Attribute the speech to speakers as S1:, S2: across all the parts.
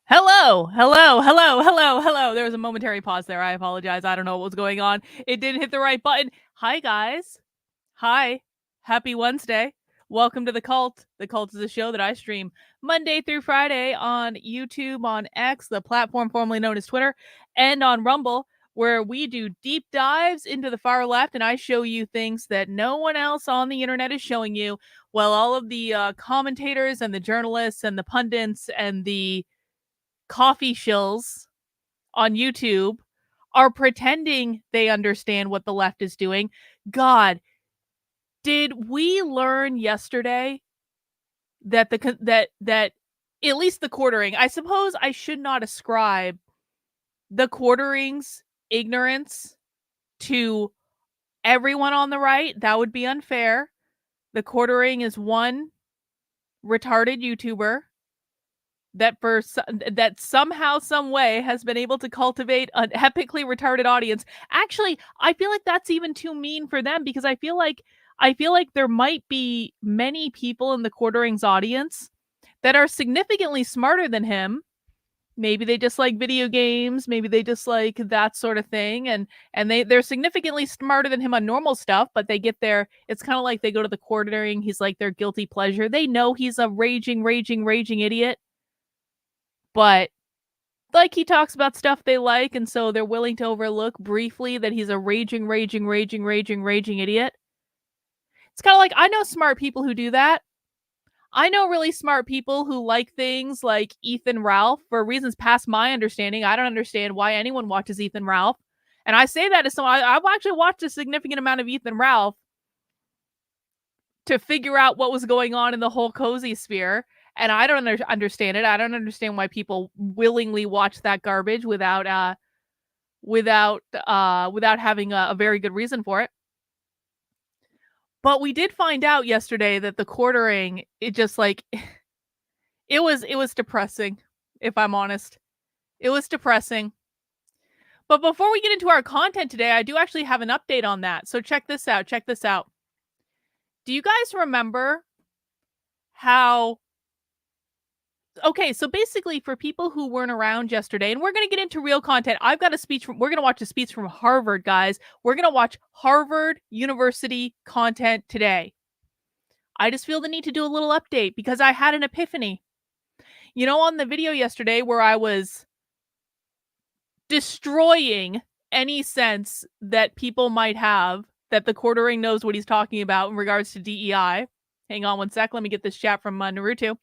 S1: Hello. There was a momentary pause there. I apologize. I don't know what was going on. It didn't hit the right button. Hi, guys. Hi. Happy Wednesday. Welcome to The Cult. The Cult is a show that I stream Monday through Friday on YouTube, on X, the platform formerly known as Twitter, and on Rumble, where we do deep dives into the far left and I show you things that no one else on the internet is showing you, while all of the commentators and the journalists and the pundits and the coffee shills on YouTube are pretending they understand what the left is doing. God, did we learn yesterday that that at least the quartering, I suppose I should not ascribe the quartering's ignorance to everyone on the right. That would be unfair. The quartering is one retarded YouTuber that somehow, some way has been able to cultivate an epically retarded audience. Actually, I feel like that's even too mean for them, because I feel like there might be many people in the quartering's audience that are significantly smarter than him. Maybe they just like video games, maybe they just like that sort of thing, and they're significantly smarter than him on normal stuff, but they get there. It's kind of like they go to the quartering, he's like their guilty pleasure. They know he's a raging idiot, but like he talks about stuff they like, and so they're willing to overlook briefly that he's a raging idiot. It's kind of like, I know smart people who do that. I know really smart people who like things like Ethan Ralph for reasons past my understanding. I don't understand why anyone watches Ethan Ralph. And I say that as someone, I've actually watched a significant amount of Ethan Ralph to figure out what was going on in the whole cozy sphere. And I don't understand it. I don't understand why people willingly watch that garbage without having a very good reason for it. But we did find out yesterday that the quartering, it just like it was depressing, if I'm honest. It was depressing. But before we get into our content today, I do actually have an update on that. So check this out. Do you guys remember how... Okay, so basically, for people who weren't around yesterday, and we're going to get into real content, we're going to watch a speech from Harvard, guys. We're going to watch Harvard University content today. I just feel the need to do a little update because I had an epiphany. You know, on the video yesterday where I was destroying any sense that people might have that the quartering knows what he's talking about in regards to DEI. Hang on one sec. Let me get this chat from Naruto.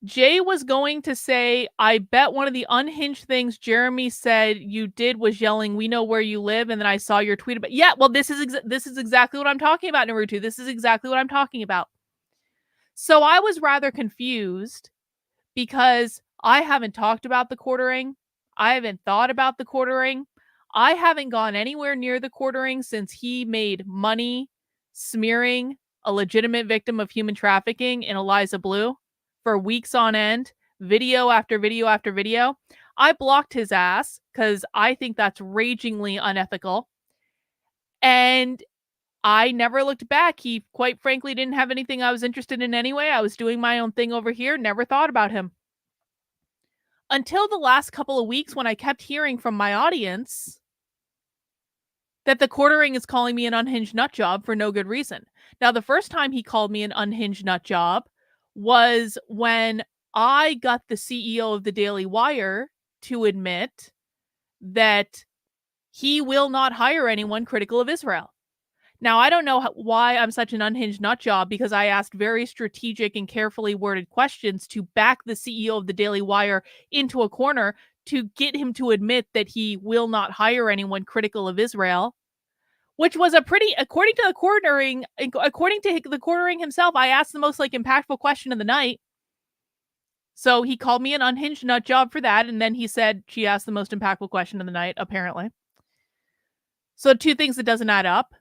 S1: Jay was going to say, I bet one of the unhinged things Jeremy said you did was yelling, "We know where you live," and then I saw your tweet about... Yeah, well, this is exactly what I'm talking about, Naruto. This is exactly what I'm talking about. So I was rather confused because I haven't talked about the quartering. I haven't thought about the quartering. I haven't gone anywhere near the quartering since he made money smearing a legitimate victim of human trafficking in Eliza Blue for weeks on end, video after video after video. I blocked his ass because I think that's ragingly unethical. And I never looked back. He, quite frankly, didn't have anything I was interested in anyway. I was doing my own thing over here, never thought about him. Until the last couple of weeks when I kept hearing from my audience that the quartering is calling me an unhinged nutjob for no good reason. Now, the first time he called me an unhinged nutjob was when I got the CEO of the Daily Wire to admit that he will not hire anyone critical of Israel. Now, I don't know why I'm such an unhinged nutjob, because I asked very strategic and carefully worded questions to back the CEO of the Daily Wire into a corner to get him to admit that he will not hire anyone critical of Israel, which was a pretty, according to the quartering himself, I asked the most impactful question of the night. So he called me an unhinged nutjob for that, and then he said she asked the most impactful question of the night, apparently. So two things that doesn't add up.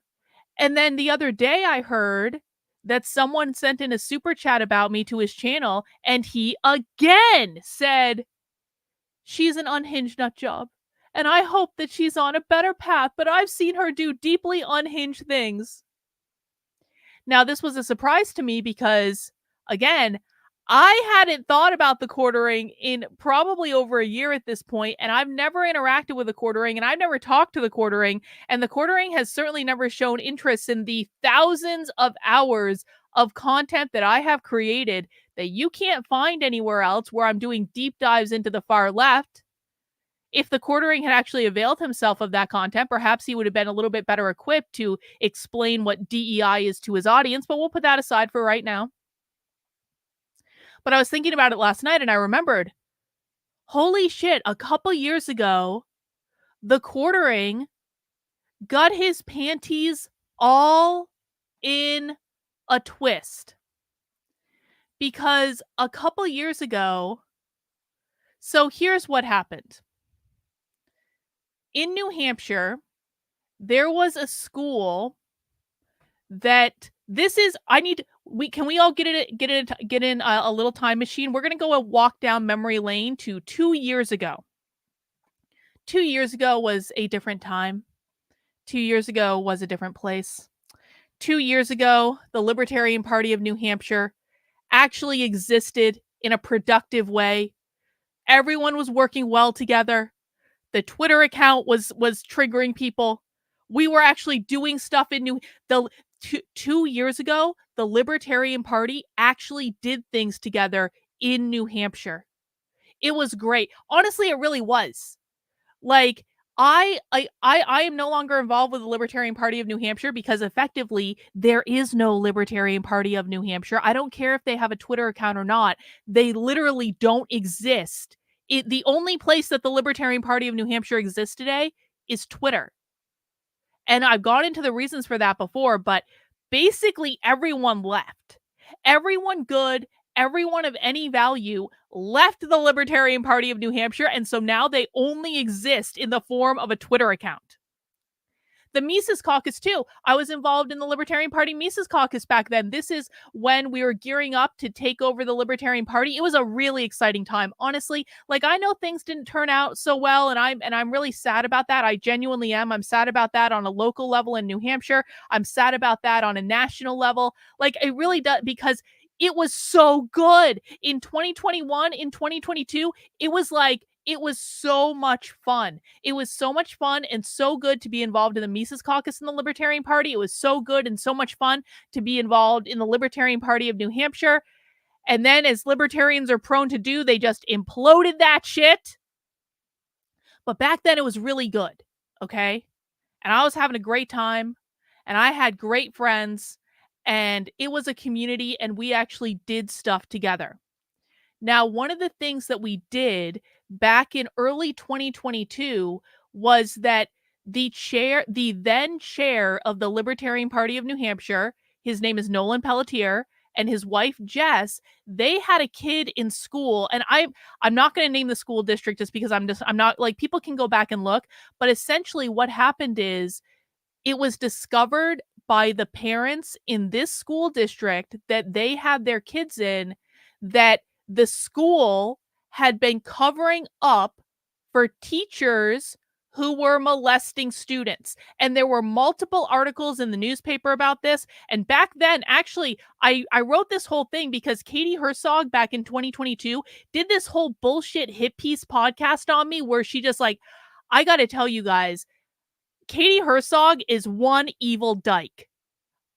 S1: And then the other day I heard that someone sent in a super chat about me to his channel, and he again said she's an unhinged nutjob. And I hope that she's on a better path, but I've seen her do deeply unhinged things. Now, this was a surprise to me because, again, I hadn't thought about the quartering in probably over a year at this point, and I've never interacted with the quartering, and I've never talked to the quartering, and the quartering has certainly never shown interest in the thousands of hours of content that I have created that you can't find anywhere else, where I'm doing deep dives into the far left. If the quartering had actually availed himself of that content, perhaps he would have been a little bit better equipped to explain what DEI is to his audience, but we'll put that aside for right now. But I was thinking about it last night and I remembered, holy shit, a couple years ago, the quartering got his panties all in a twist. Because a couple years ago, so here's what happened. In New Hampshire, there was a school that can we all get in a little time machine? We're going to go a walk down memory lane to 2 years ago. 2 years ago was a different time. 2 years ago was a different place. 2 years ago, the Libertarian Party of New Hampshire actually existed in a productive way. Everyone was working well together. The Twitter account was triggering people. We were actually doing stuff in 2 years ago. The Libertarian Party actually did things together in New Hampshire. It was great. Honestly, it really was. Like, I am no longer involved with the Libertarian Party of New Hampshire because effectively there is no Libertarian Party of New Hampshire. I don't care if they have a Twitter account or not. They literally don't exist. The only place that the Libertarian Party of New Hampshire exists today is Twitter. And I've gone into the reasons for that before, but basically everyone left. Everyone good, everyone of any value left the Libertarian Party of New Hampshire, and so now they only exist in the form of a Twitter account. The Mises Caucus, too. I was involved in the Libertarian Party Mises Caucus back then. This is when we were gearing up to take over the Libertarian Party. It was a really exciting time. Honestly, like, I know things didn't turn out so well, and I'm really sad about that. I genuinely am. I'm sad about that on a local level in New Hampshire. I'm sad about that on a national level. Like, it really does, because it was so good in 2021, in 2022. It was so much fun. It was so much fun and so good to be involved in the Mises Caucus in the Libertarian Party. It was so good and so much fun to be involved in the Libertarian Party of New Hampshire. And then, as libertarians are prone to do, they just imploded that shit. But back then it was really good, okay? And I was having a great time, and I had great friends, and it was a community, and we actually did stuff together. Now, one of the things that we did back in early 2022 was that the then chair of the Libertarian Party of New Hampshire, his name is Nolan Pelletier, and his wife Jess, they had a kid in school, and I'm not going to name the school district just because I'm not, like, people can go back and look, but essentially what happened is, it was discovered by the parents in this school district that they had their kids in, that the school had been covering up for teachers who were molesting students. And there were multiple articles in the newspaper about this. And back then, actually, I wrote this whole thing because Katie Herzog back in 2022 did this whole bullshit hit piece podcast on me where she just, like, I got to tell you guys, Katie Herzog is one evil dyke.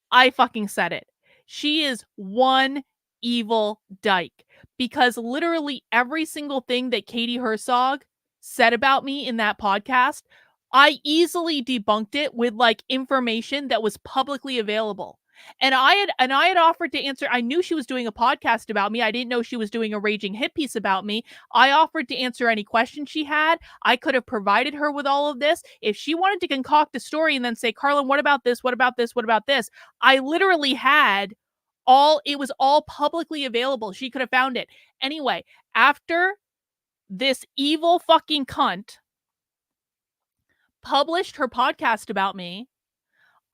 S1: I fucking said it. She is one evil dyke, because literally every single thing that Katie Herzog said about me in that podcast, I easily debunked it with, like, information that was publicly available. And I had offered to answer. I knew she was doing a podcast about me. I didn't know she was doing a raging hit piece about me. I offered to answer any questions she had. I could have provided her with all of this. If she wanted to concoct a story and then say, Carlin, what about this? What about this? What about this? I literally had it was all publicly available. She could have found it. Anyway, after this evil fucking cunt published her podcast about me,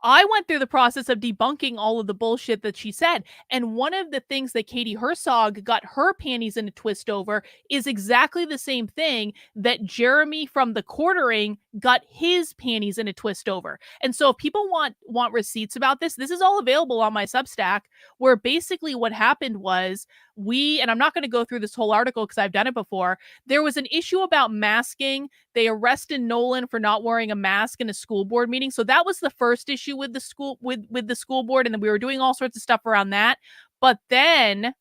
S1: I went through the process of debunking all of the bullshit that she said. And one of the things that Katie Herzog got her panties in a twist over is exactly the same thing that Jeremy from the Quartering got his panties in a twist over. And so if people want receipts about this, this is all available on my Substack, where basically what happened was and I'm not going to go through this whole article because I've done it before. There was an issue about masking. They arrested Nolan for not wearing a mask in a school board meeting. So that was the first issue with the school with the school board, and then we were doing all sorts of stuff around that. But then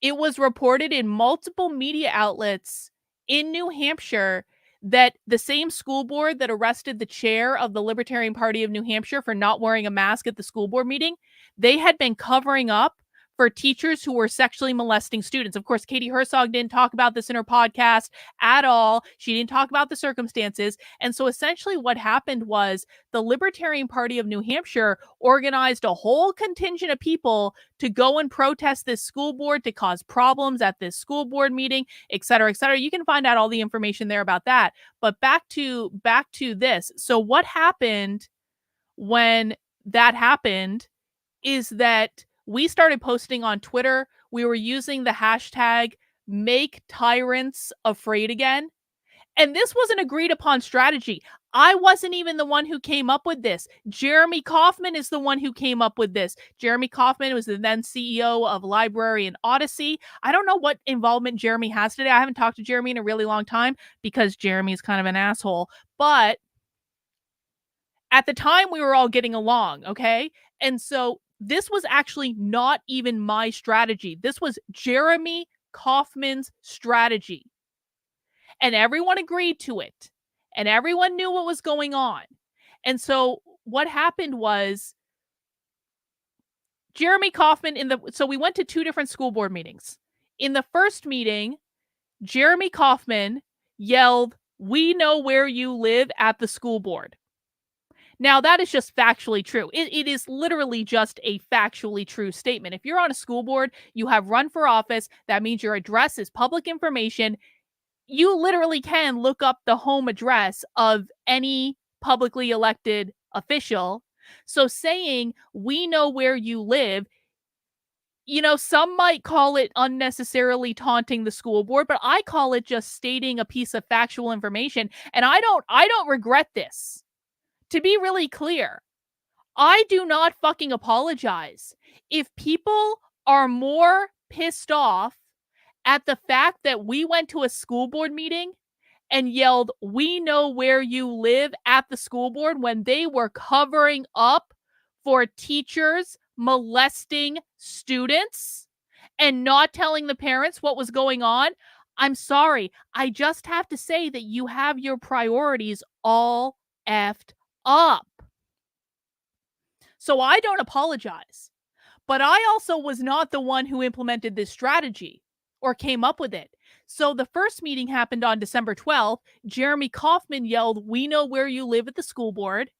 S1: it was reported in multiple media outlets in New Hampshire that the same school board that arrested the chair of the Libertarian Party of New Hampshire for not wearing a mask at the school board meeting, they had been covering up for teachers who were sexually molesting students. Of course, Katie Herzog didn't talk about this in her podcast at all. She didn't talk about the circumstances. And so essentially what happened was the Libertarian Party of New Hampshire organized a whole contingent of people to go and protest this school board, to cause problems at this school board meeting, et cetera, et cetera. You can find out all the information there about that. But back to this. So what happened when that happened is that we started posting on Twitter. We were using the hashtag make tyrants afraid again. And this was an agreed upon strategy. I wasn't even the one who came up with this. Jeremy Kauffman is the one who came up with this. Jeremy Kauffman was the then CEO of Library and Odyssey. I don't know what involvement Jeremy has today. I haven't talked to Jeremy in a really long time because Jeremy is kind of an asshole. But at the time, we were all getting along, okay? And so this was actually not even my strategy. This was Jeremy Kauffman's strategy. And everyone agreed to it. And everyone knew what was going on. And so what happened was Jeremy Kauffman so we went to 2 different school board meetings. In the first meeting, Jeremy Kauffman yelled, "We know where you live," at the school board. Now, that is just factually true. It is literally just a factually true statement. If you're on a school board, you have run for office, that means your address is public information. You literally can look up the home address of any publicly elected official. So saying, "We know where you live," some might call it unnecessarily taunting the school board, but I call it just stating a piece of factual information. And I don't regret this. To be really clear, I do not fucking apologize. If people are more pissed off at the fact that we went to a school board meeting and yelled, "We know where you live," at the school board when they were covering up for teachers molesting students and not telling the parents what was going on, I'm sorry. I just have to say that you have your priorities all effed up. So I don't apologize. But I also was not the one who implemented this strategy or came up with it. So the first meeting happened on December 12th. Jeremy Kauffman yelled, "We know where you live," at the school board.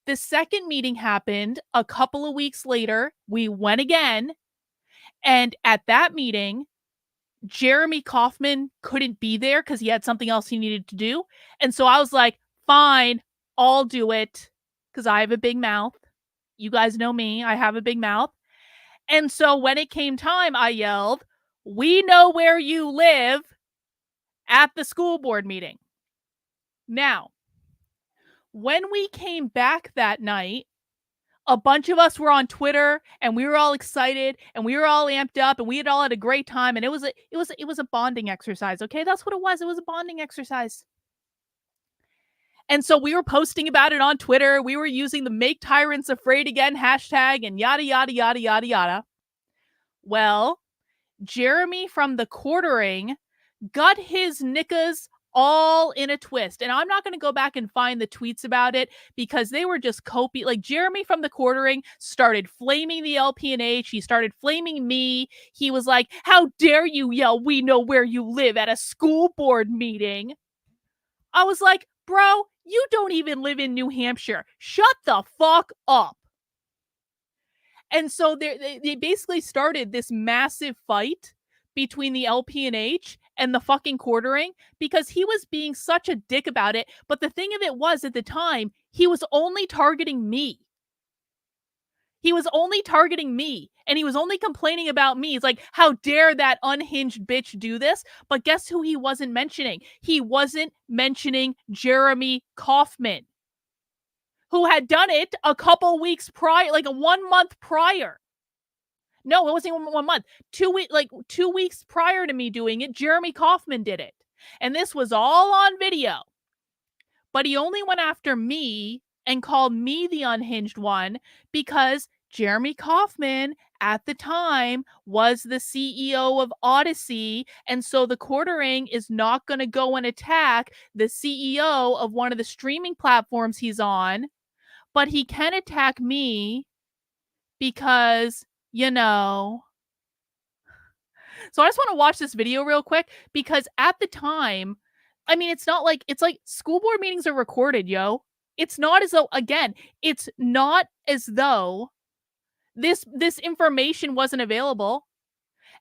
S1: The second meeting happened a couple of weeks later. We went again. And at that meeting, Jeremy Kauffman couldn't be there because he had something else he needed to do. And so I was like, fine, I'll do it because I have a big mouth. You guys know me. I have a big mouth. And so when it came time, I yelled, "We know where you live," at the school board meeting. Now, when we came back that night, a bunch of us were on Twitter and we were all excited and we were all amped up and we had all had a great time. And it was a bonding exercise. Okay. That's what it was. It was a bonding exercise. And so we were posting about it on Twitter. We were using the "make tyrants afraid again" hashtag and yada, yada, yada, yada, yada. Well, Jeremy from the Quartering got his knickers all in a twist. And I'm not going to go back and find the tweets about it because they were just copy. Like, Jeremy from the Quartering started flaming the LPNH. He started flaming me. He was like, "How dare you yell 'We know where you live' at a school board meeting?" I was like, bro, you don't even live in New Hampshire. Shut the fuck up. And so they basically started this massive fight between the LPNH and the fucking Quartering because he was being such a dick about it. But the thing of it was, at the time, he was only targeting me. He was only targeting me, and he was only complaining about me. He's like, "How dare that unhinged bitch do this?" But guess who he wasn't mentioning? He wasn't mentioning Jeremy Kauffman, who had done it a couple weeks prior, like a 1 month prior. No, it wasn't even 1 month. 2 weeks prior to me doing it, Jeremy Kauffman did it. And this was all on video. But he only went after me and called me the unhinged one because Jeremy Kauffman at the time was the CEO of Odyssey. And so the quartering is not going to go and attack the CEO of one of the streaming platforms he's on, but he can attack me because, you know. So I just want to watch this video real quick because at the time, I mean, it's like school board meetings are recorded, yo. It's not as though, again, it's not as though this information wasn't available.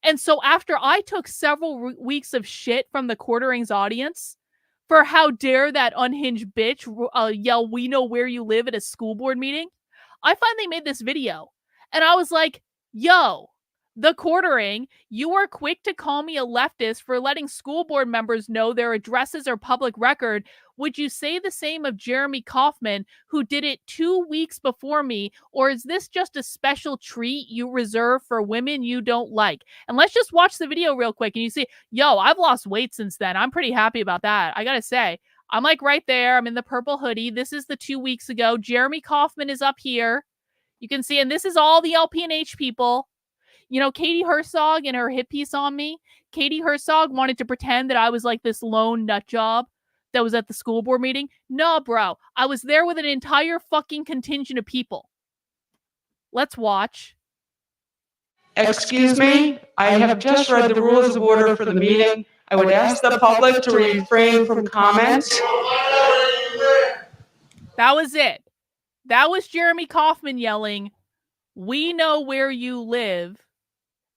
S1: And so after I took several weeks of shit from the Quartering's audience for how dare that unhinged bitch yell, "We know where you live" at a school board meeting, I finally made this video. And I was like, yo, the Quartering, you are quick to call me a leftist for letting school board members know their addresses are public record. Would you say the same of Jeremy Kauffman, who did it 2 weeks before me? Or is this just a special treat you reserve for women you don't like? And let's just watch the video real quick and you see, yo, I've lost weight since then. I'm pretty happy about that. I gotta say, I'm like right there. I'm in the purple hoodie. This is the 2 weeks ago. Jeremy Kauffman is up here. You can see, and this is all the LPNH people. You know, Katie Herzog in her hit piece on me, Katie Herzog wanted to pretend that I was like this lone nut job that was at the school board meeting. No, bro. I was there with an entire fucking contingent of people. Let's watch.
S2: Excuse me, I have just read the rules of order for the meeting. I would ask the public to refrain from comments.
S1: That was it. That was Jeremy Kauffman yelling, "We know where you live,"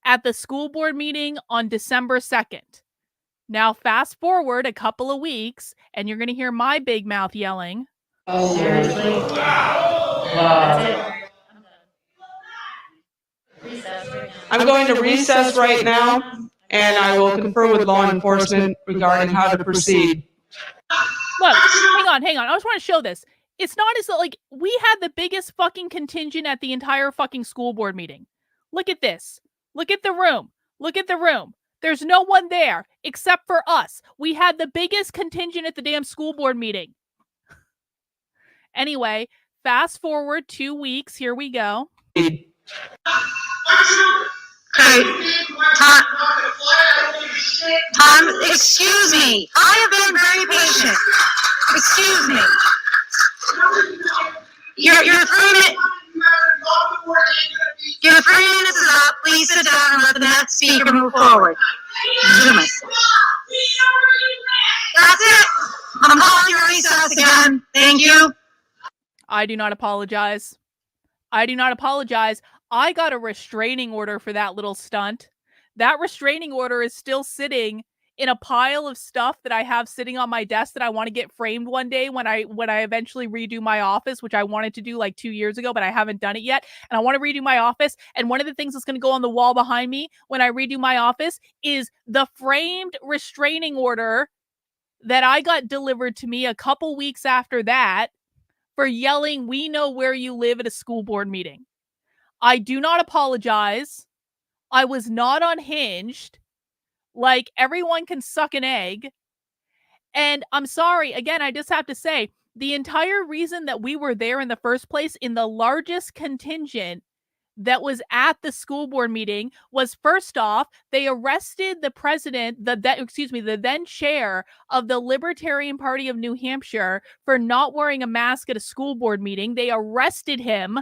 S1: at the school board meeting on December 2nd. Now, fast forward a couple of weeks, and you're going to hear my big mouth yelling.
S2: Oh, seriously? Wow. I'm going to recess right now, and I will confer with law enforcement regarding how to proceed.
S1: Look, hang on. I just want to show this. It's not as though, like, we had the biggest fucking contingent at the entire fucking school board meeting. Look at this. Look at the room. Look at the room. There's no one there except for us. We had the biggest contingent at the damn school board meeting. Anyway, fast forward 2 weeks. Here we go.
S3: Okay, Tom, excuse me. I have been very patient. Excuse me. Your 3 minutes. Your 3 minutes is up. Please sit down and let the next speaker move forward. That's it. I'm calling your recess again. Thank you.
S1: I do not apologize. I do not apologize. I got a restraining order for that little stunt. That restraining order is still sitting in a pile of stuff that I have sitting on my desk that I want to get framed one day when I eventually redo my office, which I wanted to do like 2 years ago, but I haven't done it yet. And I want to redo my office. And one of the things that's going to go on the wall behind me when I redo my office is the framed restraining order that I got delivered to me a couple weeks after that for yelling, "We know where you live" at a school board meeting. I do not apologize. I was not unhinged. Like, everyone can suck an egg. And I'm sorry, again, I just have to say, the entire reason that we were there in the first place in the largest contingent that was at the school board meeting was, first off, they arrested the president, the then chair of the Libertarian Party of New Hampshire for not wearing a mask at a school board meeting. They arrested him.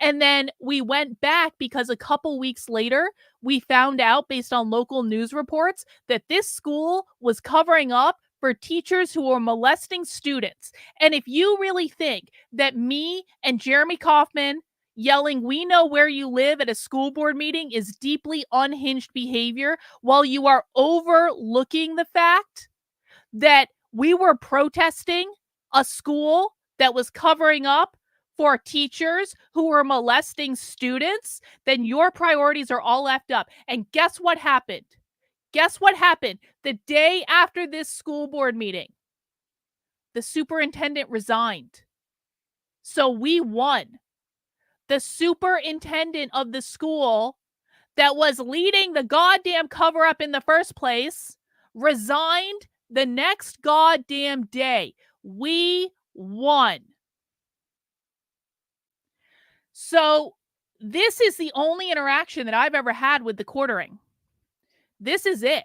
S1: And then we went back because a couple weeks later, we found out based on local news reports that this school was covering up for teachers who were molesting students. And if you really think that me and Jeremy Kauffman yelling, "We know where you live" at a school board meeting is deeply unhinged behavior, while you are overlooking the fact that we were protesting a school that was covering up for teachers who were molesting students, then your priorities are all left up. And guess what happened? Guess what happened the day after this school board meeting? The superintendent resigned. So we won. the superintendent of the school that was leading the goddamn cover up in the first place resigned the next goddamn day. We won. So this is the only interaction that I've ever had with the quartering. This is it.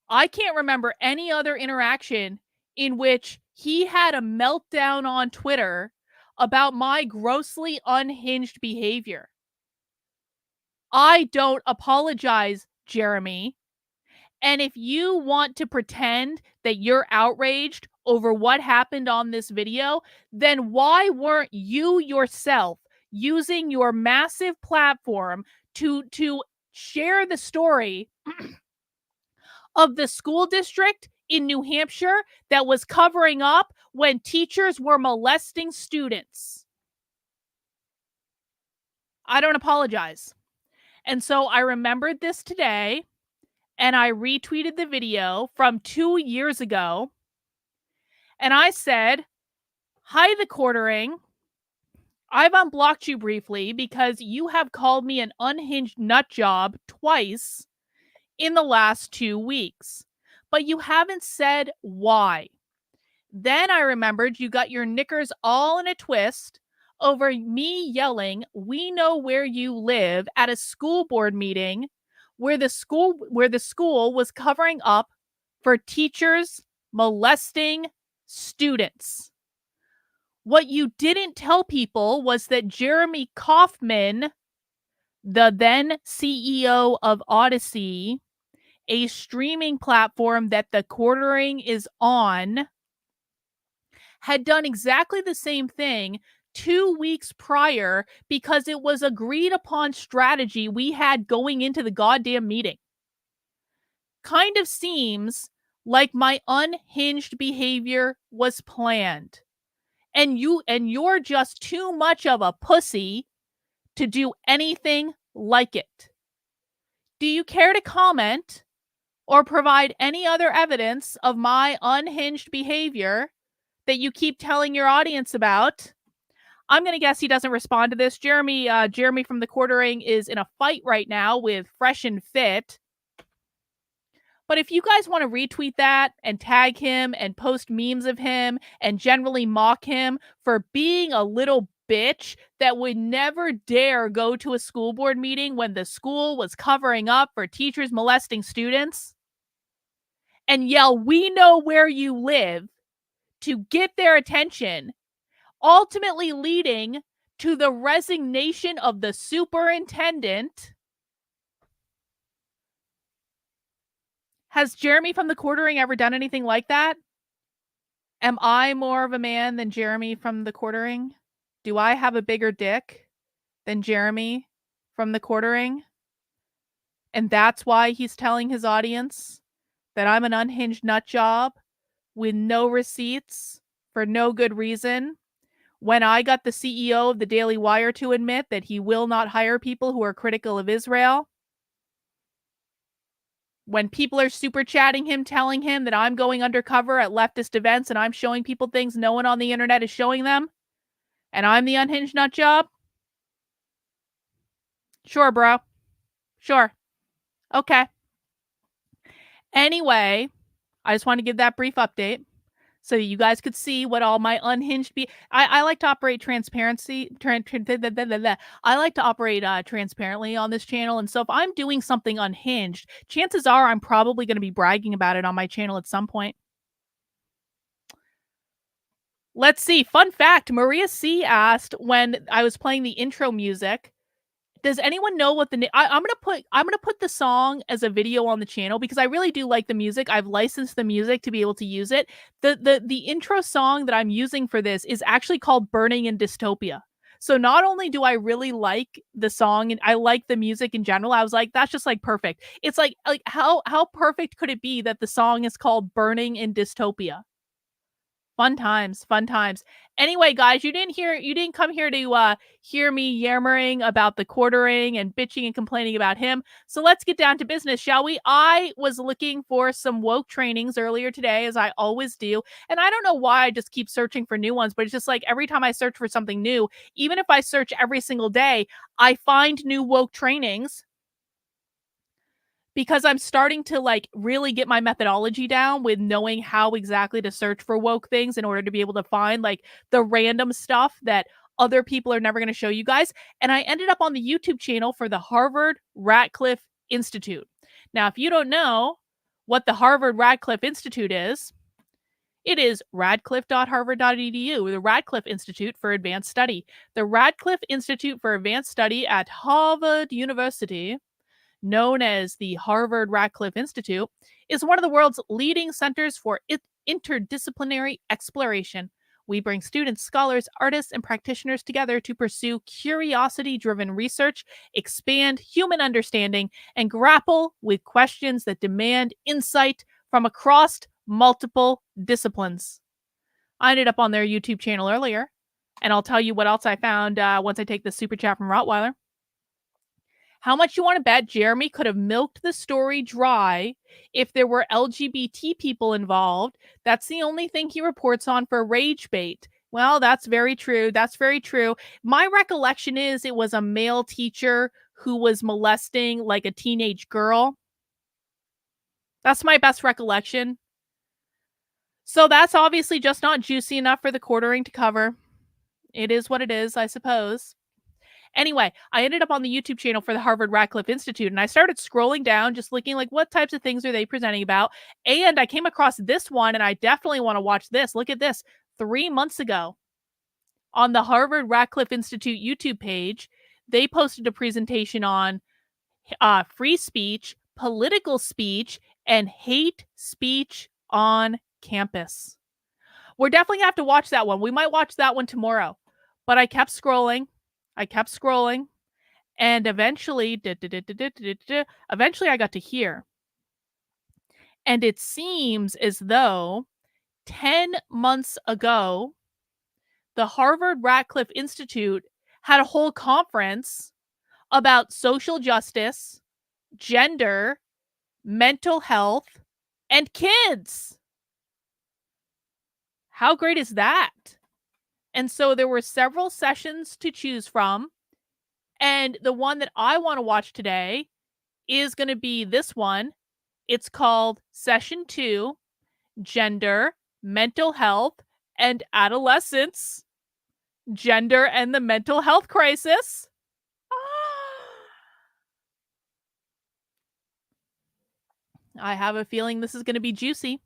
S1: I can't remember any other interaction in which he had a meltdown on Twitter about my grossly unhinged behavior. I don't apologize, Jeremy. And if you want to pretend that you're outraged over what happened on this video, then why weren't you yourself using your massive platform to share the story of the school district in New Hampshire that was covering up when teachers were molesting students? I don't apologize. And so I remembered this today, and I retweeted the video from 2 years ago. And I said, "Hi, the quartering. I've unblocked you briefly because you have called me an unhinged nut job twice in the last 2 weeks, but you haven't said why." Then I remembered you got your knickers all in a twist over me yelling, "We know where you live," at a school board meeting where the school was covering up for teachers molesting students. What you didn't tell people was that Jeremy Kauffman, the then CEO of Odyssey, a streaming platform that the quartering is on, had done exactly the same thing 2 weeks prior because it was agreed upon strategy we had going into the goddamn meeting. Kind of seems like my unhinged behavior was planned. And you're just too much of a pussy to do anything like it. Do you care to comment or provide any other evidence of my unhinged behavior that you keep telling your audience about? I'm going to guess he doesn't respond to this. Jeremy from the quartering is in a fight right now with Fresh and Fit. But if you guys want to retweet that and tag him and post memes of him and generally mock him for being a little bitch that would never dare go to a school board meeting when the school was covering up for teachers molesting students and yell, "We know where you live," to get their attention, ultimately leading to the resignation of the superintendent. Has Jeremy from the quartering ever done anything like that? Am I more of a man than Jeremy from the quartering? Do I have a bigger dick than Jeremy from the quartering? And that's why he's telling his audience that I'm an unhinged nut job with no receipts for no good reason, when I got the CEO of the Daily Wire to admit that he will not hire people who are critical of Israel, when people are super chatting him, telling him that I'm going undercover at leftist events and I'm showing people things no one on the internet is showing them, and I'm the unhinged nut job? Sure, bro. Sure. Okay. Anyway, I just want to give that brief update so you guys could see what all my unhinged I like to operate I like to operate transparently on this channel, and so if I'm doing something unhinged, chances are I'm probably going to be bragging about it on my channel at some point. Let's see. Fun fact, Maria C asked when I was playing the intro music, does anyone know what I'm gonna put the song as a video on the channel because I really do like the music. I've licensed the music to be able to use it. The intro song that I'm using for this is actually called Burning in Dystopia. So not only do I really like the song and I like the music in general, I was like, that's just like perfect. It's like how perfect could it be that the song is called Burning in Dystopia? Fun times, fun times. Anyway, guys, you didn't come here to hear me yammering about the quartering and bitching and complaining about him. So let's get down to business, shall we? I was looking for some woke trainings earlier today, as I always do. And I don't know why I just keep searching for new ones, but it's just like every time I search for something new, even if I search every single day, I find new woke trainings because I'm starting to like really get my methodology down with knowing how exactly to search for woke things in order to be able to find like the random stuff that other people are never going to show you guys. And I ended up on the YouTube channel for the Harvard Radcliffe Institute. Now, if you don't know what the Harvard Radcliffe Institute is, it is radcliffe.harvard.edu, the Radcliffe Institute for Advanced Study. The Radcliffe Institute for Advanced Study at Harvard University, known as the Harvard Radcliffe Institute, is one of the world's leading centers for interdisciplinary exploration. We bring students, scholars, artists, and practitioners together to pursue curiosity-driven research, expand human understanding, and grapple with questions that demand insight from across multiple disciplines. I ended up on their YouTube channel earlier, and I'll tell you what else I found once I take the super chat from Rottweiler. How much you want to bet Jeremy could have milked the story dry if there were LGBT people involved? That's the only thing he reports on for rage bait. Well, that's very true. That's very true. My recollection is it was a male teacher who was molesting like a teenage girl. That's my best recollection. So that's obviously just not juicy enough for the quartering to cover. It is what it is, I suppose. Anyway, I ended up on the YouTube channel for the Harvard Radcliffe Institute, and I started scrolling down, just looking like what types of things are they presenting about. And I came across this one, and I definitely want to watch this. Look at this. 3 months ago, on the Harvard Radcliffe Institute YouTube page, they posted a presentation on free speech, political speech, and hate speech on campus. We're definitely gonna have to watch that one. We might watch that one tomorrow. But I kept scrolling. And eventually I got to here. And it seems as though 10 months ago, the Harvard Radcliffe Institute had a whole conference about social justice, gender, mental health, and kids. How great is that? And so there were several sessions to choose from. And the one that I want to watch today is going to be this one. It's called Session 2, Gender, Mental Health, and Adolescence. Gender and the Mental Health Crisis. I have a feeling this is going to be juicy.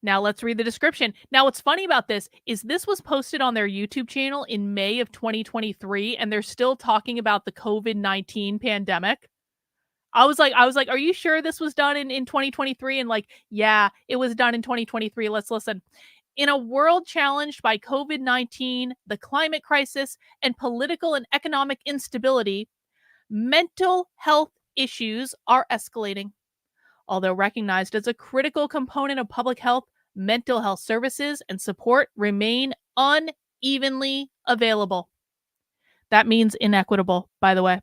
S1: Now let's read the description. Now what's funny about this was posted on their YouTube channel in May of 2023, and they're still talking about the COVID-19 pandemic. I was like, are you sure this was done in 2023? And like, yeah, it was done in 2023. Let's listen. In a world challenged by COVID-19, the climate crisis, and political and economic instability, mental health issues are escalating. Although recognized as a critical component of public health, mental health services and support remain unevenly available. That means inequitable, by the way.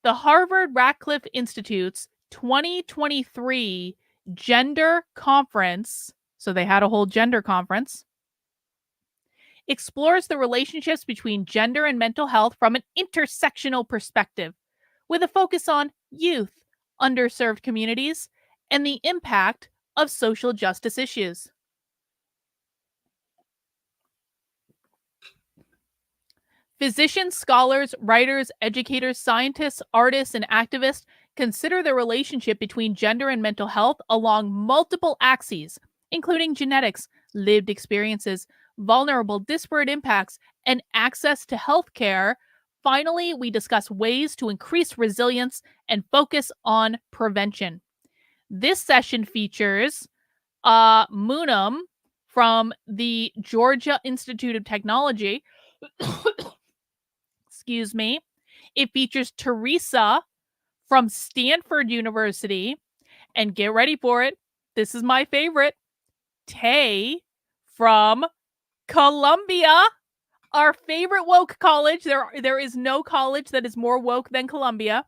S1: The Harvard Radcliffe Institute's 2023 Gender Conference, so they had a whole gender conference, explores the relationships between gender and mental health from an intersectional perspective, with a focus on youth, underserved communities, and the impact of social justice issues. Physicians, scholars, writers, educators, scientists, artists, and activists consider the relationship between gender and mental health along multiple axes, including genetics, lived experiences, vulnerable disparate impacts, and access to healthcare. Finally, we discuss ways to increase resilience and focus on prevention. This session features Moonam from the Georgia Institute of Technology. Excuse me. It features Teresa from Stanford University. And get ready for it. This is my favorite. Tay from Columbia, our favorite woke college. There is no college that is more woke than Columbia.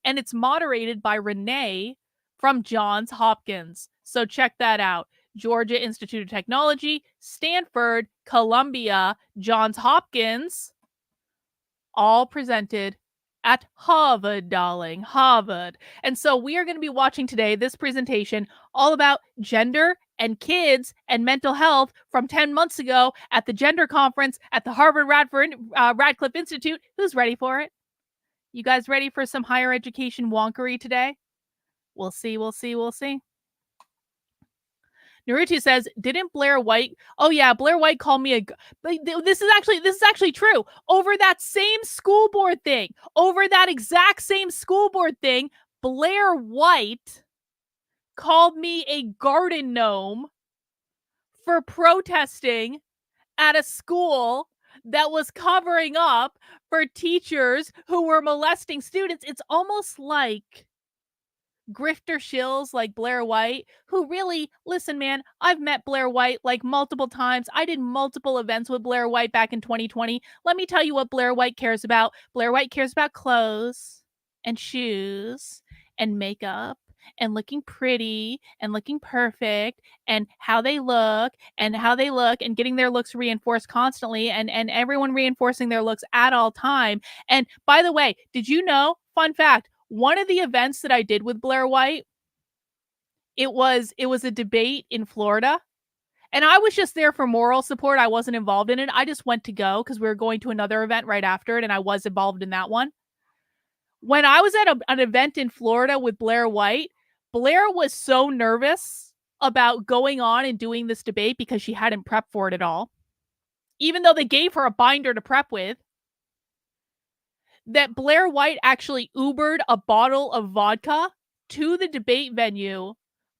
S1: And it's moderated by Renee from Johns Hopkins. So check that out. Georgia Institute of Technology, Stanford, Columbia, Johns Hopkins, all presented at Harvard, darling, Harvard. And so we are going to be watching today this presentation all about gender and kids and mental health from 10 months ago at the gender conference at the Harvard Radcliffe Institute. Who's ready for it? You guys ready for some higher education wonkery today? We'll see. Naruto says, "Didn't Blair White? Oh yeah, Blair White called me a. This is actually true. Over that same school board thing, Blair White called me a garden gnome for protesting at a school that was covering up for teachers who were molesting students." It's almost like grifter shills like Blair White, who really, listen, man, I've met Blair White like multiple times. I did multiple events with Blair White back in 2020. Let me tell you what Blair White cares about. Blair White cares about clothes and shoes and makeup and looking pretty and looking perfect and how they look and getting their looks reinforced constantly and everyone reinforcing their looks at all time. And by the way, did you know, fun fact, one of the events that I did with Blair White, it was a debate in Florida. And I was just there for moral support. I wasn't involved in it. I just went to go because we were going to another event right after it, and I was involved in that one. When I was at an event in Florida with Blair White, Blair was so nervous about going on and doing this debate because she hadn't prepped for it at all, even though they gave her a binder to prep with, that Blair White actually Ubered a bottle of vodka to the debate venue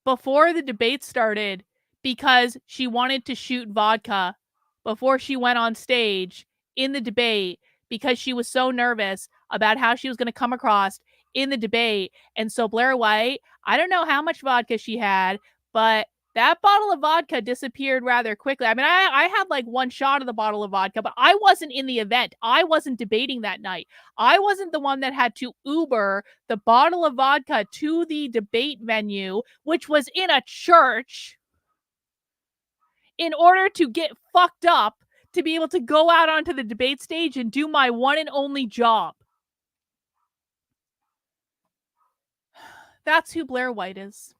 S1: before the debate started because she wanted to shoot vodka before she went on stage in the debate because she was so nervous about how she was going to come across in the debate. And so Blair White, I don't know how much vodka she had, but that bottle of vodka disappeared rather quickly. I mean, I had like one shot of the bottle of vodka, but I wasn't in the event. I wasn't debating that night. I wasn't the one that had to Uber the bottle of vodka to the debate venue, which was in a church, in order to get fucked up to be able to go out onto the debate stage and do my one and only job. That's who Blair White is.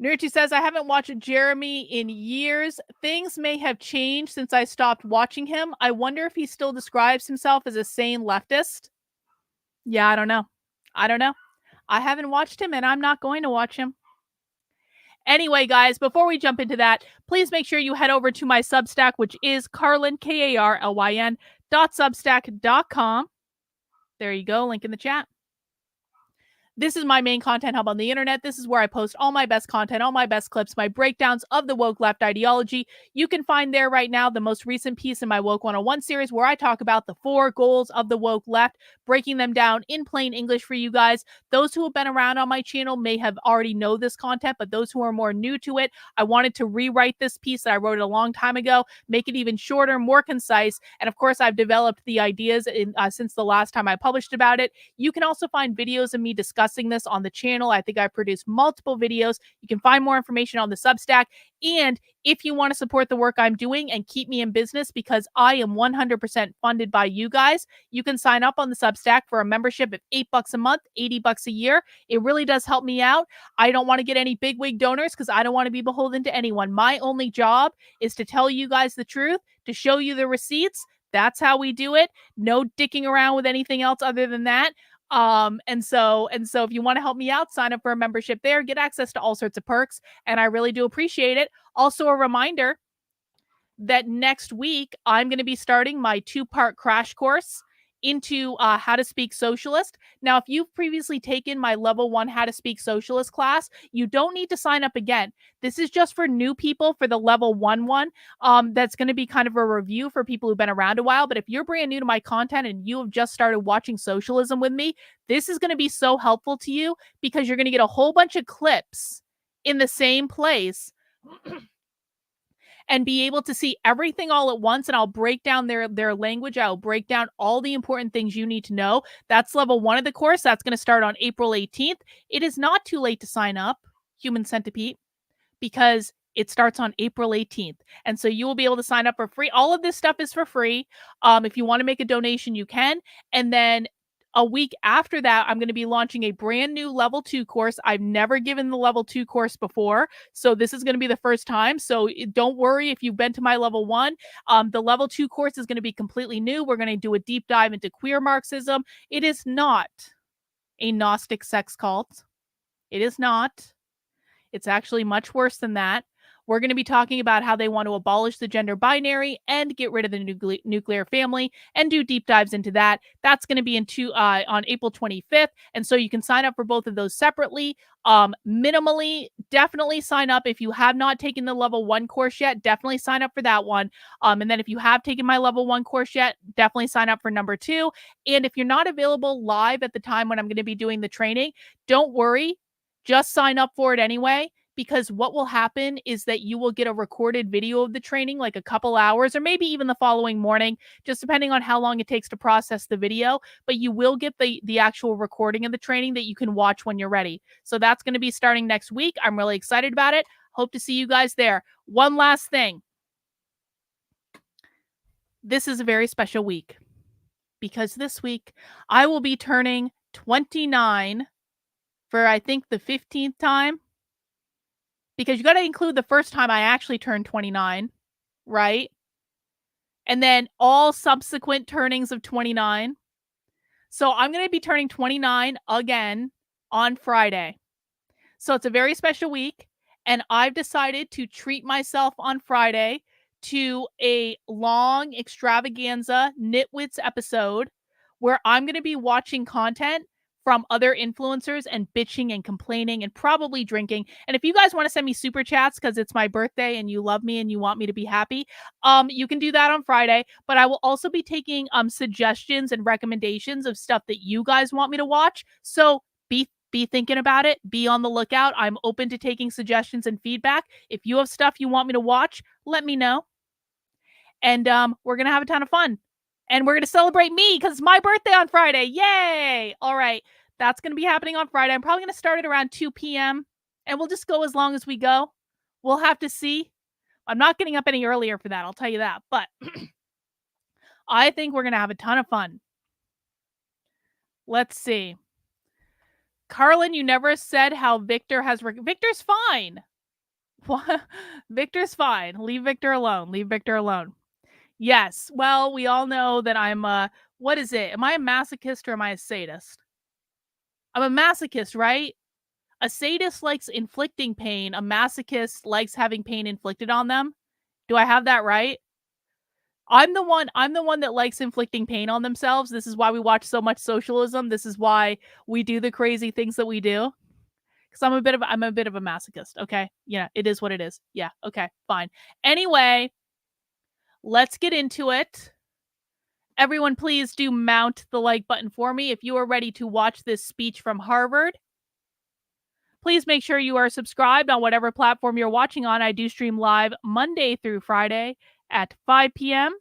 S1: Naruto says, "I haven't watched Jeremy in years. Things may have changed since I stopped watching him. I wonder if he still describes himself as a sane leftist." Yeah, I don't know. I haven't watched him and I'm not going to watch him. Anyway, guys, before we jump into that, please make sure you head over to my Substack, which is Carlyn, Karlyn, .substack.com. There you go, link in the chat. This is my main content hub on the internet. This is where I post all my best content, all my best clips, my breakdowns of the woke left ideology. You can find there right now the most recent piece in my Woke 101 series where I talk about the 4 goals of the woke left, breaking them down in plain English for you guys. Those who have been around on my channel may have already know this content, but those who are more new to it, I wanted to rewrite this piece that I wrote a long time ago, make it even shorter, more concise. And of course, I've developed the ideas since the last time I published about it. You can also find videos of me discussing this on the channel. I think I produced multiple videos. You can find more information on the Substack. And if you want to support the work I'm doing and keep me in business, because I am 100% funded by you guys, you can sign up on the Substack for a membership of $8 a month, $80 a year. It really does help me out. I don't want to get any bigwig donors because I don't want to be beholden to anyone. My only job is to tell you guys the truth, to show you the receipts. That's how we do it. No dicking around with anything else other than that. And so if you want to help me out, sign up for a membership there, get access to all sorts of perks, and I really do appreciate it. Also, a reminder that next week I'm going to be starting my 2-part crash course into how to speak socialist. Now, if you've previously taken my level 1 how to speak socialist class, you don't need to sign up again. This is just for new people for the level 1 one. That's going to be kind of a review for people who've been around a while. But if you're brand new to my content and you have just started watching socialism with me, this is going to be so helpful to you because you're going to get a whole bunch of clips in the same place and be able to see everything all at once. And I'll break down their language. I'll break down all the important things you need to know. That's level 1 of the course. That's going to start on April 18th. It is not too late to sign up, Human Centipede, because it starts on April 18th. And so you will be able to sign up for free. All of this stuff is for free. If you want to make a donation, you can. And then a week after that, I'm going to be launching a brand new level 2 course. I've never given the level 2 course before, so this is going to be the first time. So don't worry if you've been to my level 1. The level 2 course is going to be completely new. We're going to do a deep dive into queer Marxism. It is not a Gnostic sex cult. It is not. It's actually much worse than that. We're going to be talking about how they want to abolish the gender binary and get rid of the nuclear family and do deep dives into that. That's going to be on April 25th. And so you can sign up for both of those separately. Minimally, definitely sign up. If you have not taken the level 1 course yet, definitely sign up for that one. And then if you have taken my level 1 course yet, definitely sign up for number 2. And if you're not available live at the time when I'm going to be doing the training, don't worry. Just sign up for it anyway, because what will happen is that you will get a recorded video of the training, like a couple hours or maybe even the following morning, just depending on how long it takes to process the video. But you will get the actual recording of the training that you can watch when you're ready. So that's going to be starting next week. I'm really excited about it. Hope to see you guys there. One last thing. This is a very special week because this week I will be turning 29 for, I think, the 15th time. Because you got to include the first time I actually turned 29, right? And then all subsequent turnings of 29. So I'm going to be turning 29 again on Friday. So it's a very special week. And I've decided to treat myself on Friday to a long extravaganza Nitwits episode where I'm going to be watching content from other influencers and bitching and complaining and probably drinking. And if you guys want to send me super chats because it's my birthday and you love me and you want me to be happy, you can do that on Friday. But I will also be taking suggestions and recommendations of stuff that you guys want me to watch. So be thinking about it. Be on the lookout. I'm open to taking suggestions and feedback. If you have stuff you want me to watch, let me know. And we're going to have a ton of fun. And we're going to celebrate me because it's my birthday on Friday. Yay! All right. That's going to be happening on Friday. I'm probably going to start at around 2 p.m. And we'll just go as long as we go. We'll have to see. I'm not getting up any earlier for that. I'll tell you that. But I think we're going to have a ton of fun. Let's see. Carlin, you never said how Victor has... Victor's fine. What? Victor's fine. Leave Victor alone. Leave Victor alone. Yes. Well, we all know that I'm what is it? Am I a masochist or am I a sadist? I'm a masochist, right? A sadist likes inflicting pain. A masochist likes having pain inflicted on them. Do I have that right? I'm the one that likes inflicting pain on themselves. This is why we watch so much socialism. This is why we do the crazy things that we do. Because I'm a bit of a masochist. Okay. Yeah, it is what it is. Yeah. Okay. Fine. Anyway, let's get into it. Everyone, please do mount the like button for me if you are ready to watch this speech from Harvard. Please make sure you are subscribed on whatever platform you're watching on. I do stream live Monday through Friday at 5 p.m.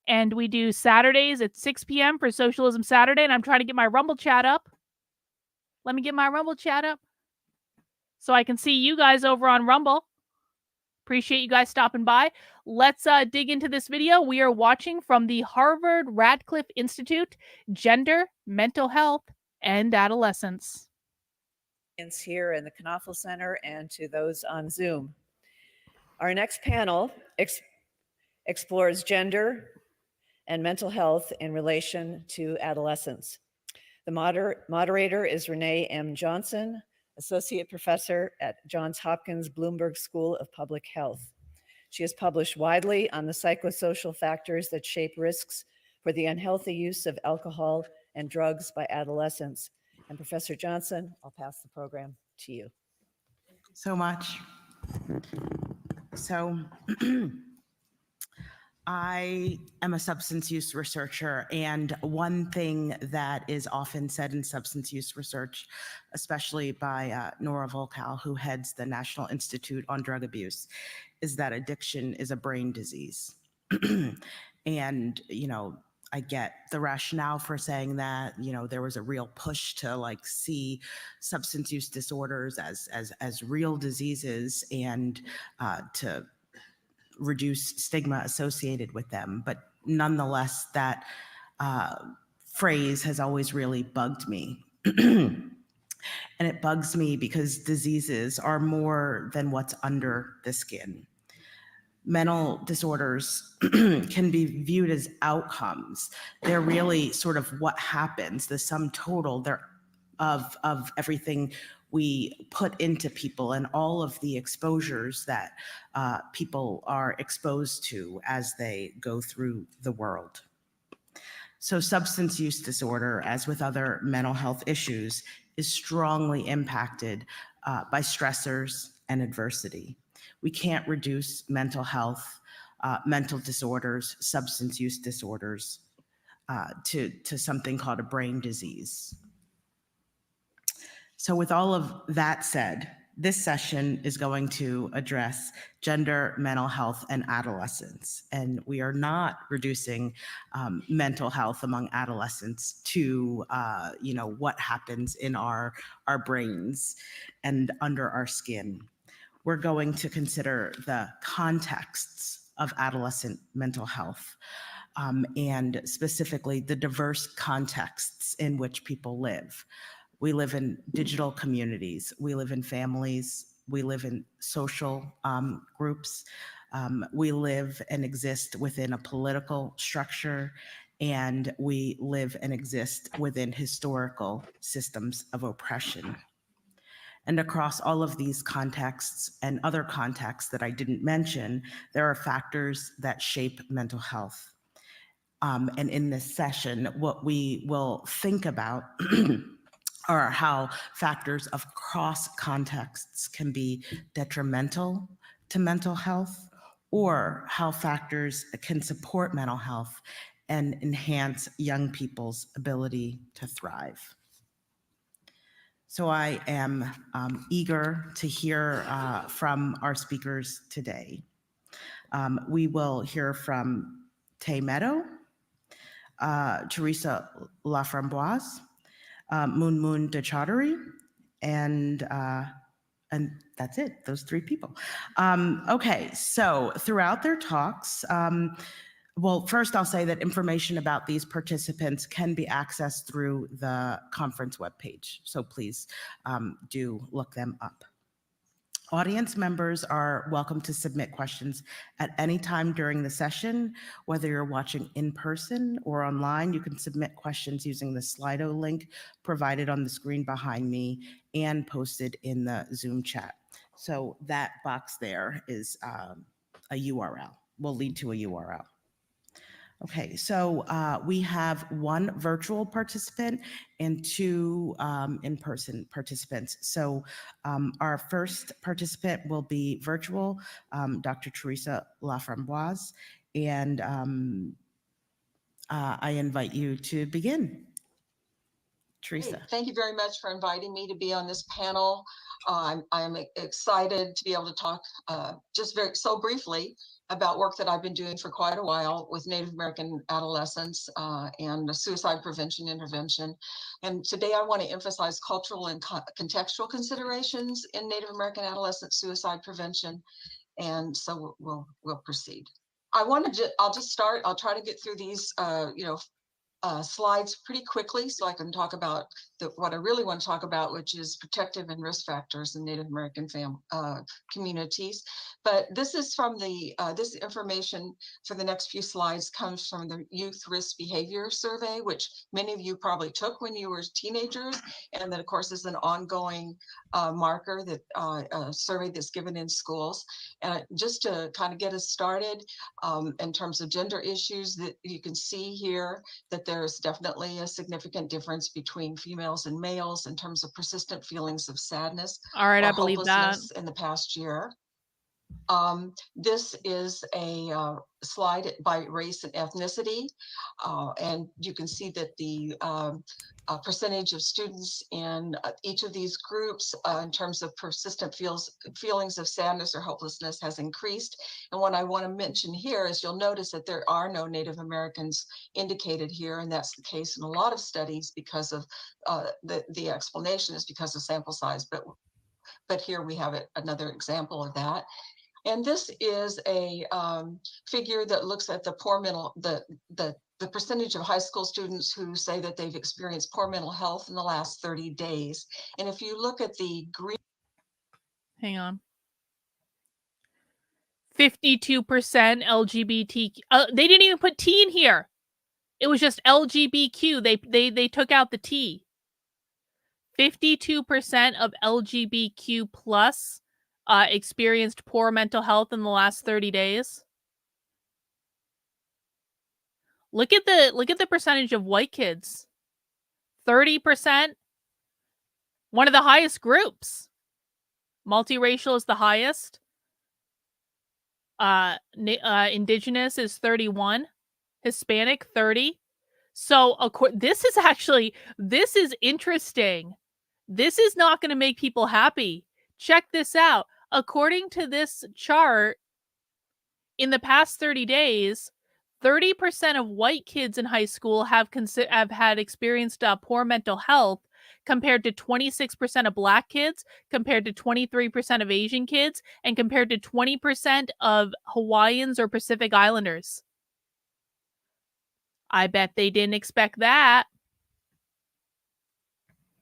S1: And we do Saturdays at 6 p.m. for Socialism Saturday. And I'm trying to get my Rumble chat up. Let me get my Rumble chat up so I can see you guys over on Rumble. Appreciate you guys stopping by. Let's dig into this video. We are watching from the Harvard Radcliffe Institute, Gender, Mental Health, and Adolescence.
S4: Here in the Knopfel Center and to those on Zoom. Our next panel explores gender and mental health in relation to adolescence. The moderator is Renee M. Johnson, Associate Professor at Johns Hopkins Bloomberg School of Public Health. She has published widely on the psychosocial factors that shape risks for the unhealthy use of alcohol and drugs by adolescents. And Professor Johnson, I'll pass the program to you.
S2: Thank you so much. So
S5: I am a substance use researcher, and one thing that is often said in substance use research, especially by Nora Volkow, who heads the National Institute on Drug Abuse, is that addiction is a brain disease. And, I get the rationale for saying that, there was a real push to like see substance use disorders as real diseases and to reduce stigma associated with them. But nonetheless, that phrase has always really bugged me. And it bugs me because diseases are more than what's under the skin. Mental disorders can be viewed as outcomes. They're really sort of what happens, the sum total of everything we put into people and all of the exposures that people are exposed to as they go through the world. So substance use disorder, as with other mental health issues, is strongly impacted by stressors and adversity. We can't reduce mental health, mental disorders, substance use disorders to something called a brain disease. So with all of that said, this session is going to address gender, mental health, and adolescence. And we are not reducing mental health among adolescents to, what happens in our brains and under our skin. We're going to consider the contexts of adolescent mental health, and specifically the diverse contexts in which people live. We live in digital communities. We live in families. We live in social groups. We live and exist within a political structure, and we live and exist within historical systems of oppression. And across all of these contexts and other contexts that I didn't mention, there are factors that shape mental health. And in this session, what we will think about or how factors of cross contexts can be detrimental to mental health, or how factors can support mental health and enhance young people's ability to thrive. So I am eager to hear from our speakers today. We will hear from Tay Meadow, Teresa Laframboise, Moon de Chaudhary, and that's it, those three people. Okay, so throughout their talks, well, first I'll say that information about these participants can be accessed through the conference webpage, so please do look them up. Audience members are welcome to submit questions at any time during the session. Whether you're watching in person or online, you can submit questions using the Slido link provided on the screen behind me and posted in the Zoom chat. So that box there is a URL, will lead to a URL. Okay, so we have one virtual participant and two in-person participants. So our first participant will be virtual, Dr. Teresa Laframboise, and I invite you to begin. Teresa.
S6: Great. Thank you very much for inviting me to be on this panel. I'm excited to be able to talk so briefly about work that I've been doing for quite a while with Native American adolescents and suicide prevention intervention. And today I want to emphasize cultural and contextual considerations in Native American adolescent suicide prevention. And so we'll proceed. I'll just start. I'll try to get through these, slides pretty quickly so I can talk about what I really want to talk about, which is protective and risk factors in Native American communities. But this is from this information for the next few slides comes from the Youth Risk Behavior Survey, which many of you probably took when you were teenagers, and that of course is an ongoing marker, that a survey that's given in schools. And just to kind of get us started in terms of gender issues, that you can see here that there's definitely a significant difference between females and males in terms of persistent feelings of sadness
S1: All right,
S6: or
S1: I believe that.
S6: hopelessness in the past year. This is a slide by race and ethnicity, and you can see that the percentage of students in each of these groups in terms of persistent feelings of sadness or hopelessness has increased. And what I want to mention here is you'll notice that there are no Native Americans indicated here, and that's the case in a lot of studies because of the explanation is because of sample size, but here we have another example of that. And this is a figure that looks at the poor mental, the percentage of high school students who say that they've experienced poor mental health in the last 30 days. And if you look at the green.
S1: Hang on. 52% LGBT. They didn't even put T in here. It was just LGBTQ. They took out the T. 52% of LGBTQ plus experienced poor mental health in the last 30 days. Look at the percentage of white kids. 30%. One of the highest groups. Multiracial is the highest. Indigenous is 31. Hispanic 30. So this is interesting. This is not going to make people happy. Check this out. According to this chart, in the past 30 days, 30% of white kids in high school have had experienced poor mental health, compared to 26% of black kids, compared to 23% of Asian kids, and compared to 20% of Hawaiians or Pacific Islanders. I bet they didn't expect that.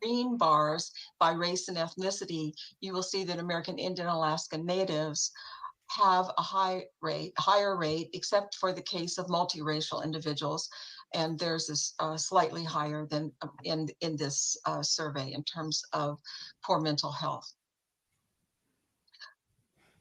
S6: Green bars by race and ethnicity, you will see that American Indian Alaska Natives have a higher rate, except for the case of multiracial individuals, and theirs is slightly higher than in this survey in terms of poor mental health.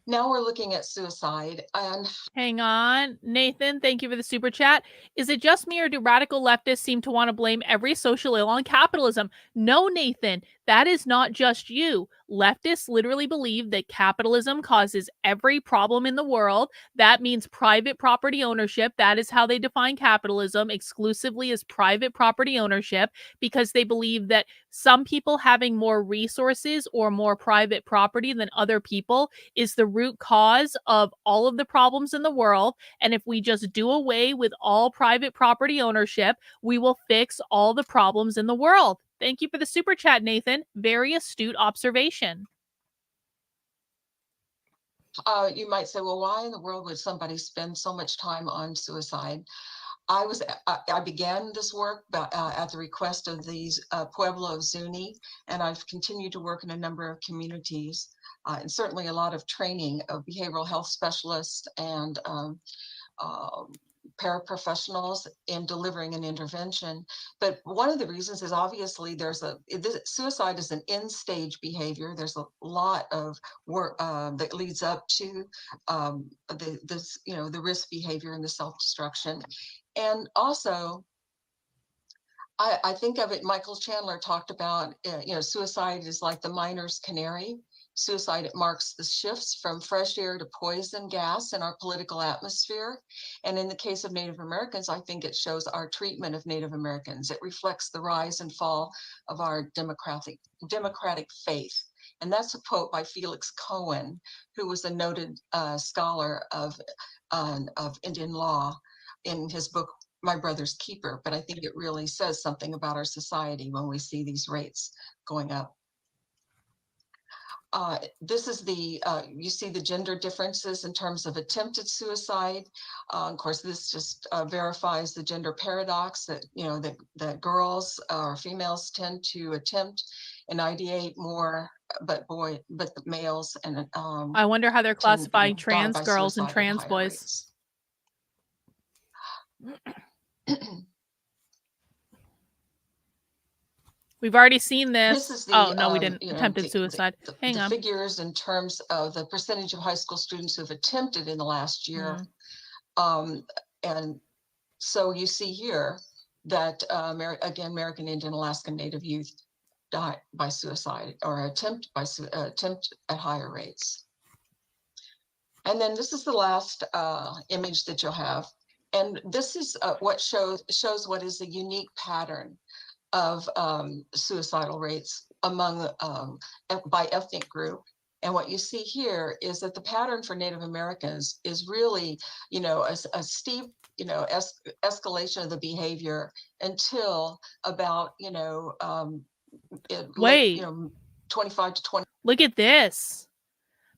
S6: Now we're looking at suicide. And
S1: hang on, Nathan, thank you for the super chat. Is it just me, or do radical leftists seem to want to blame every social ill on capitalism? No, Nathan, that is not just you. Leftists literally believe that capitalism causes every problem in the world. That means private property ownership. That is how they define capitalism, exclusively as private property ownership, because they believe that some people having more resources or more private property than other people is the root cause of all of the problems in the world. And if we just do away with all private property ownership, we will fix all the problems in the world. Thank you for the super chat, Nathan. Very astute observation.
S6: You might say, well, why in the world would somebody spend so much time on suicide? I began this work at the request of these Pueblo of Zuni, and I've continued to work in a number of communities, and certainly a lot of training of behavioral health specialists and paraprofessionals in delivering an intervention. But one of the reasons is obviously suicide is an end stage behavior. There's a lot of work that leads up to the risk behavior and the self-destruction. And also, I think of it, Michael Chandler talked about, suicide is like the miner's canary. Suicide, it marks the shifts from fresh air to poison gas in our political atmosphere. And in the case of Native Americans, I think it shows our treatment of Native Americans. It reflects the rise and fall of our democratic faith. And that's a quote by Felix Cohen, who was a noted scholar of Indian law, in his book, My Brother's Keeper. But I think it really says something about our society when we see these rates going up. This is you see the gender differences in terms of attempted suicide. Of course, this just verifies the gender paradox that, that girls or females tend to attempt and ideate more, but the males and
S1: I wonder how they're classifying trans girls and trans boys. We've already seen this.
S6: This is
S1: we didn't. Attempted suicide. Hang on.
S6: The figures in terms of the percentage of high school students who have attempted in the last year. And so you see here that, again, American Indian Alaskan Native youth die by suicide or attempt at higher rates. And then this is the last image that you'll have. And this is what shows what is the unique pattern of suicidal rates among by ethnic group. And what you see here is that the pattern for Native Americans is really, a steep, escalation of the behavior until about,
S1: Wait.
S6: 25 to 20.
S1: Look at this.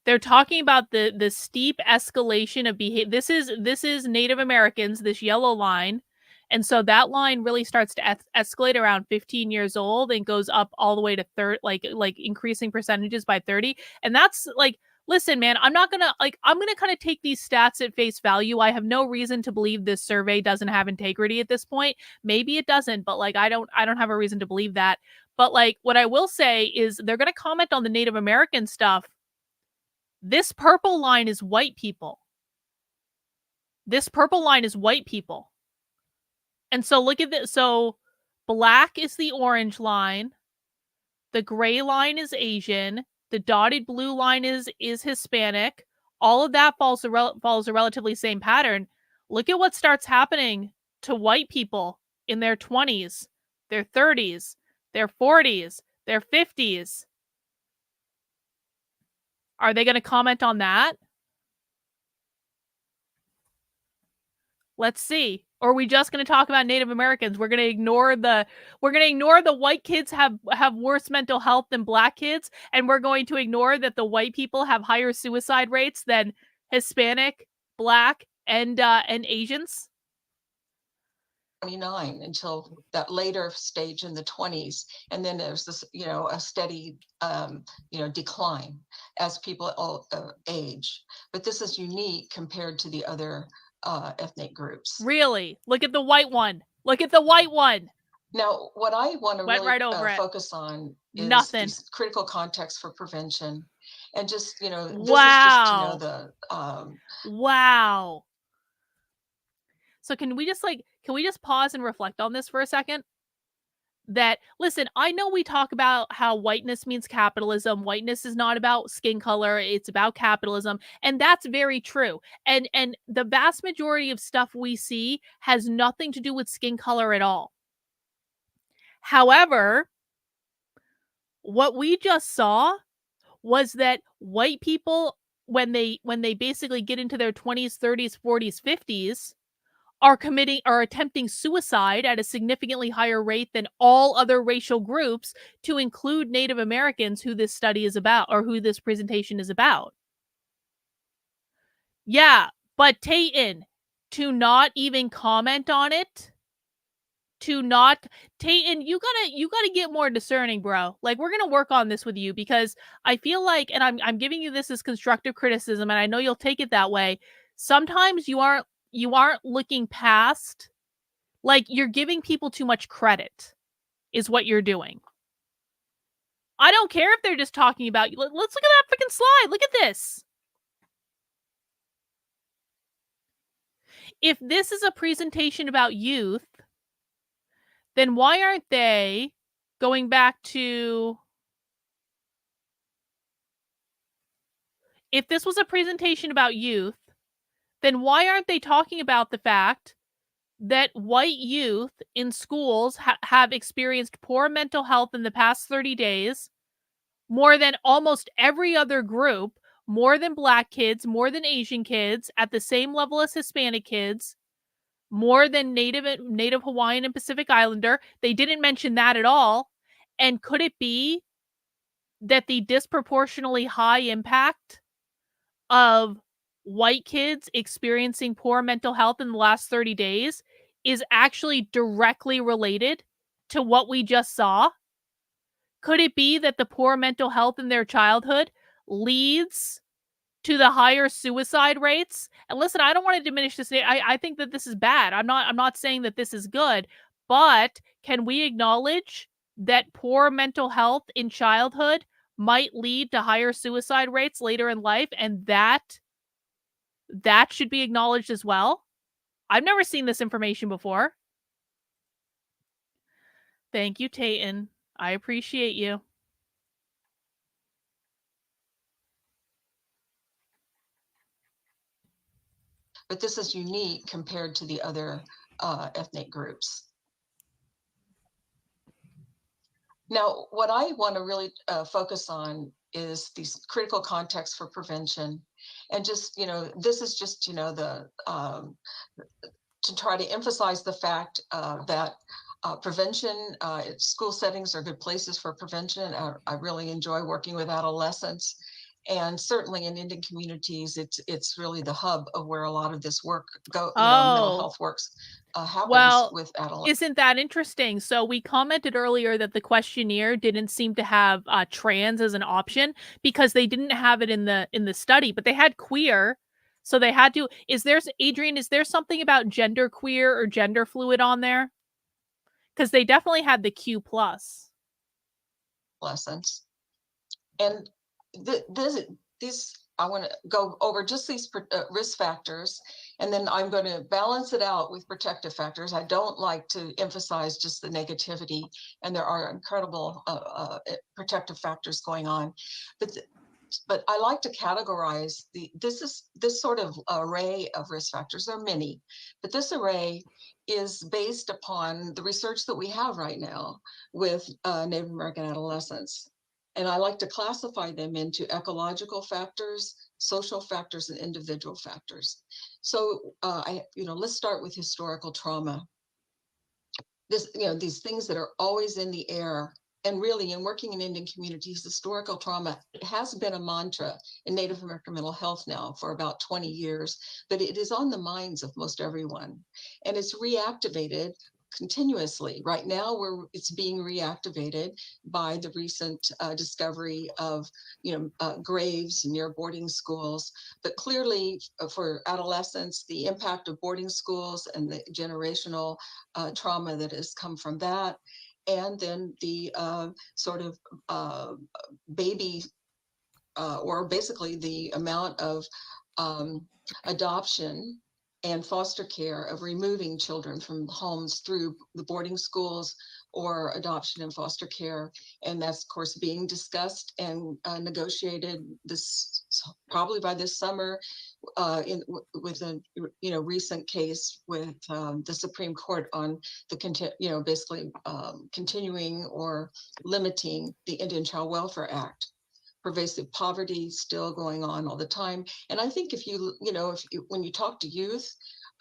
S1: They're talking about the steep escalation of behavior. This is Native Americans, this yellow line. And so that line really starts to escalate around 15 years old and goes up all the way to 30, like increasing percentages by 30. And that's like, listen, man, I'm going to kind of take these stats at face value. I have no reason to believe this survey doesn't have integrity at this point. Maybe it doesn't, but like, I don't have a reason to believe that. But like, what I will say is they're going to comment on the Native American stuff. This purple line is white people. This purple line is white people. And so look at this. So black is the orange line. The gray line is Asian. The dotted blue line is Hispanic. All of that follows a relatively same pattern. Look at what starts happening to white people in their 20s, their 30s, their 40s, their 50s. Are they going to comment on that? Let's see. Or are we just going to talk about Native Americans? We're going to ignore the white kids have worse mental health than black kids, and we're going to ignore that the white people have higher suicide rates than Hispanic, black, and Asians.
S6: 29 until that later stage in the 20s, and then there's this a steady decline as people age, but this is unique compared to the other ethnic groups.
S1: Really? Look at the white one. Look at the white one.
S6: Now what I want to really
S1: right over
S6: focus on is
S1: Nothing.
S6: these critical contexts for prevention, and just this
S1: Wow.
S6: is just to know the
S1: wow. So can we just pause and reflect on this for a second? That, listen, I know we talk about how whiteness means capitalism. Whiteness is not about skin color. It's about capitalism. And that's very true. And the vast majority of stuff we see has nothing to do with skin color at all. However, what we just saw was that white people, when they basically get into their 20s, 30s, 40s, 50s, are attempting suicide at a significantly higher rate than all other racial groups, to include Native Americans, who this study is about, or who this presentation is about. Yeah, but Tayton, to not even comment on it, Tayton, you gotta get more discerning, bro. Like, we're gonna work on this with you, because I feel like, and I'm giving you this as constructive criticism, and I know you'll take it that way. Sometimes you aren't looking past, like, you're giving people too much credit is what you're doing. I don't care if they're just talking about you. Let's look at that freaking slide. Look at this. If this is a presentation about youth, then why aren't they going back to... If this was a presentation about youth, then why aren't they talking about the fact that white youth in schools have experienced poor mental health in the past 30 days, more than almost every other group, more than black kids, more than Asian kids, at the same level as Hispanic kids, more than Native Hawaiian and Pacific Islander? They didn't mention that at all. And could it be that the disproportionately high impact of white kids experiencing poor mental health in the last 30 days is actually directly related to what we just saw? Could it be that the poor mental health in their childhood leads to the higher suicide rates? And listen, I don't want to diminish this. I think that this is bad. I'm not saying that this is good, but can we acknowledge that poor mental health in childhood might lead to higher suicide rates later in life, and that should be acknowledged as well? I've never seen this information before. Thank you, Tayton. I appreciate you.
S6: but this is unique compared to the other ethnic groups. Now, what I want to really focus on is these critical contexts for prevention. And just, this is just, to try to emphasize the fact that prevention, school settings are good places for prevention. I really enjoy working with adolescents. And certainly in Indian communities, it's really the hub of where a lot of this work mental
S1: Oh,
S6: health works happens
S1: well,
S6: with adolescents.
S1: isn't that interesting? So we commented earlier that the questionnaire didn't seem to have trans as an option because they didn't have it in the study, but they had queer. So they had to. Adrian, is there something about gender queer or gender fluid on there? Because they definitely had the Q plus.
S6: Adolescents. And these, I want to go over just these risk factors, and then I'm going to balance it out with protective factors. I don't like to emphasize just the negativity, and there are incredible protective factors going on. But I like to categorize this sort of array of risk factors. There are many, but this array is based upon the research that we have right now with Native American adolescents. And I like to classify them into ecological factors, social factors, and individual factors. So let's start with historical trauma. These things that are always in the air. And really, in working in Indian communities, historical trauma has been a mantra in Native American mental health now for about 20 years, but it is on the minds of most everyone. And it's reactivated continuously. Right now, it's being reactivated by the recent discovery of graves near boarding schools. But clearly, for adolescents, the impact of boarding schools and the generational trauma that has come from that, and then the sort of baby, or basically the amount of adoption and foster care, of removing children from homes through the boarding schools or adoption and foster care. And that's, of course, being discussed and negotiated probably by this summer with a recent case with the Supreme Court on the basically continuing or limiting the Indian Child Welfare Act. Pervasive poverty still going on all the time. And I think when you talk to youth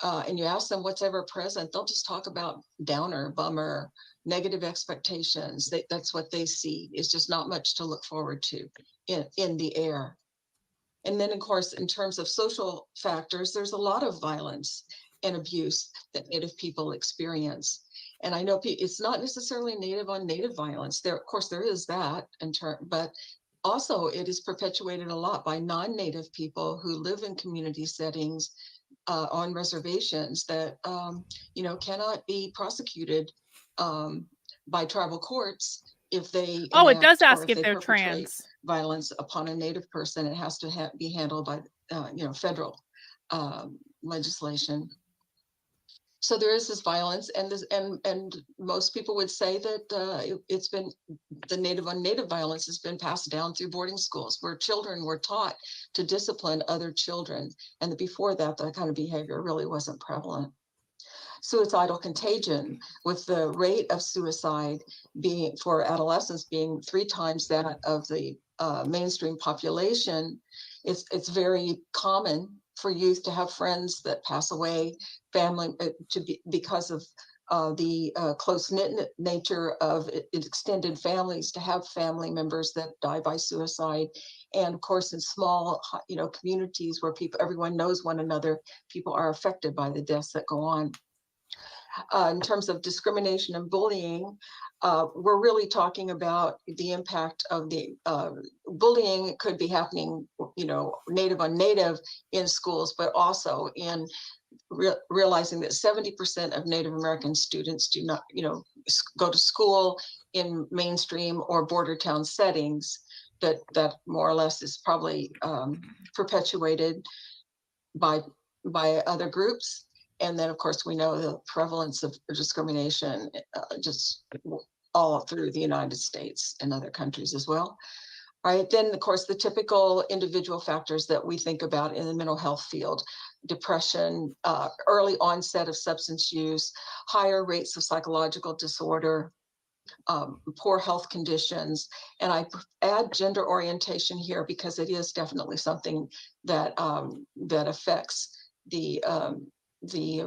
S6: and you ask them what's ever present, they'll just talk about downer, bummer, negative expectations. That's what they see, is just not much to look forward to in the air. And then, of course, in terms of social factors, there's a lot of violence and abuse that Native people experience. And I know it's not necessarily Native on Native violence. Of course, there is that, but also it is perpetuated a lot by non-Native people who live in community settings on reservations that, cannot be prosecuted by tribal courts if they
S1: Oh, it does
S6: enact or
S1: ask
S6: if
S1: if
S6: they
S1: they're
S6: perpetrate
S1: trans.
S6: violence upon a Native person. It has to be handled by, federal legislation. So there is this violence, and most people would say that it's been, the Native on Native violence has been passed down through boarding schools, where children were taught to discipline other children, and before that kind of behavior really wasn't prevalent. Suicidal contagion, with the rate of suicide being for adolescents being 3 times that of the mainstream population. It's very common for youth to have friends that pass away, family because of the close-knit nature of extended families, to have family members that die by suicide. And of course, in small, communities where everyone knows one another, people are affected by the deaths that go on. In terms of discrimination and bullying, we're really talking about the impact of the bullying could be happening, Native on Native in schools, but also in realizing that 70% of Native American students do not, go to school in mainstream or border town settings. That more or less is probably perpetuated by other groups. And then, of course, we know the prevalence of discrimination just all through the United States and other countries as well. right? Then, of course, the typical individual factors that we think about in the mental health field: depression, early onset of substance use, higher rates of psychological disorder, poor health conditions. And I add gender orientation here because it is definitely something that that affects the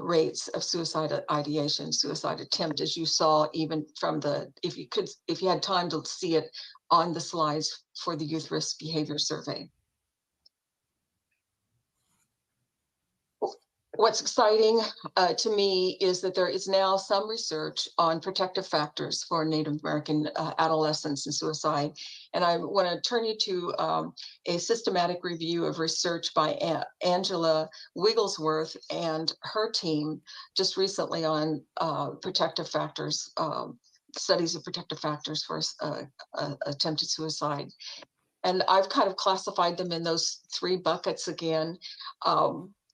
S6: rates of suicide ideation, suicide attempt, as you saw even from the, if you had time to see it on the slides for the Youth Risk Behavior Survey. What's exciting to me is that there is now some research on protective factors for Native American adolescents and suicide. And I want to turn you to a systematic review of research by Angela Wigglesworth and her team just recently on protective factors, studies of protective factors for attempted suicide. And I've kind of classified them in those three buckets again.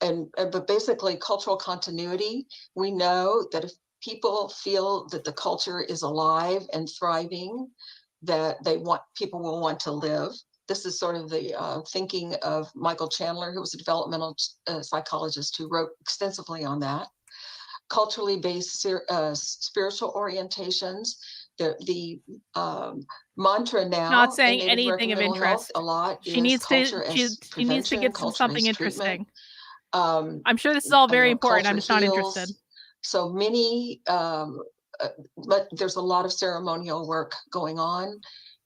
S6: But basically, cultural continuity. We know that if people feel that the culture is alive and thriving, that people will want to live. This is sort of the thinking of Michael Chandler, who was a developmental psychologist who wrote extensively on that. Culturally based spiritual orientations. The mantra now
S1: Not saying
S6: in Native
S1: anything
S6: American
S1: of
S6: mental health
S1: interest.
S6: a lot
S1: She
S6: is
S1: needs
S6: culture
S1: to
S6: as
S1: she needs to
S6: prevention,
S1: get
S6: culture
S1: something
S6: as treatment.
S1: interesting. I'm sure this is all very important. I'm just not
S6: heals.
S1: interested.
S6: So many, but there's a lot of ceremonial work going on,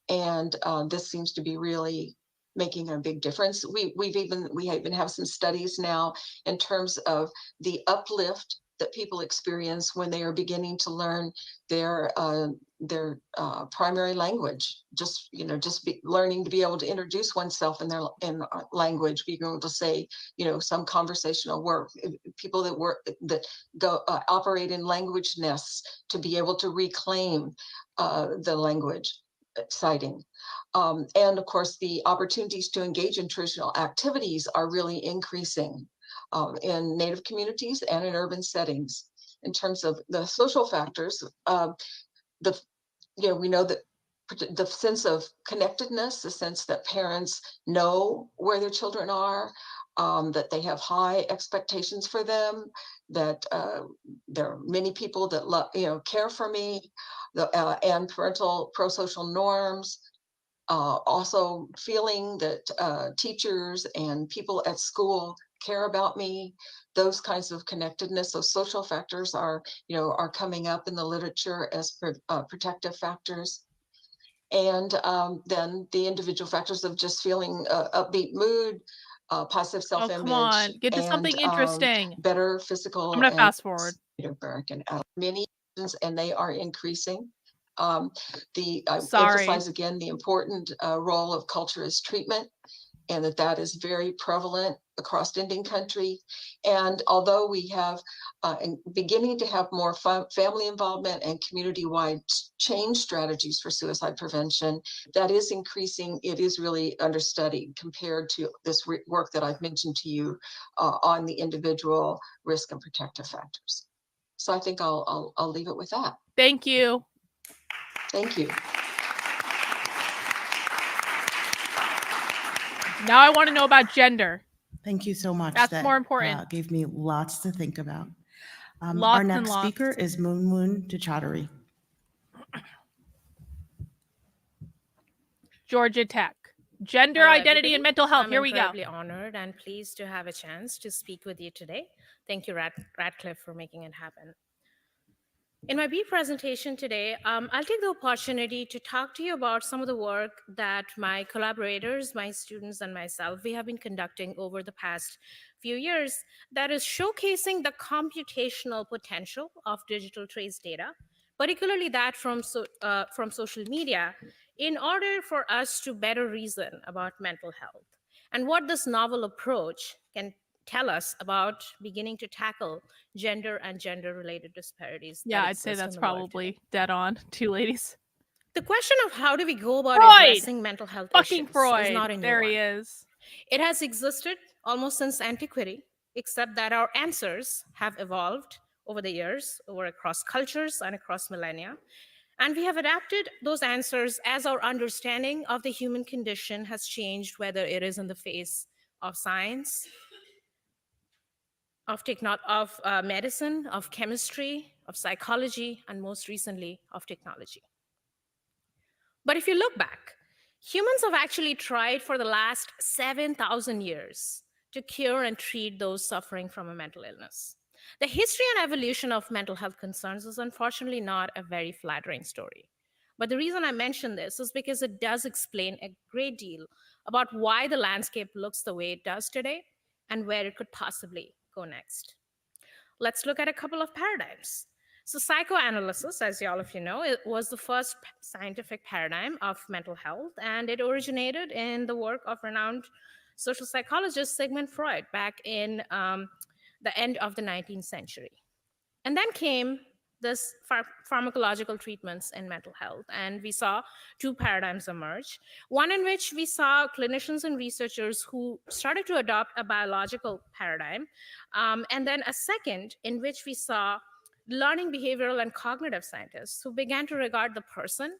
S6: and this seems to be really making a big difference. We even have some studies now in terms of the uplift that people experience when they are beginning to learn their primary language. Just learning to be able to introduce oneself in their language, being able to say some conversational work. People that go operate in language nests to be able to reclaim the language citing. And of course, the opportunities to engage in traditional activities are really increasing in Native communities and in urban settings. In terms of the social factors, we know that the sense of connectedness, the sense that parents know where their children are, that they have high expectations for them, that there are many people that care for me, and parental pro-social norms. Also feeling that teachers and people at school care about me, those kinds of connectedness. So social factors are coming up in the literature as protective factors. And then the individual factors of just feeling upbeat mood, positive self-image,
S1: come on, get to something interesting.
S6: better physical.
S1: I'm gonna fast forward.
S6: Native American many, and they are increasing. I
S1: Sorry.
S6: emphasize again the important role of culture as treatment, and that is very prevalent across Indian country. And although we have beginning to have more family involvement and community-wide change strategies for suicide prevention, that is increasing. It is really understudied compared to this work that I've mentioned to you on the individual risk and protective factors. So I think I'll leave it with that.
S1: Thank you.
S6: Thank you.
S1: Now I want to know about gender.
S5: Thank you so much.
S1: That's
S5: that,
S1: more important.
S5: Gave me lots to think about.
S1: Lots
S5: our
S1: and
S5: next
S1: lots.
S5: speaker is Moon Chaudhary.
S1: Georgia Tech. Gender
S7: Hello,
S1: identity and
S7: everybody.
S1: mental health.
S7: I'm
S1: Here we go.
S7: incredibly honored and pleased to have a chance to speak with you today. Thank you, Radcliffe, for making it happen. In my brief presentation today, I'll take the opportunity to talk to you about some of the work that my collaborators, my students, and myself, we have been conducting over the past few years that is showcasing the computational potential of digital trace data, particularly that from social media, in order for us to better reason about mental health and what this novel approach can tell us about beginning to tackle gender and gender-related disparities.
S1: Yeah,
S7: that
S1: I'd say
S7: exist
S1: that's
S7: in the world
S1: probably
S7: today.
S1: dead on. Two ladies.
S7: The question of how do we go about
S1: Freud!
S7: addressing mental health
S1: Fucking
S7: issues
S1: Freud.
S7: is not a new
S1: There
S7: one.
S1: he is.
S7: It has existed almost since antiquity, except that our answers have evolved over the years, across cultures and across millennia. And we have adapted those answers as our understanding of the human condition has changed, whether it is in the face of science, of medicine, of chemistry, of psychology, and most recently, of technology. But if you look back, humans have actually tried for the last 7,000 years to cure and treat those suffering from a mental illness. The history and evolution of mental health concerns is unfortunately not a very flattering story. But the reason I mention this is because it does explain a great deal about why the landscape looks the way it does today and where it could possibly go next. Let's look at a couple of paradigms. So, psychoanalysis, as all of you know, it was the first scientific paradigm of mental health, and it originated in the work of renowned social psychologist Sigmund Freud back in the end of the 19th century. And then came this pharmacological treatments in mental health, and we saw two paradigms emerge. One in which we saw clinicians and researchers who started to adopt a biological paradigm, and then a second in which we saw learning behavioral and cognitive scientists who began to regard the person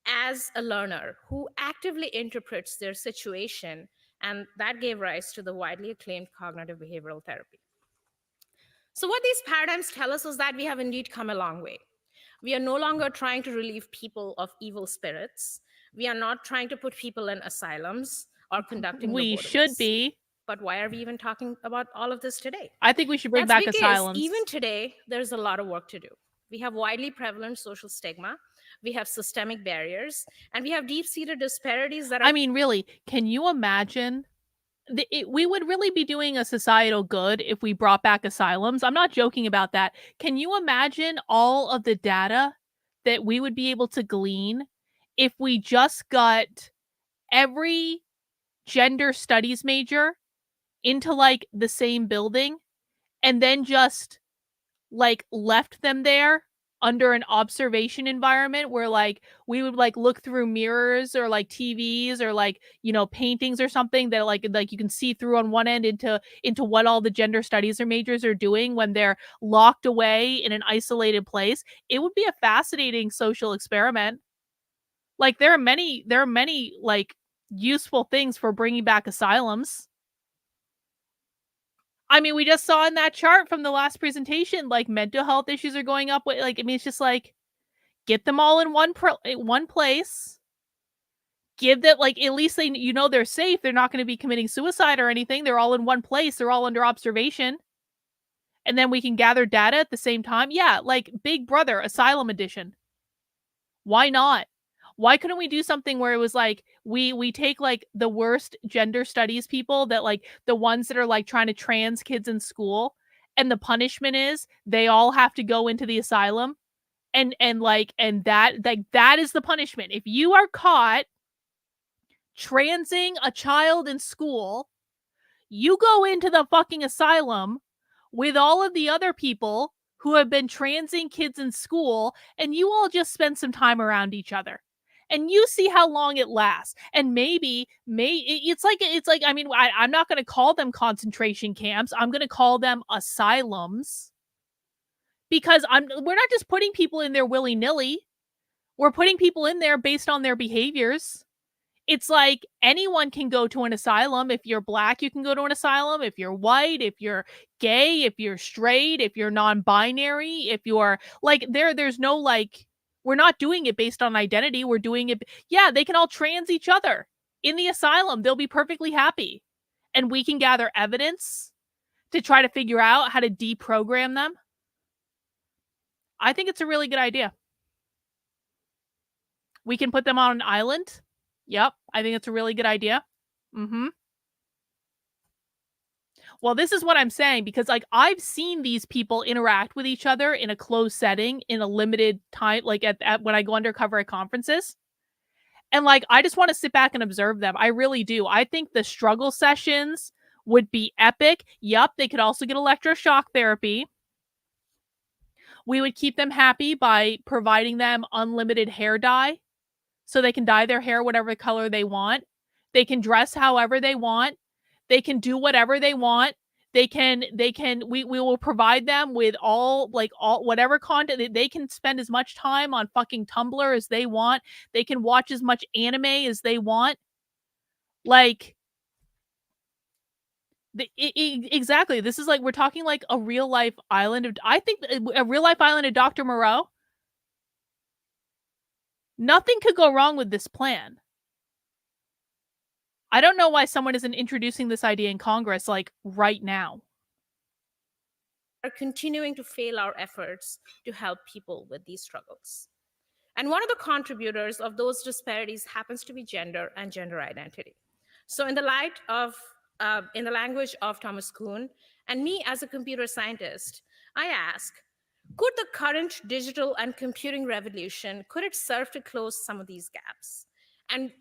S7: as a learner who actively interprets their situation, and that gave rise to the widely acclaimed cognitive behavioral therapy. So, what these paradigms tell us is that we have indeed come a long way. We are no longer trying to relieve people of evil spirits. We are not trying to put people in asylums or conducting
S1: We should
S7: lobotomies.
S1: be.
S7: But why are we even talking about all of this today?
S1: I think we should bring
S7: That's
S1: back
S7: because
S1: asylums.
S7: even today, there's a lot of work to do. We have widely prevalent social stigma, we have systemic barriers, and we have deep-seated disparities that are—
S1: I mean, really, can you imagine? We would really be doing a societal good if we brought back asylums. I'm not joking about that. Can you imagine all of the data that we would be able to glean if we just got every gender studies major into like the same building and then just like left them there under an observation environment where like we would like look through mirrors or like TVs or like, you know, paintings or something that like you can see through on one end into what all the gender studies or majors are doing when they're locked away in an isolated place. It would be a fascinating social experiment. Like there are many like useful things for bringing back asylums. I mean, we just saw in that chart from the last presentation, like mental health issues are going up. Like, I mean, it's just like get them all in one place. Give that, like, at least they, you know, they're safe. They're not going to be committing suicide or anything. They're all in one place. They're all under observation. And then we can gather data at the same time. Yeah, like Big Brother Asylum Edition. Why not? Why couldn't we do something where it was like we take like the worst gender studies people, that like the ones that are like trying to trans kids in school, and the punishment is they all have to go into the asylum, and that is the punishment. If you are caught transing a child in school, you go into the fucking asylum with all of the other people who have been transing kids in school, and you all just spend some time around each other. And you see how long it lasts. And maybe it's like I mean, I'm not going to call them concentration camps. I'm going to call them asylums, because we're not just putting people in there willy-nilly. We're putting people in there based on their behaviors. It's like anyone can go to an asylum. If you're black, you can go to an asylum. If you're white, if you're gay, if you're straight, if you're non-binary, if you're like there's no like, we're not doing it based on identity. We're doing it. Yeah, they can all trans each other in the asylum. They'll be perfectly happy. And we can gather evidence to try to figure out how to deprogram them. I think it's a really good idea. We can put them on an island. Yep, I think it's a really good idea. Well, this is what I'm saying, because like I've seen these people interact with each other in a closed setting in a limited time, like at when I go undercover at conferences. And like I just want to sit back and observe them. I really do. I think the struggle sessions would be epic. Yup, they could also get electroshock therapy. We would keep them happy by providing them unlimited hair dye, so they can dye their hair whatever color they want. They can dress however they want. They can do whatever they want. we will provide them with all whatever content. They can spend as much time on fucking Tumblr as they want. They can watch as much anime as they want. Like, exactly. This is like, we're talking like a real life island of, I think a real life island of Dr. Moreau. Nothing could go wrong with this plan. I don't know why someone isn't introducing this idea in Congress like right now.
S7: Are continuing to fail our efforts to help people with these struggles. And one of the contributors of those disparities happens to be gender and gender identity. So in the language of Thomas Kuhn, and me as a computer scientist, I ask, could the current digital and computing revolution, could it serve to close some of these gaps? And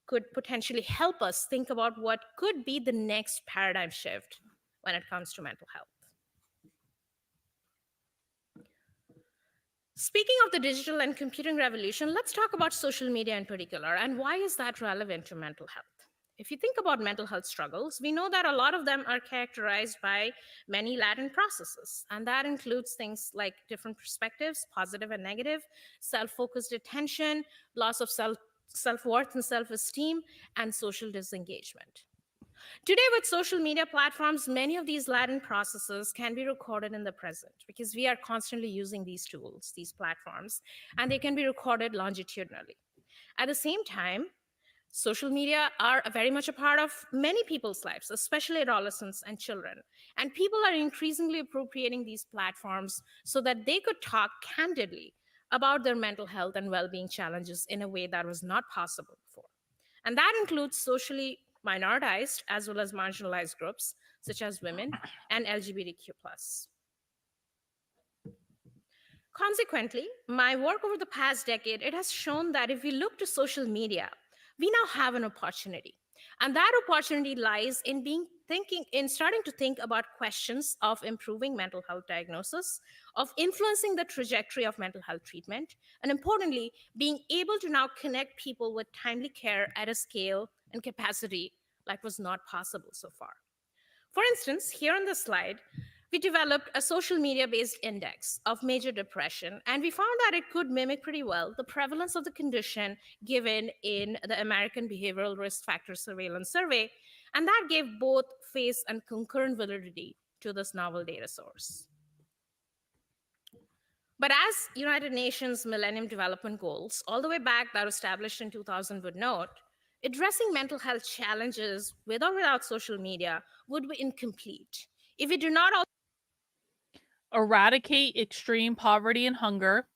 S7: could potentially help us think about what could be the next paradigm shift when it comes to mental health. Speaking of the digital and computing revolution, let's talk about social media in particular, and why is that relevant to mental health? If you think about mental health struggles, we know that a lot of them are characterized by many latent processes, and that includes things like different perspectives, positive and negative, self-focused attention, loss of self-worth and self-esteem, and social disengagement. Today, with social media platforms, many of these latent processes can be recorded in the present because we are constantly using these tools, these platforms, and they can be recorded longitudinally. At the same time, social media are very much a part of many people's lives, especially adolescents and children. And people are increasingly appropriating these platforms so that they could talk candidly about their mental health and well-being challenges in a way that was not possible before. And that includes socially minoritized as well as marginalized groups, such as women and LGBTQ+. Consequently, my work over the past decade, it has shown that if we look to social media, we now have an opportunity. And that opportunity lies in starting to think about questions of improving mental health diagnosis, of influencing the trajectory of mental health treatment, and importantly, being able to now connect people with timely care at a scale and capacity like was not possible so far. For instance, here on the slide, we developed a social media-based index of major depression, and we found that it could mimic pretty well the prevalence of the condition given in the American Behavioral Risk Factor Surveillance Survey, and that gave both face and concurrent validity to this novel data source. But as United Nations Millennium Development Goals, all the way back that was established in 2000 would note, addressing mental health challenges with or without social media would be incomplete if we do not also
S1: eradicate extreme poverty and hunger,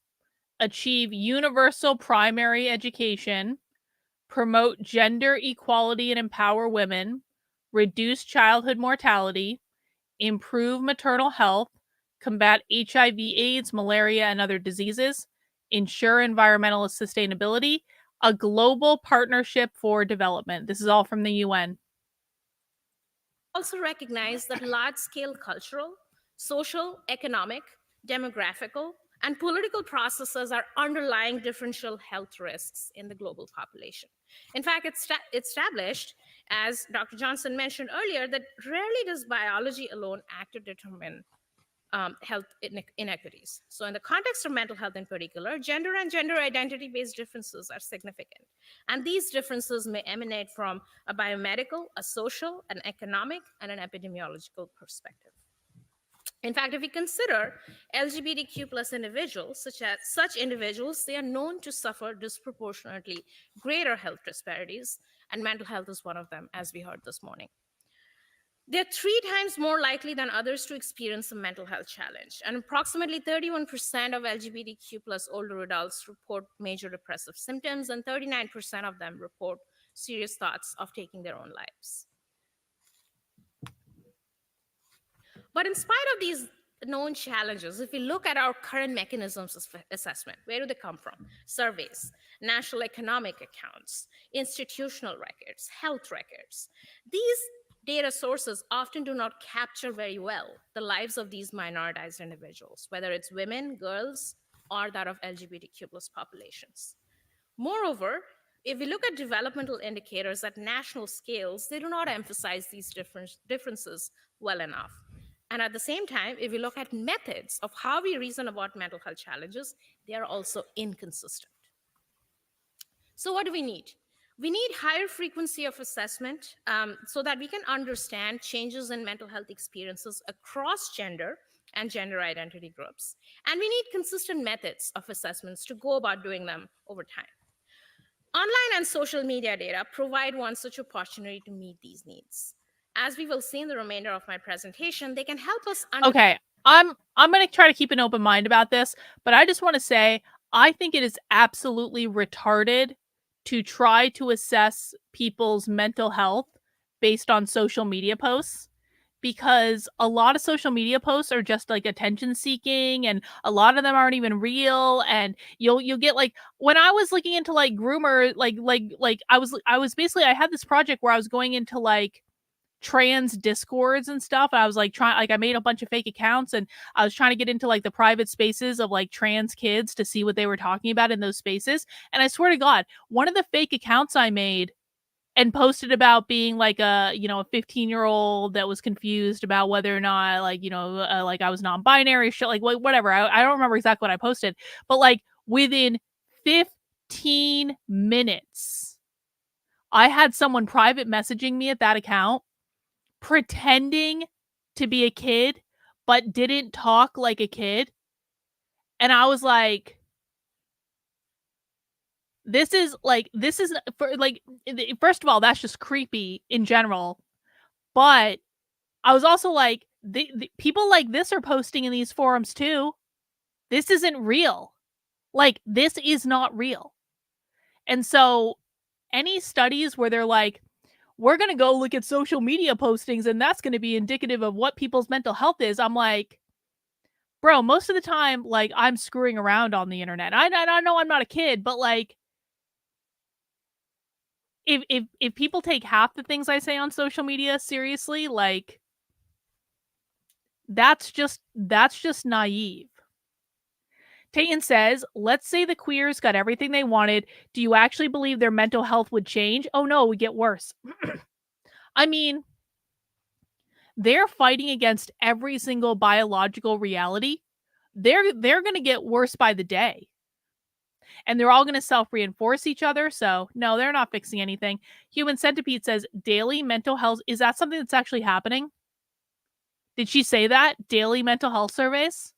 S1: achieve universal primary education, promote gender equality and empower women, reduce childhood mortality, improve maternal health, combat HIV/AIDS, malaria, and other diseases, ensure environmental sustainability, a global partnership for development. This is all from the UN.
S7: also recognize that large-scale cultural, social, economic, demographical, and political processes are underlying differential health risks in the global population. In fact, it's established, as Dr. Johnson mentioned earlier, that rarely does biology alone act to determine health inequities. So in the context of mental health in particular, gender and gender identity-based differences are significant. And these differences may emanate from a biomedical, a social, an economic, and an epidemiological perspective. In fact, if we consider LGBTQ plus individuals, such individuals, they are known to suffer disproportionately greater health disparities, and mental health is one of them, as we heard this morning. They're 3 times more likely than others to experience a mental health challenge. And approximately 31% of LGBTQ plus older adults report major depressive symptoms, and 39% of them report serious thoughts of taking their own lives. But in spite of these known challenges, if we look at our current mechanisms of assessment, where do they come from? Surveys, national economic accounts, institutional records, health records. These data sources often do not capture very well the lives of these minoritized individuals, whether it's women, girls, or that of LGBTQ plus populations. Moreover, if we look at developmental indicators at national scales, they do not emphasize these differences well enough. And at the same time, if we look at methods of how we reason about mental health challenges, they are also inconsistent. So what do we need? We need higher frequency of assessment so that we can understand changes in mental health experiences across gender and gender identity groups. And we need consistent methods of assessments to go about doing them over time. Online and social media data provide one such opportunity to meet these needs. As we will see in the remainder of my presentation, they can help us
S1: Okay, I'm going to try to keep an open mind about this, but I just want to say I think it is absolutely retarded to try to assess people's mental health based on social media posts, because a lot of social media posts are just like attention seeking, and a lot of them aren't even real. And you'll get like, when I was looking into like groomer, I was basically, I had this project where I was going into like trans discords and stuff. I was like I made a bunch of fake accounts, and I was trying to get into like the private spaces of like trans kids to see what they were talking about in those spaces. And I swear to God, one of the fake accounts I made and posted about being like a 15-year-old that was confused about whether or not like I was non-binary, shit, like whatever. I don't remember exactly what I posted, but like within 15 minutes I had someone private messaging me at that account pretending to be a kid but didn't talk like a kid. And I was like, this is for like, first of all, that's just creepy in general. But I was also like, the people like this are posting in these forums too. This isn't real. Like, this is not real. And so any studies where they're like, we're going to go look at social media postings and that's going to be indicative of what people's mental health is, I'm like, bro, most of the time, like, I'm screwing around on the internet. I know I'm not a kid, but like, if people take half the things I say on social media seriously, like, that's just naive. Tayton says, let's say the queers got everything they wanted. Do you actually believe their mental health would change? Oh no, it would get worse. I mean, they're fighting against every single biological reality. They're going to get worse by the day. And they're all going to self-reinforce each other. So no, they're not fixing anything. Human Centipede says daily mental health. Is that something that's actually happening? Did she say that? Daily mental health surveys?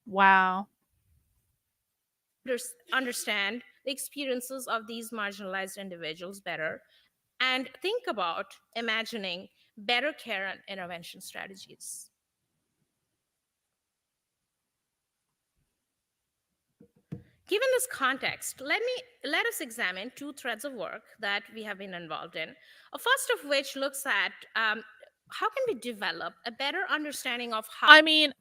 S1: Wow.
S7: understand the experiences of these marginalized individuals better and think about imagining better care and intervention strategies. Given this context, let us examine two threads of work that we have been involved in. First of which looks at how can we develop a better understanding of how.
S1: I mean,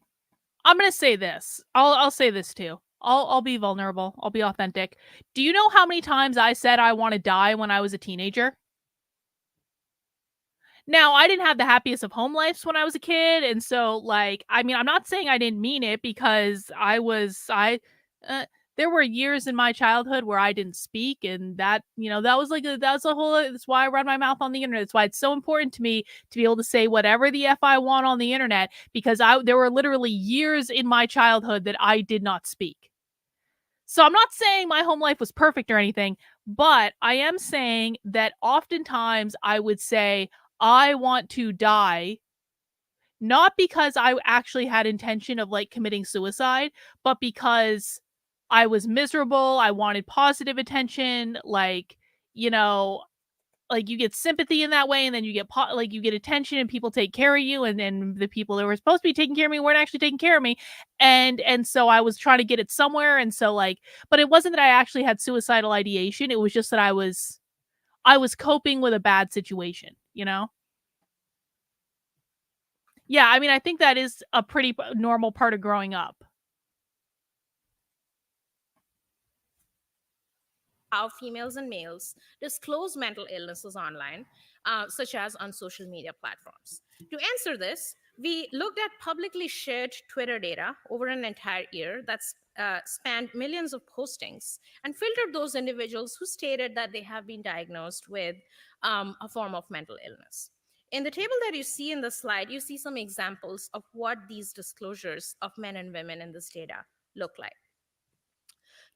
S1: I'm gonna say this. I'll say this too. I'll be vulnerable. I'll be authentic. Do you know how many times I said I want to die when I was a teenager? Now, I didn't have the happiest of home lives when I was a kid, and so, like, I mean, I'm not saying I didn't mean it, because there were years in my childhood where I didn't speak, and that, that was a whole, that's why I run my mouth on the internet. It's why it's so important to me to be able to say whatever the F I want on the internet, because there were literally years in my childhood that I did not speak. So I'm not saying my home life was perfect or anything, but I am saying that oftentimes I would say, I want to die, not because I actually had intention of like committing suicide, but because I was miserable. I wanted positive attention. Like, like you get sympathy in that way, and then you get you get attention, and people take care of you, and then the people that were supposed to be taking care of me weren't actually taking care of me. And so I was trying to get it somewhere. And so like, but it wasn't that I actually had suicidal ideation. It was just that I was coping with a bad situation, Yeah, I mean, I think that is a pretty normal part of growing up.
S7: How females and males disclose mental illnesses online, such as on social media platforms. To answer this, We looked at publicly shared Twitter data over an entire year that's spanned millions of postings and filtered those individuals who stated that they have been diagnosed with a form of mental illness. In the table that you see in the slide, you see some examples of what these disclosures of men and women in this data look like.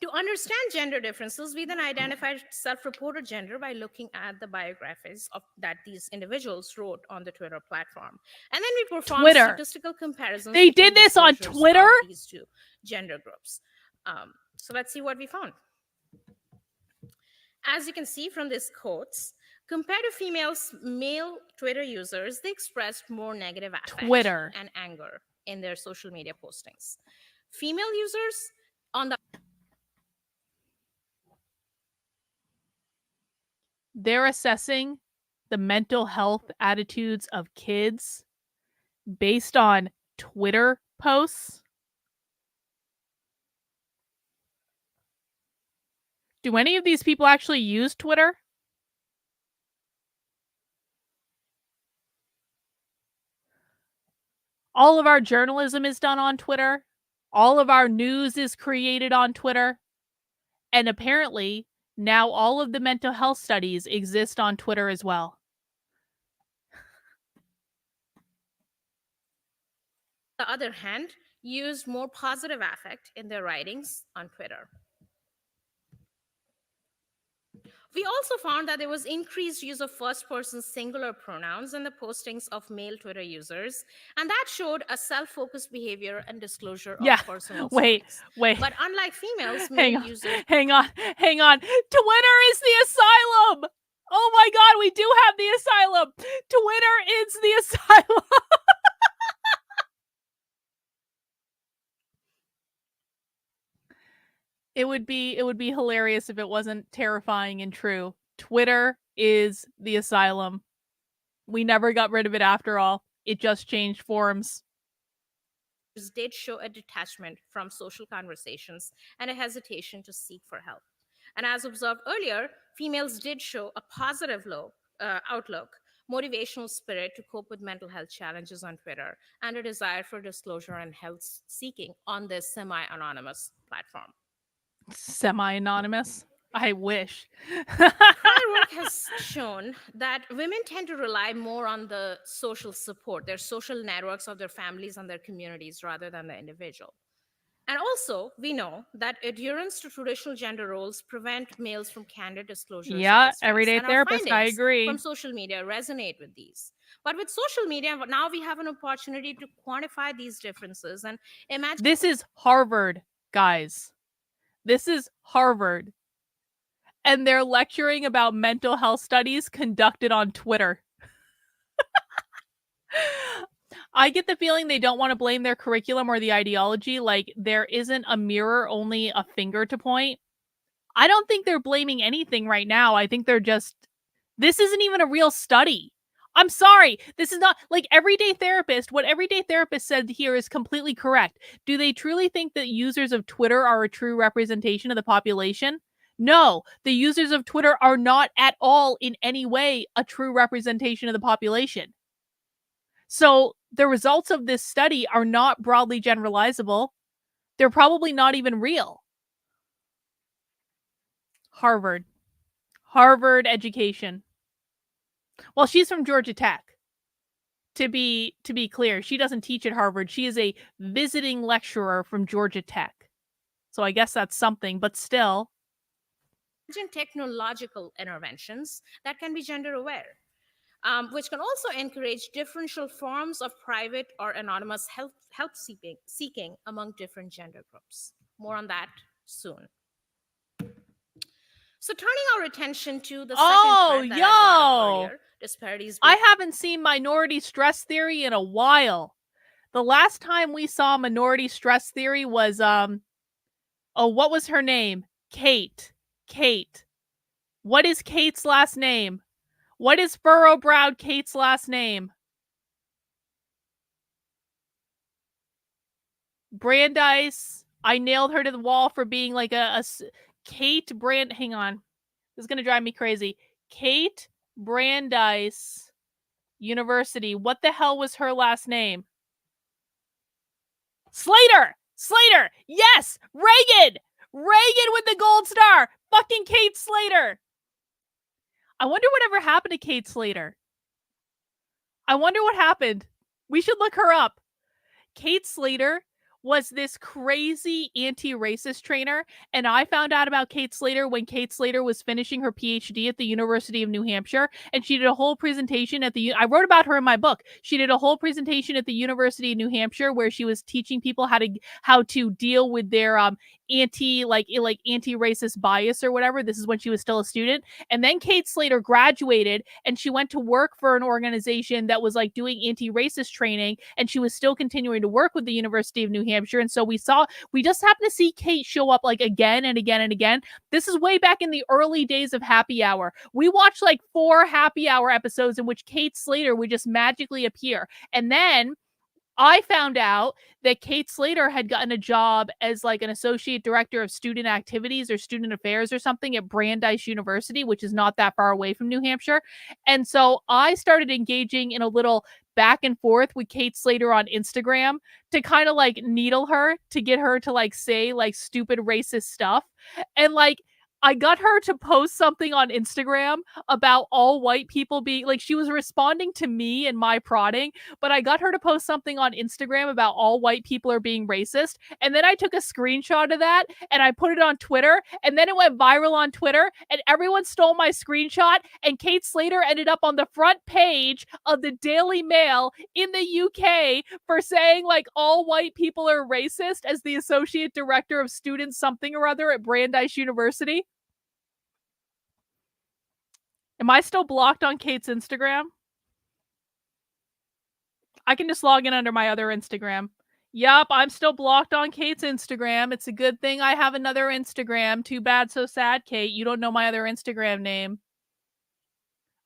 S7: To understand gender differences, we then identified self-reported gender by looking at the biographies that these individuals wrote on the Twitter platform. And then we performed
S1: Twitter.
S7: statistical comparisons.
S1: They
S7: between
S1: did this on
S7: disclosures
S1: Twitter?
S7: of these two gender groups. So let's see what we found. As you can see from these quotes, compared to females, male Twitter users, they expressed more negative affect
S1: Twitter.
S7: and anger in their social media postings. Female users, on the
S1: They're assessing the mental health attitudes of kids based on Twitter posts. Do any of these people actually use Twitter? All of our journalism is done on Twitter. All of our news is created on Twitter. And apparently, now all of the mental health studies exist on Twitter as well.
S7: the other hand, used more positive affect in their writings on Twitter. We also found that there was increased use of first-person singular pronouns in the postings of male Twitter users, and that showed a self-focused behavior and disclosure of personal stories.
S1: Wait.
S7: But unlike females, male users...
S1: Hang on. Twitter is the asylum! Oh my god, we do have the asylum! Twitter is the asylum! It would be hilarious if it wasn't terrifying and true. Twitter is the asylum. We never got rid of it after all. It just changed forms.
S7: Did show a detachment from social conversations and a hesitation to seek for help. And as observed earlier, females did show a positive outlook, motivational spirit to cope with mental health challenges on Twitter, and a desire for disclosure and health seeking on this semi-anonymous platform.
S1: Semi-anonymous? I wish.
S7: Prior work has shown that women tend to rely more on the social support, their social networks of their families and their communities rather than the individual. And also, we know that adherence to traditional gender roles prevent males from candid disclosures.
S1: Yeah, everyday therapist, I agree.
S7: From social media resonate with these. But with social media, now we have an opportunity to quantify these differences and imagine.
S1: This is Harvard, guys. This is Harvard. And they're lecturing about mental health studies conducted on Twitter. I get the feeling they don't want to blame their curriculum or the ideology. Like, there isn't a mirror, only a finger to point. I don't think they're blaming anything right now. I think they're just, this isn't even a real study. I'm sorry. This is not, like, everyday therapist. What everyday therapist said here is completely correct. Do they truly think that users of Twitter are a true representation of the population? No, the users of Twitter are not at all in any way a true representation of the population. So the results of this study are not broadly generalizable. They're probably not even real. Harvard education. Well, she's from Georgia Tech. To be clear, she doesn't teach at Harvard. She is a visiting lecturer from Georgia Tech. So I guess that's something, but still.
S7: Technological interventions that can be gender aware, which can also encourage differential forms of private or anonymous help seeking among different gender groups. More on that soon. So turning our attention to the second thread that I brought up earlier, disparities.
S1: I haven't seen minority stress theory in a while. The last time we saw minority stress theory was, what was her name? Kate. What is Kate's last name? What is furrow-browed Kate's last name? Brandeis. I nailed her to the wall for being like a Kate Brand. Hang on. This is going to drive me crazy. Kate Brandeis University. What the hell was her last name? Slater, yes, Reagan with the gold star, fucking Kate Slater. I wonder whatever happened to Kate Slater. I wonder what happened. We should look her up. Kate Slater was this crazy anti-racist trainer, and I found out about Kate Slater when Kate Slater was finishing her PhD at the University of New Hampshire, and she did a whole presentation at the I wrote about her in my book. She did a whole presentation at the University of New Hampshire where she was teaching people how to deal with their anti-racist bias or whatever. This is when she was still a student. And then Kate Slater graduated and she went to work for an organization that was like doing anti-racist training, and she was still continuing to work with the University of New Hampshire. And so we just happened to see Kate show up like again and again and again. This is way back in the early days of Happy Hour. We watched like 4 Happy Hour episodes in which Kate Slater would just magically appear. And then I found out that Kate Slater had gotten a job as like an associate director of student activities or student affairs or something at Brandeis University, which is not that far away from New Hampshire. And so I started engaging in a little back and forth with Kate Slater on Instagram to kind of like needle her to get her to like say like stupid racist stuff. And like I got her to post something on Instagram about all white people being like, she was responding to me and my prodding, but I got her to post something on Instagram about all white people are being racist. And then I took a screenshot of that and I put it on Twitter, and then it went viral on Twitter and everyone stole my screenshot, and Kate Slater ended up on the front page of the Daily Mail in the UK for saying like all white people are racist as the associate director of student something or other at Brandeis University. Am I still blocked on Kate's Instagram? I can just log in under my other Instagram. Yup, I'm still blocked on Kate's Instagram. It's a good thing I have another Instagram. Too bad, so sad, Kate. You don't know my other Instagram name.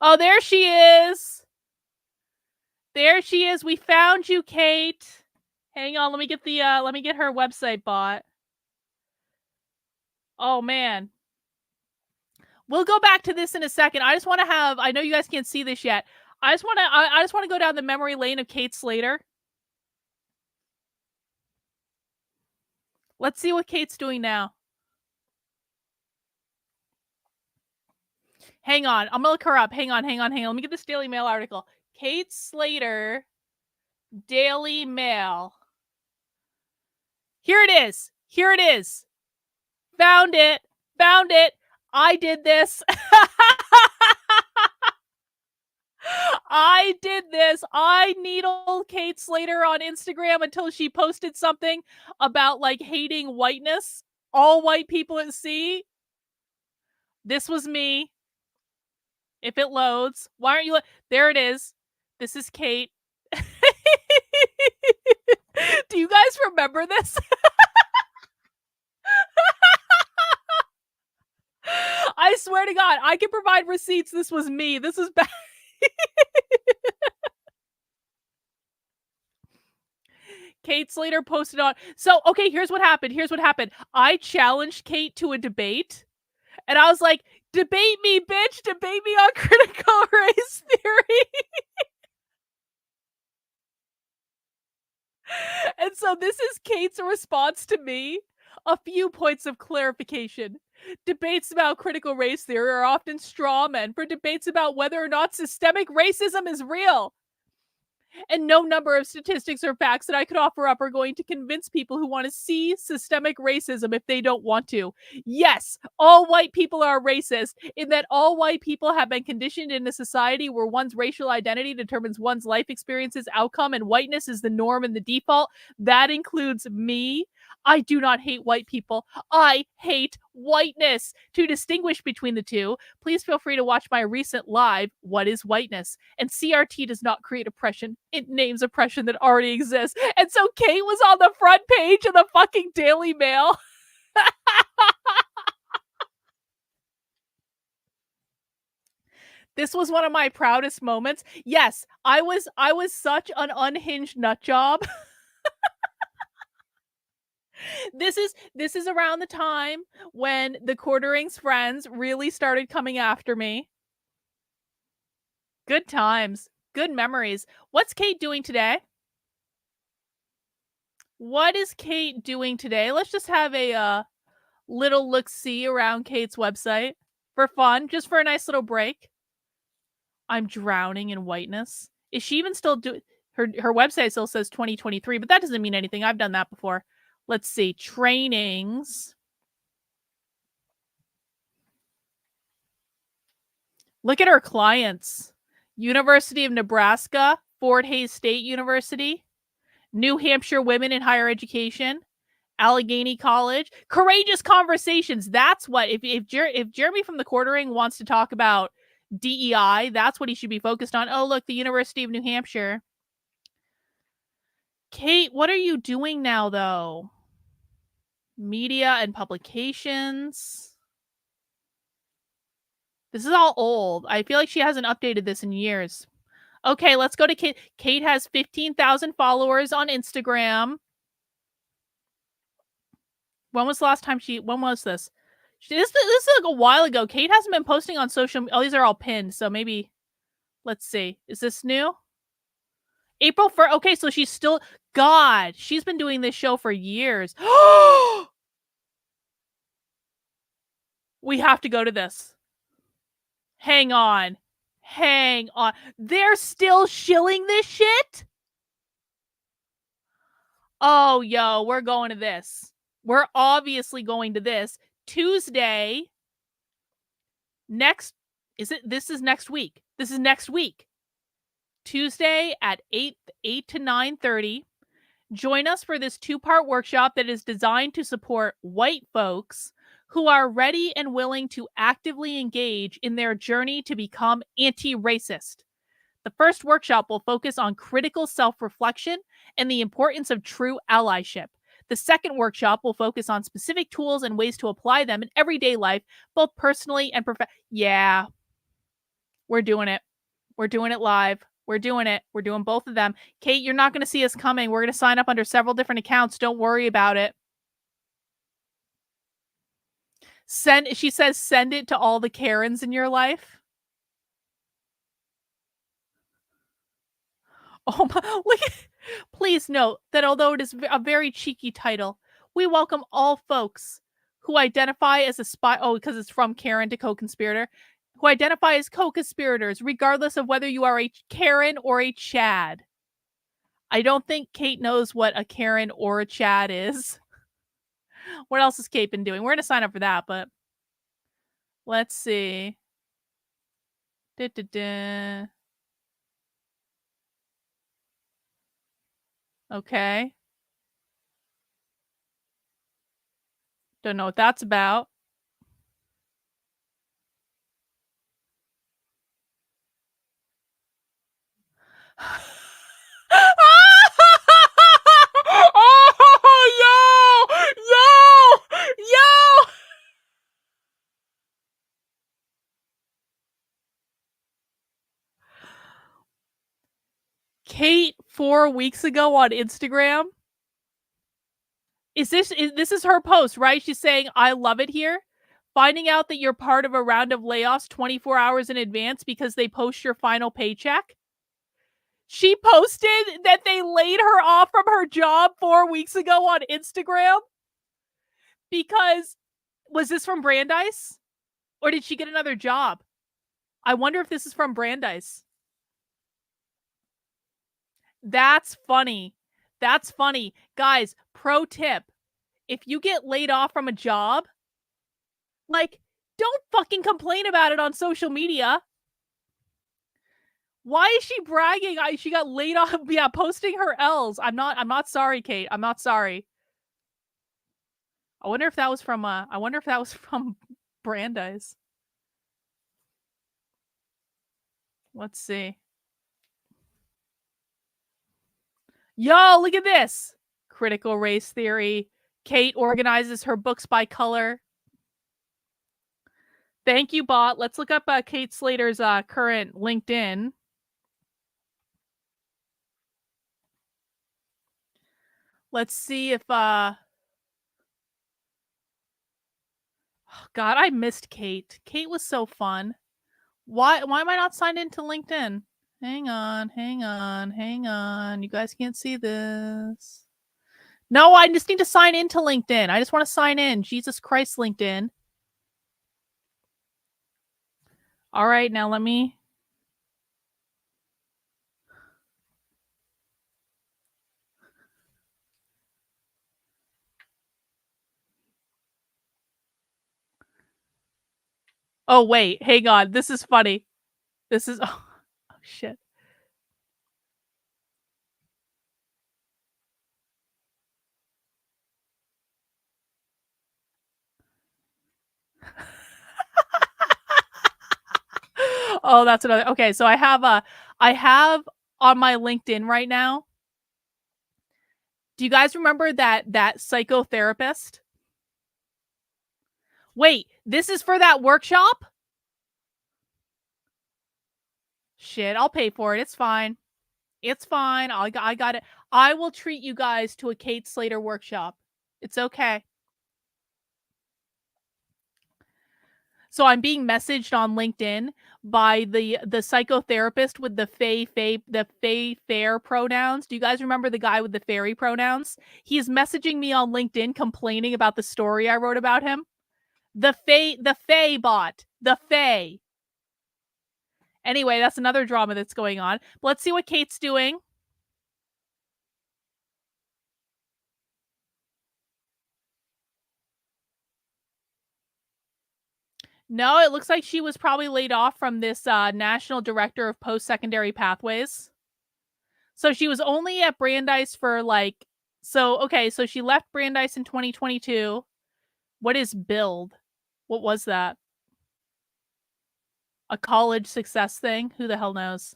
S1: Oh, there she is. There she is. We found you, Kate. Hang on, let me get her website bot. Oh man. We'll go back to this in a second. I just want to I know you guys can't see this yet. I just want to go down the memory lane of Kate Slater. Let's see what Kate's doing now. Hang on. I'm going to look her up. Hang on. Let me get this Daily Mail article. Kate Slater, Daily Mail. Here it is. Found it. I did this. I needled Kate Slater on Instagram until she posted something about like hating whiteness. All white people at sea. This was me. If it loads. Why aren't you? There it is. This is Kate. Do you guys remember this? I swear to God, I can provide receipts. This was me. This was bad. Kate Slater posted on. So, okay, here's what happened. I challenged Kate to a debate. And I was like, debate me, bitch. Debate me on critical race theory. And so this is Kate's response to me. A few points of clarification. Debates about critical race theory are often straw men for debates about whether or not systemic racism is real. And no number of statistics or facts that I could offer up are going to convince people who want to see systemic racism if they don't want to. Yes, all white people are racist in that all white people have been conditioned in a society where one's racial identity determines one's life experiences, outcome, and whiteness is the norm and the default. That includes me. I do not hate white people. I hate whiteness. To distinguish between the two, please feel free to watch my recent live, What is Whiteness? And CRT does not create oppression. It names oppression that already exists. And so Kate was on the front page of the fucking Daily Mail. This was one of my proudest moments. Yes, I was such an unhinged nut job. This is around the time when the Quartering's friends really started coming after me. Good times. Good memories. What's Kate doing today? What is Kate doing today? Let's just have a little look-see around Kate's website for fun, just for a nice little break. I'm drowning in whiteness. Is she even still doing her website still says 2023, but that doesn't mean anything. I've done that before. Let's see. Trainings. Look at her clients. University of Nebraska, Fort Hays State University, New Hampshire Women in Higher Education, Allegheny College, Courageous Conversations. That's what, if Jeremy from the Quartering wants to talk about DEI, that's what he should be focused on. Oh, look, the University of New Hampshire. Kate, what are you doing now, though? Media and publications. This is all old. I feel like she hasn't updated this in years. Okay, let's go to Kate. Kate has 15,000 followers on Instagram. When was the last time when was this? This is like a while ago. Kate hasn't been posting on social. Oh, these are all pinned. So maybe, let's see. Is this new? April 1st. Okay, so she's still, God, she's been doing this show for years. We have to go to this. Hang on. Hang on. They're still shilling this shit? Oh, yo, we're going to this. We're obviously going to this. Tuesday. This is next week. This is next week. Tuesday at 8 to 9:30. Join us for this 2-part workshop that is designed to support white folks who are ready and willing to actively engage in their journey to become anti-racist. The first workshop will focus on critical self-reflection and the importance of true allyship. The second workshop will focus on specific tools and ways to apply them in everyday life, both personally and professionally. Yeah, we're doing it. We're doing it live. We're doing it. We're doing both of them. Kate, you're not going to see us coming. We're going to sign up under several different accounts. Don't worry about it. She says, send it to all the Karens in your life. Oh my, look, please note that although it is a very cheeky title, we welcome all folks who identify as a spy. Oh, because it's from Karen to co-conspirator. Who identify as co-conspirators, regardless of whether you are a Karen or a Chad. I don't think Kate knows what a Karen or a Chad is. What else has Kate been doing? We're going to sign up for that, but let's see. Da-da-da. Okay. Don't know what that's about. Oh, yo! Kate 4 weeks ago on Instagram. This is her post, right? She's saying, I love it here. Finding out that you're part of a round of layoffs 24 hours in advance because they post your final paycheck. She posted that they laid her off from her job 4 weeks ago on Instagram. Because, was this from Brandeis? Or did she get another job? I wonder if this is from Brandeis. That's funny. That's funny. Guys, pro tip. If you get laid off from a job, like, don't fucking complain about it on social media. Why is she bragging? She got laid off. Yeah, posting her L's. I'm not sorry, Kate. I'm not sorry. I wonder if that was from Brandeis. Let's see. Yo, look at this. Critical race theory. Kate organizes her books by color. Thank you, bot. Let's look up Kate Slater's current LinkedIn. Let's see if God, I missed Kate. Kate was so fun. Why am I not signed into LinkedIn? Hang on. You guys can't see this. No, I just need to sign into LinkedIn. I just want to sign in. Jesus Christ, LinkedIn. All right, now let me. Oh, wait. Hang on. This is funny. This is. Oh, shit. Oh, that's another. Okay, so I have on my LinkedIn right now. Do you guys remember that psychotherapist? Wait, this is for that workshop? Shit, I'll pay for it. It's fine. It's fine. I got it. I will treat you guys to a Kate Slater workshop. It's okay. So I'm being messaged on LinkedIn by the psychotherapist with the fair pronouns. Do you guys remember the guy with the fairy pronouns? He's messaging me on LinkedIn complaining about the story I wrote about him. The fae bot. The fae. Anyway, that's another drama that's going on. But let's see what Kate's doing. No, it looks like she was probably laid off from this National Director of Post-Secondary Pathways. So she was only at Brandeis for like, so she left Brandeis in 2022. What is Build? What was that? A college success thing? Who the hell knows?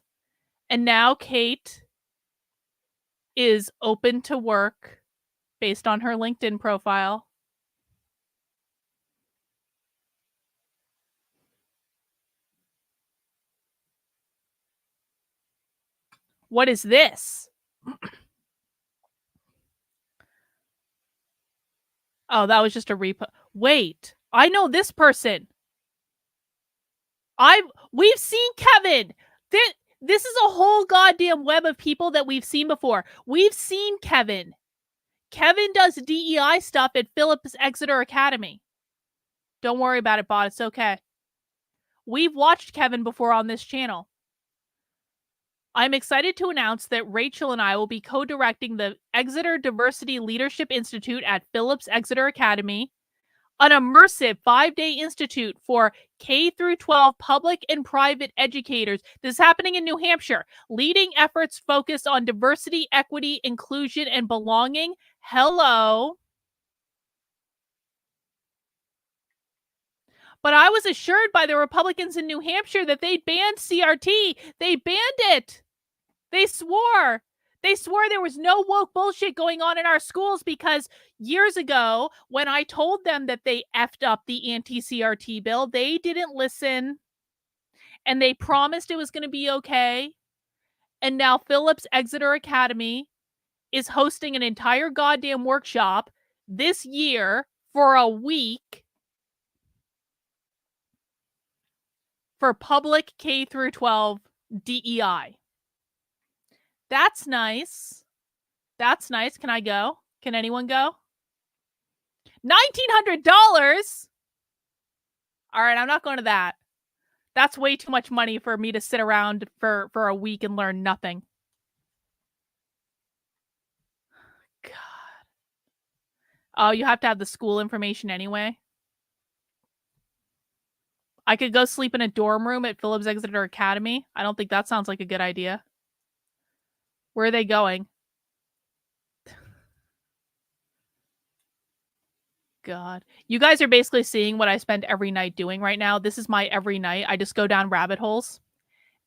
S1: And now Kate is open to work based on her LinkedIn profile. What is this? Oh, that was just a repo. Wait, I know this person. We've seen Kevin. This is a whole goddamn web of people that we've seen before. We've seen Kevin. Kevin does DEI stuff at Phillips Exeter Academy. Don't worry about it, bot. It's okay. We've watched Kevin before on this channel. I'm excited to announce that Rachel and I will be co-directing the Exeter Diversity Leadership Institute at Phillips Exeter Academy, an immersive 5-day institute for K-12 public and private educators. This is happening in New Hampshire. Leading efforts focused on diversity, equity, inclusion, and belonging. Hello. But I was assured by the Republicans in New Hampshire that they banned CRT. They banned it. They swore. They swore there was no woke bullshit going on in our schools because years ago, when I told them that they effed up the anti-CRT bill, they didn't listen. And they promised it was going to be okay. And now Phillips Exeter Academy is hosting an entire goddamn workshop this year for a week for public K-12 DEI. That's nice. That's nice. Can I go? Can anyone go? $1,900? All right, I'm not going to that. That's way too much money for me to sit around for a week and learn nothing. God. Oh, you have to have the school information anyway. I could go sleep in a dorm room at Phillips Exeter Academy. I don't think that sounds like a good idea. Where are they going? God. You guys are basically seeing what I spend every night doing right now. This is my every night. I just go down rabbit holes.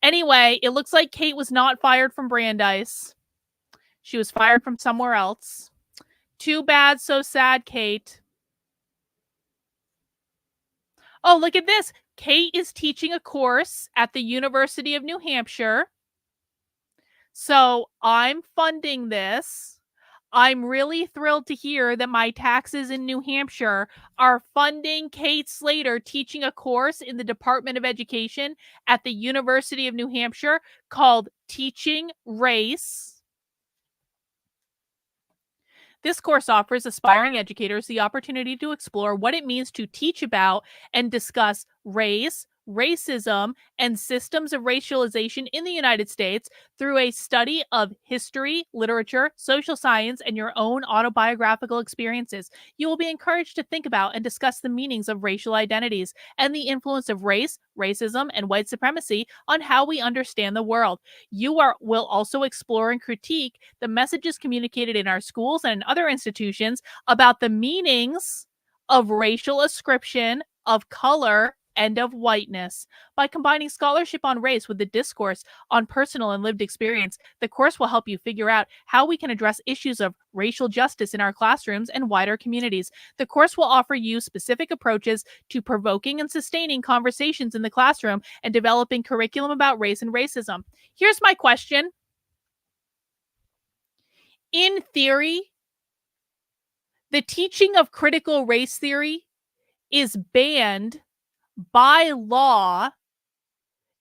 S1: Anyway, it looks like Kate was not fired from Brandeis. She was fired from somewhere else. Too bad, so sad, Kate. Oh, look at this. Kate is teaching a course at the University of New Hampshire. So I'm funding this. I'm really thrilled to hear that my taxes in New Hampshire are funding Kate Slater teaching a course in the Department of Education at the University of New Hampshire called Teaching Race. This course offers aspiring educators the opportunity to explore what it means to teach about and discuss race, racism, and systems of racialization in the United States through a study of history, literature, social science, and your own autobiographical experiences. You will be encouraged to think about and discuss the meanings of racial identities and the influence of race, racism, and white supremacy on how we understand the world. Will also explore and critique the messages communicated in our schools and in other institutions about the meanings of racial ascription, of color, and of whiteness. By combining scholarship on race with the discourse on personal and lived experience, the course will help you figure out how we can address issues of racial justice in our classrooms and wider communities. The course will offer you specific approaches to provoking and sustaining conversations in the classroom and developing curriculum about race and racism. Here's my question. In theory, the teaching of critical race theory is banned by law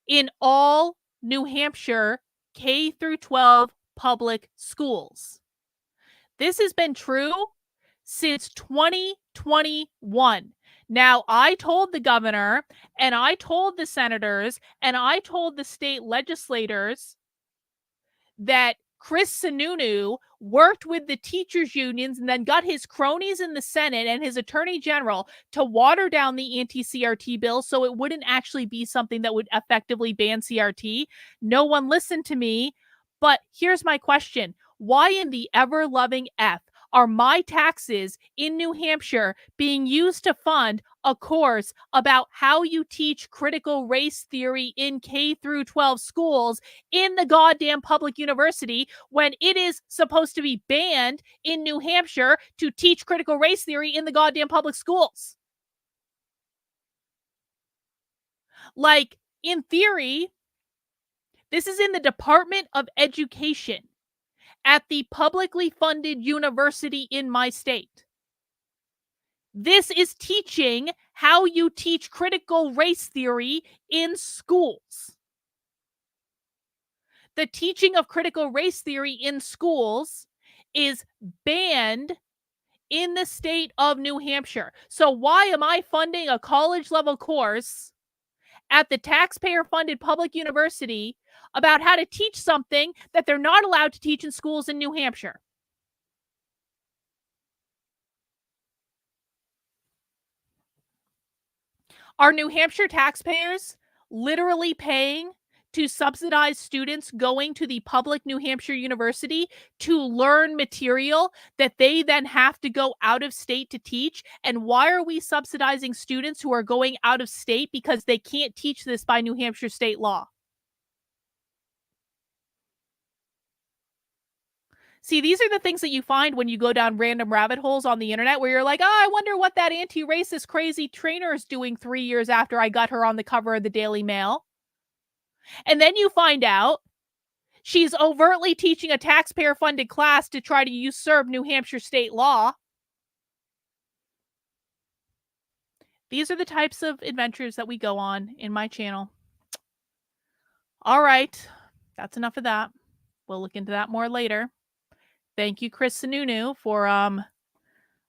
S1: in all New Hampshire K through 12 public schools. This has been true since 2021. Now, I told the governor and I told the senators and I told the state legislators that Chris Sununu worked with the teachers' unions and then got his cronies in the Senate and his attorney general to water down the anti-CRT bill so it wouldn't actually be something that would effectively ban CRT. No one listened to me. But here's my question. Why in the ever-loving F are my taxes in New Hampshire being used to fund a course about how you teach critical race theory in K through 12 schools in the goddamn public university when it is supposed to be banned in New Hampshire to teach critical race theory in the goddamn public schools? Like, in theory, this is in the Department of Education at the publicly funded university in my state. This is teaching how you teach critical race theory in schools. The teaching of critical race theory in schools is banned in the state of New Hampshire. So why am I funding a college level course at the taxpayer funded public university about how to teach something that they're not allowed to teach in schools in New Hampshire? Are New Hampshire taxpayers literally paying to subsidize students going to the public New Hampshire university to learn material that they then have to go out of state to teach? And why are we subsidizing students who are going out of state because they can't teach this by New Hampshire state law? See, these are the things that you find when you go down random rabbit holes on the internet where you're like, oh, I wonder what that anti-racist crazy trainer is doing 3 years after I got her on the cover of the Daily Mail. And then you find out she's overtly teaching a taxpayer-funded class to try to usurp New Hampshire state law. These are the types of adventures that we go on in my channel. All right, that's enough of that. We'll look into that more later. Thank you, Chris Sununu, for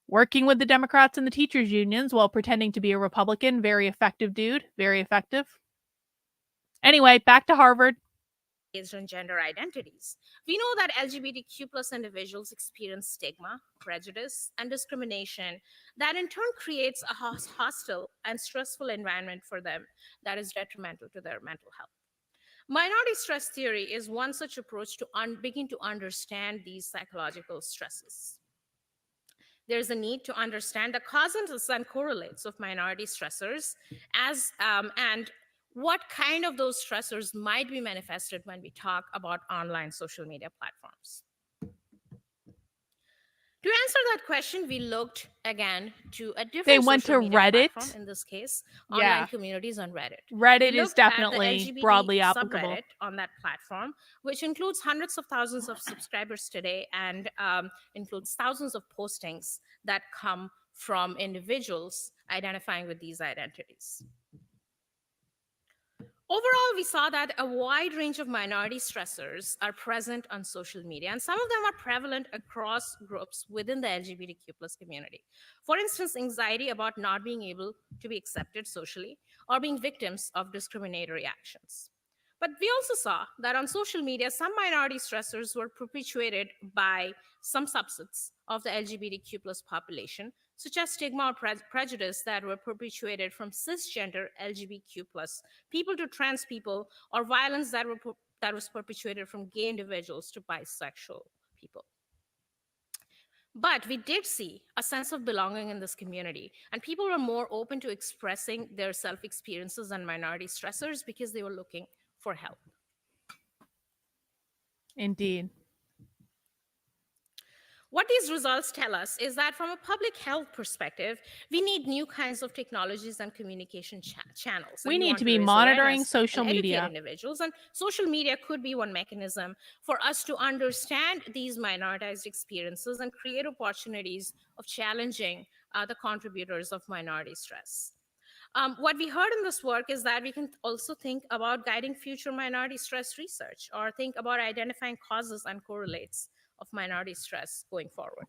S1: working with the Democrats and the teachers' unions while pretending to be a Republican. Very effective, dude. Very effective. Anyway, back to Harvard.
S7: Based on gender identities. We know that LGBTQ plus individuals experience stigma, prejudice, and discrimination that in turn creates a hostile and stressful environment for them that is detrimental to their mental health. Minority stress theory is one such approach to begin to understand these psychological stresses. There's a need to understand the causes and correlates of minority stressors and what kind of those stressors might be manifested when we talk about online social media platforms. To answer that question, we looked again to a different
S1: They went to Reddit.
S7: platform, in this case, online communities on Reddit.
S1: Reddit is definitely broadly applicable.
S7: Subreddit on that platform, which includes hundreds of thousands of subscribers today and includes thousands of postings that come from individuals identifying with these identities. Overall, we saw that a wide range of minority stressors are present on social media, and some of them are prevalent across groups within the LGBTQ plus community. For instance, anxiety about not being able to be accepted socially or being victims of discriminatory actions. But we also saw that on social media, some minority stressors were perpetuated by some subsets of the LGBTQ plus population, such as stigma or prejudice that were perpetuated from cisgender LGBTQ plus people to trans people, or violence that was perpetuated from gay individuals to bisexual people. But we did see a sense of belonging in this community, and people were more open to expressing their self experiences and minority stressors because they were looking for help.
S1: Indeed.
S7: What these results tell us is that from a public health perspective, we need new kinds of technologies and communication channels.
S1: We
S7: And
S1: need
S7: want
S1: to be
S7: raise
S1: monitoring
S7: awareness
S1: social
S7: and educate
S1: media.
S7: individuals, and social media could be one mechanism for us to understand these minoritized experiences and create opportunities of challenging the contributors of minority stress. What we heard in this work is that we can also think about guiding future minority stress research, or think about identifying causes and correlates of minority stress going forward.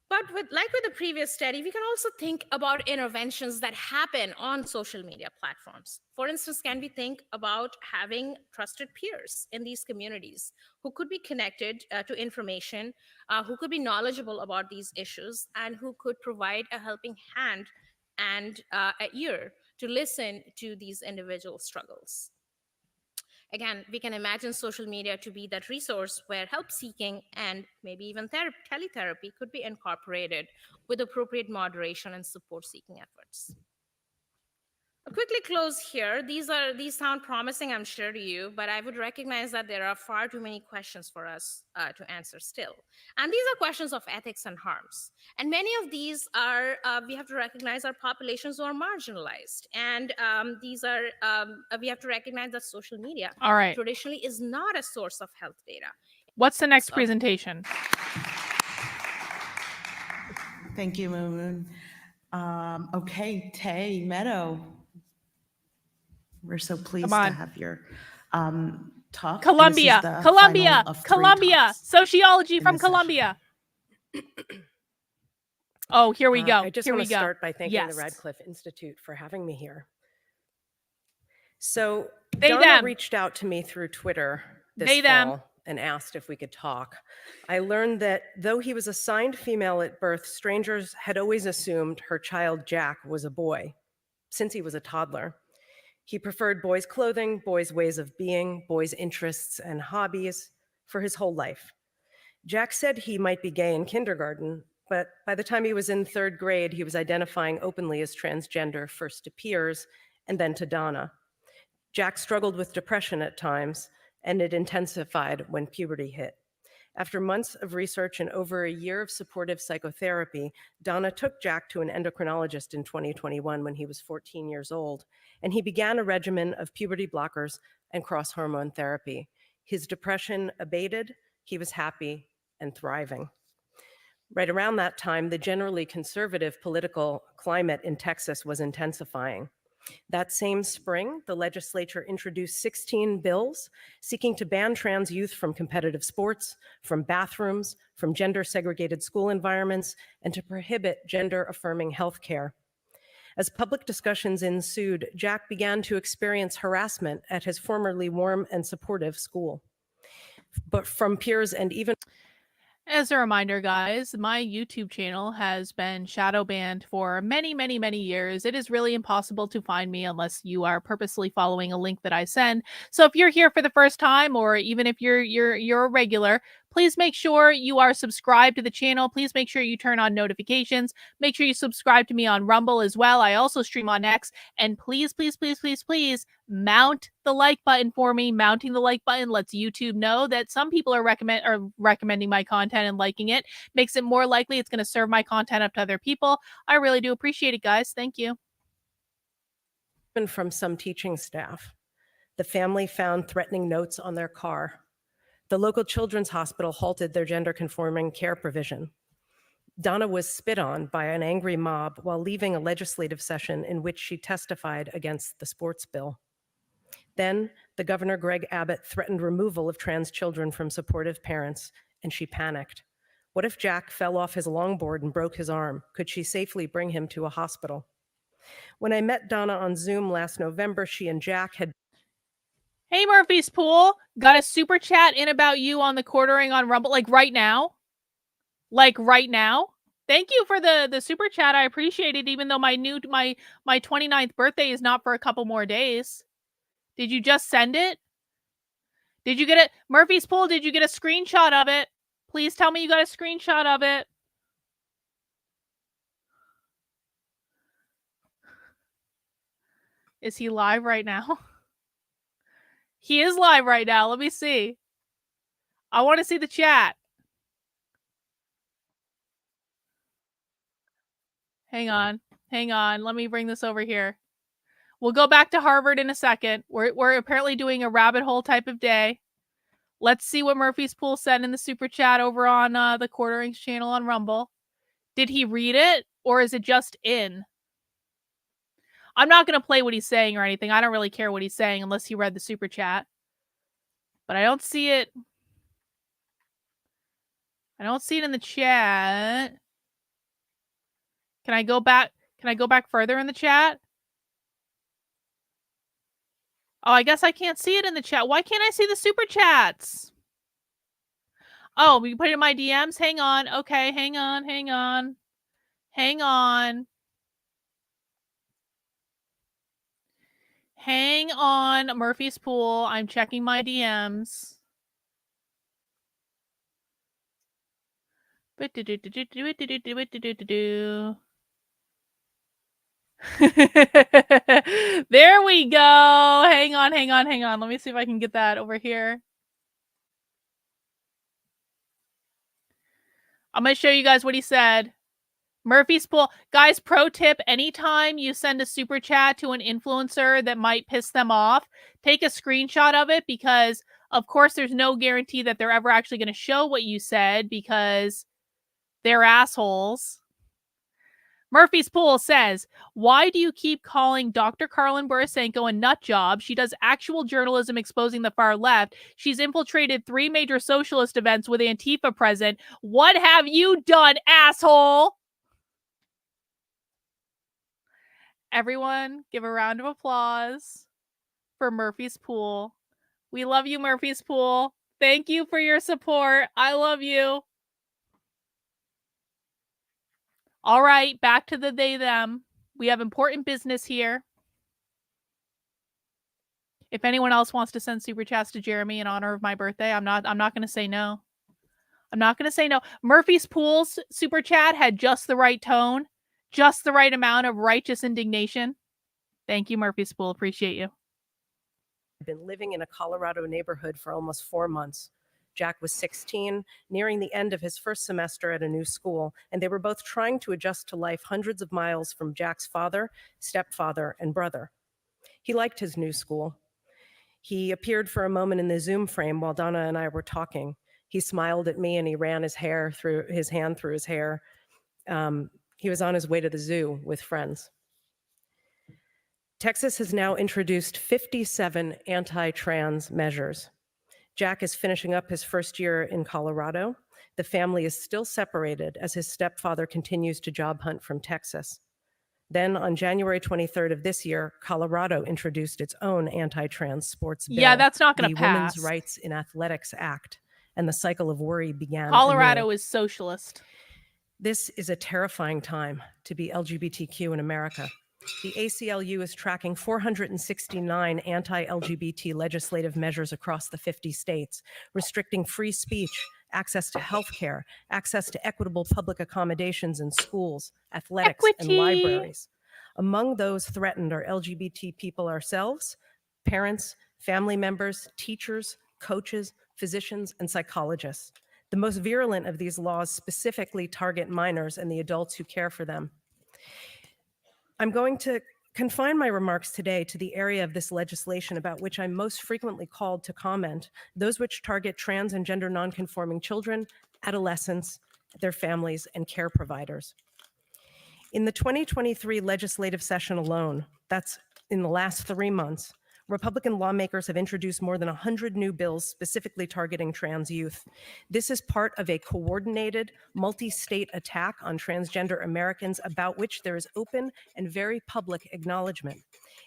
S7: But like with the previous study, we can also think about interventions that happen on social media platforms. For instance, can we think about having trusted peers in these communities who could be connected to information, who could be knowledgeable about these issues, and who could provide a helping hand and an ear to listen to these individual struggles. Again, we can imagine social media to be that resource where help seeking and maybe even teletherapy could be incorporated with appropriate moderation and support seeking efforts. I'll quickly close here. These sound promising, I'm sure, to you, but I would recognize that there are far too many questions for us to answer still. And these are questions of ethics and harms. And many of these are, we have to recognize, are populations who are marginalized. And we have to recognize that social media
S1: All right.
S7: traditionally is not a source of health data.
S1: What's the next presentation?
S5: Thank you, Moon. Okay, Tay Meadow. We're so pleased to
S1: on.
S5: have your talk.
S1: Columbia,
S5: And this is the
S1: Columbia,
S5: final of 3
S1: Columbia,
S5: talks
S1: sociology
S5: in
S1: from
S5: this session.
S1: Columbia. Oh, here we go.
S8: I just
S1: Here
S8: want
S1: we
S8: to
S1: go.
S8: start by thanking
S1: Yes.
S8: the Radcliffe Institute for having me here. So
S1: They,
S8: Donna
S1: them.
S8: reached out to me through Twitter this
S1: They, them.
S8: fall and asked if we could talk. I learned that though he was assigned female at birth, strangers had always assumed her child Jack was a boy since he was a toddler. He preferred boys' clothing, boys' ways of being, boys' interests and hobbies for his whole life. Jack said he might be gay in kindergarten, but by the time he was in 3rd grade, he was identifying openly as transgender, first to peers and then to Donna. Jack struggled with depression at times, and it intensified when puberty hit. After months of research and over a year of supportive psychotherapy, Donna took Jack to an endocrinologist in 2021 when he was 14 years old, and he began a regimen of puberty blockers and cross-hormone therapy. His depression abated, he was happy and thriving. Right around that time, the generally conservative political climate in Texas was intensifying. That same spring, the legislature introduced 16 bills seeking to ban trans youth from competitive sports, from bathrooms, from gender-segregated school environments, and to prohibit gender-affirming healthcare. As public discussions ensued, Jack began to experience harassment at his formerly warm and supportive school, but from peers and even
S1: As a reminder, guys, my YouTube channel has been shadow banned for many, many, many years. It is really impossible to find me unless you are purposely following a link that I send. So if you're here for the first time, or even if you're a regular, please make sure you are subscribed to the channel. Please make sure you turn on notifications. Make sure you subscribe to me on Rumble as well. I also stream on X. And please, please, please, please, please mount the like button for me. Mounting the like button lets YouTube know that some people are recommending my content and liking it. Makes it more likely it's going to serve my content up to other people. I really do appreciate it, guys. Thank you.
S8: from some teaching staff. The family found threatening notes on their car. The local children's hospital halted their gender-conforming care provision. Donna was spit on by an angry mob while leaving a legislative session in which she testified against the sports bill. Then, the Governor Greg Abbott threatened removal of trans children from supportive parents, and she panicked. What if Jack fell off his longboard and broke his arm? Could she safely bring him to a hospital? When I met Donna on Zoom last November, she and Jack had...
S1: Hey, Murphy's Pool. Got a super chat in about you on the quartering on Rumble, like right now. Like right now. Thank you for the super chat. I appreciate it, even though my 29th birthday is not for a couple more days. Did you just send it? Did you get it? Murphy's Pool, did you get a screenshot of it? Please tell me you got a screenshot of it. Is he live right now? He is live right now. Let me see. I want to see the chat. Hang on. Hang on. Let me bring this over here. We'll go back to Harvard in a second. We're apparently doing a rabbit hole type of day. Let's see what Murphy's Pool said in the super chat over on the Quarterings channel on Rumble. Did he read it, or is it just in? I'm not going to play what he's saying or anything. I don't really care what he's saying unless he read the super chat. But I don't see it. I don't see it in the chat. Can I go back? Can I go back further in the chat? Oh, I guess I can't see it in the chat. Why can't I see the super chats? Oh, we put it in my DMs? Hang on. Okay, hang on. Hang on. Hang on, Murphy's Pool. I'm checking my DMs. There we go. Hang on. Let me see if I can get that over here. I'm going to show you guys what he said. Murphy's Pool. Guys, pro tip, anytime you send a super chat to an influencer that might piss them off, take a screenshot of it, because of course there's no guarantee that they're ever actually going to show what you said because they're assholes. Murphy's Pool says, why do you keep calling Dr. Carlin Borisenko a nut job? She does actual journalism exposing the far left. She's infiltrated 3 major socialist events with Antifa present. What have you done, asshole? Everyone, give a round of applause for Murphy's Pool. We love you, Murphy's Pool. Thank you for your support. I love you. All right, back to the they, them. We have important business here. If anyone else wants to send super chats to Jeremy in honor of my birthday, I'm not going to say no. I'm not going to say no. Murphy's Pool's super chat had just the right tone, just the right amount of righteous indignation. Thank you, Murphy's Pool. Appreciate you.
S8: Been living in a Colorado neighborhood for almost 4 months. Jack was 16, nearing the end of his first semester at a new school, and they were both trying to adjust to life hundreds of miles from Jack's father, stepfather, and brother. He liked his new school. He appeared for a moment in the Zoom frame while Donna and I were talking. He smiled at me and he ran his hand through his hair. He was on his way to the zoo with friends. Texas has now introduced 57 anti-trans measures. Jack is finishing up his first year in Colorado. The family is still separated as his stepfather continues to job hunt from Texas. Then on January 23rd of this year, Colorado introduced its own anti-trans sports bill.
S1: Yeah, that's not going to
S8: the
S1: pass.
S8: Women's Rights in Athletics Act, and the cycle of worry began.
S1: Colorado is socialist.
S8: This is a terrifying time to be LGBTQ in America. The ACLU is tracking 469 anti-LGBT legislative measures across the 50 states, restricting free speech, access to health care, access to equitable public accommodations in schools, athletics, and libraries. Among those threatened are LGBT people ourselves, parents, family members, teachers, coaches, physicians, and psychologists. The most virulent of these laws specifically target minors and the adults who care for them. I'm going to confine my remarks today to the area of this legislation about which I'm most frequently called to comment, those which target trans and gender nonconforming children, adolescents, their families, and care providers. In the 2023 legislative session alone, that's in the last 3 months, Republican lawmakers have introduced more than 100 new bills specifically targeting trans youth. This is part of a coordinated, multi-state attack on transgender Americans about which there is open and very public acknowledgement.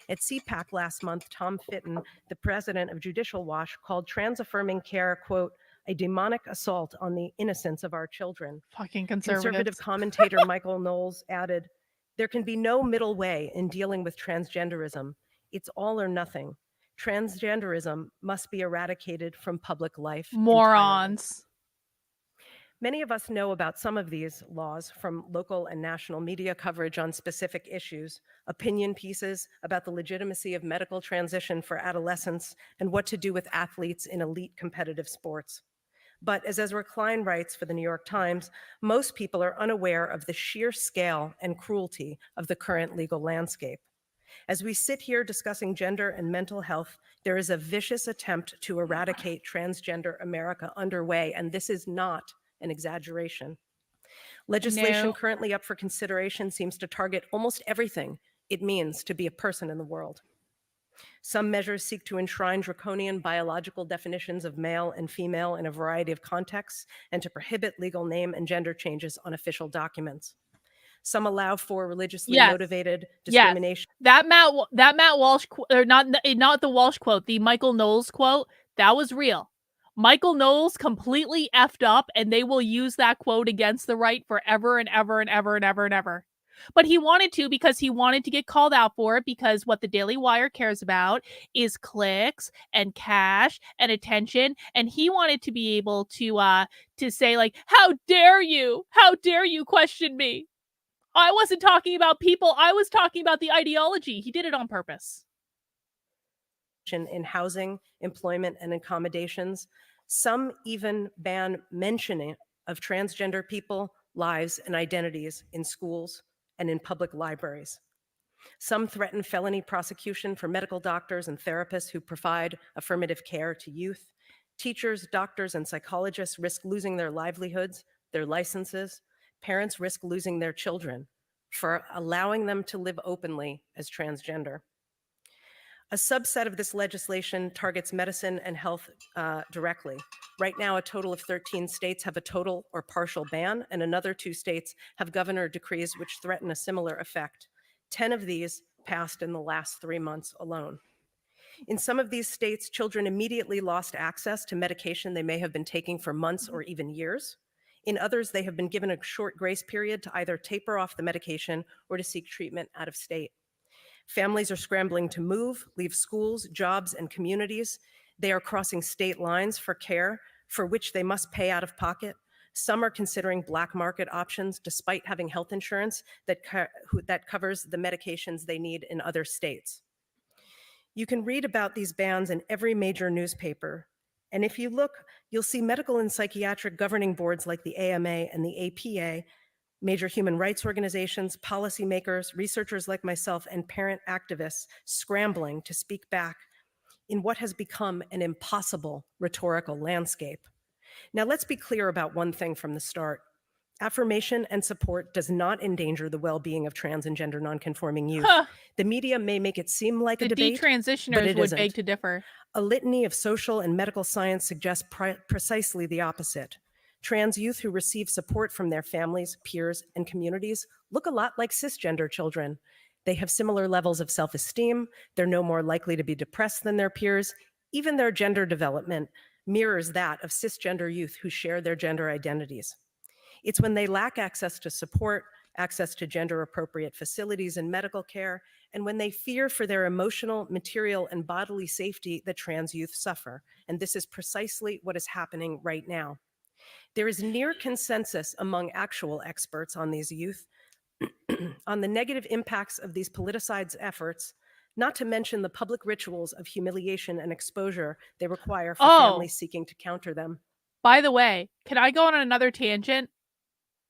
S8: At CPAC last month, Tom Fitton, the president of Judicial Watch, called trans-affirming care, quote, a demonic assault on the innocence of our children.
S1: Fucking
S8: Conservative
S1: conservatives.
S8: commentator Michael Knowles added, there can be no middle way in dealing with transgenderism. It's all or nothing. Transgenderism must be eradicated from public life entirely.
S1: Morons.
S8: Many of us know about some of these laws from local and national media coverage on specific issues, opinion pieces about the legitimacy of medical transition for adolescents, and what to do with athletes in elite competitive sports. But as Ezra Klein writes for the New York Times, most people are unaware of the sheer scale and cruelty of the current legal landscape. As we sit here discussing gender and mental health, there is a vicious attempt to eradicate transgender America underway, and this is not an exaggeration. Legislation
S1: No.
S8: currently up for consideration seems to target almost everything it means to be a person in the world. Some measures seek to enshrine draconian biological definitions of male and female in a variety of contexts and to prohibit legal name and gender changes on official documents. Some allow for religiously motivated discrimination.
S1: That Matt Walsh, or not the Walsh quote, the Michael Knowles quote, that was real. Michael Knowles completely effed up, and they will use that quote against the right forever and ever and ever and ever and ever. But he wanted to, because he wanted to get called out for it, because what the Daily Wire cares about is clicks and cash and attention, and he wanted to be able to say, like, how dare you question me? I wasn't talking about people, I was talking about the ideology. He did it on purpose.
S8: In housing, employment, and accommodations. Some even ban mentioning of transgender people, lives, and identities in schools and in public libraries. Some threaten felony prosecution for medical doctors and therapists who provide affirmative care to youth. Teachers, doctors, and psychologists risk losing their livelihoods, their licenses. Parents risk losing their children for allowing them to live openly as transgender. A subset of this legislation targets medicine and health directly. Right now, a total of 13 states have a total or partial ban, and another 2 states have governor decrees which threaten a similar effect. 10 of these passed in the last 3 months alone. In some of these states, children immediately lost access to medication they may have been taking for months or even years. In others, they have been given a short grace period to either taper off the medication or to seek treatment out of state. Families are scrambling to move, leave schools, jobs, and communities. They are crossing state lines for care for which they must pay out of pocket. Some are considering black market options despite having health insurance that covers the medications they need in other states. You can read about these bans in every major newspaper. And if you look, you'll see medical and psychiatric governing boards like the AMA and the APA, major human rights organizations, policymakers, researchers like myself, and parent activists scrambling to speak back in what has become an impossible rhetorical landscape. Now, let's be clear about one thing from the start. Affirmation and support does not endanger the well-being of trans and gender nonconforming youth. The media may make it seem like a debate,
S1: The detransitioners would beg to differ.
S8: A litany of social and medical science suggests precisely the opposite. Trans youth who receive support from their families, peers, and communities look a lot like cisgender children. They have similar levels of self-esteem. They're no more likely to be depressed than their peers. Even their gender development mirrors that of cisgender youth who share their gender identities. It's when they lack access to support, access to gender-appropriate facilities and medical care, and when they fear for their emotional, material, and bodily safety that trans youth suffer. And this is precisely what is happening right now. There is near consensus among actual experts on these youth on the negative impacts of these politicized efforts, not to mention the public rituals of humiliation and exposure they require for families seeking to counter them.
S1: By the way, can I go on another tangent?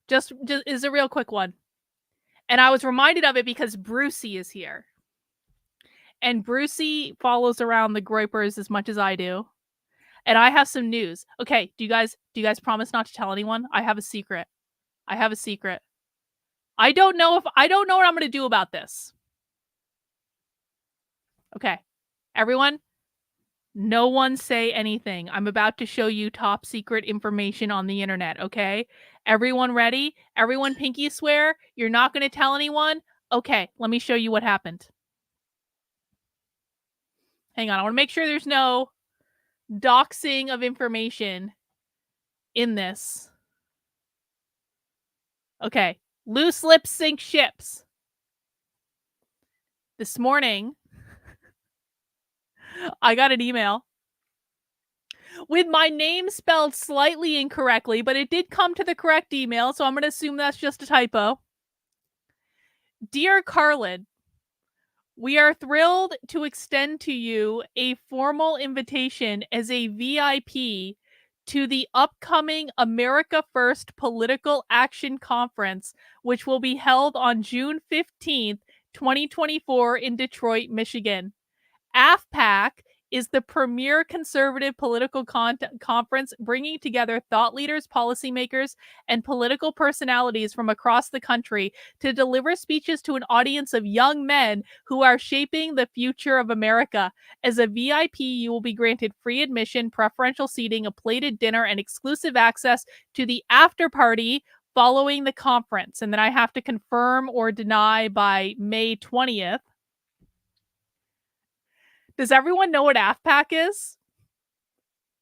S1: Just is a real quick one. And I was reminded of it because Brucey is here. And Brucey follows around the Groypers as much as I do. And I have some news. Okay, do you guys promise not to tell anyone? I have a secret. I have a secret. I don't know what I'm going to do about this. Okay. Everyone, no one say anything. I'm about to show you top secret information on the internet, okay? Everyone ready? Everyone pinky swear? You're not going to tell anyone? Okay, let me show you what happened. Hang on, I want to make sure there's no doxing of information in this. Okay, loose lips sink ships. This morning, I got an email with my name spelled slightly incorrectly, but it did come to the correct email, so I'm going to assume that's just a typo. Dear Carlin, we are thrilled to extend to you a formal invitation as a VIP to the upcoming America First Political Action Conference, which will be held on June 15th, 2024 in Detroit, Michigan. AFPAC is the premier conservative political conference bringing together thought leaders, policymakers, and political personalities from across the country to deliver speeches to an audience of young men who are shaping the future of America. As a VIP, you will be granted free admission, preferential seating, a plated dinner, and exclusive access to the after party following the conference. And then I have to confirm or deny by May 20th. Does everyone know what AFPAC is?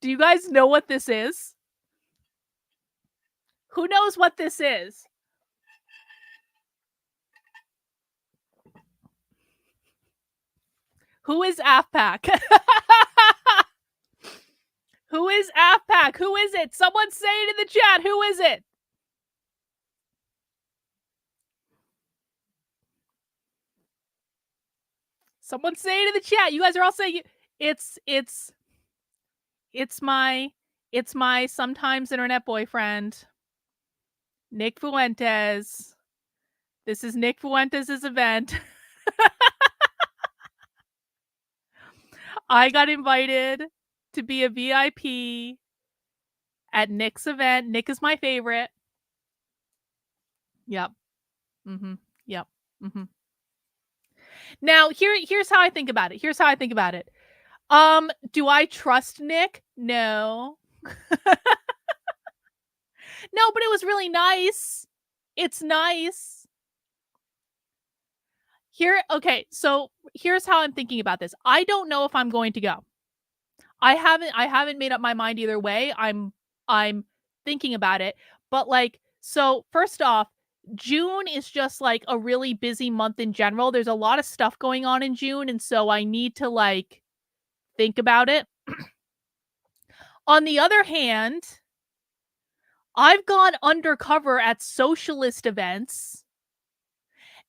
S1: Do you guys know what this is? Who knows what this is? Who is AFPAC? Who is AFPAC? Who is it? Someone say it in the chat. Who is it? Someone say it in the chat. You guys are all saying it's my sometimes internet boyfriend, Nick Fuentes. This is Nick Fuentes' event. I got invited to be a VIP at Nick's event. Nick is my favorite. Yep. Yep. Now, here's how I think about it. Do I trust Nick? No. No, but it was really nice. It's nice. Okay, so here's how I'm thinking about this. I don't know if I'm going to go. I haven't made up my mind either way. I'm thinking about it. But so first off, June is just a really busy month in general. There's a lot of stuff going on in June, and so I need to think about it. On the other hand, I've gone undercover at socialist events,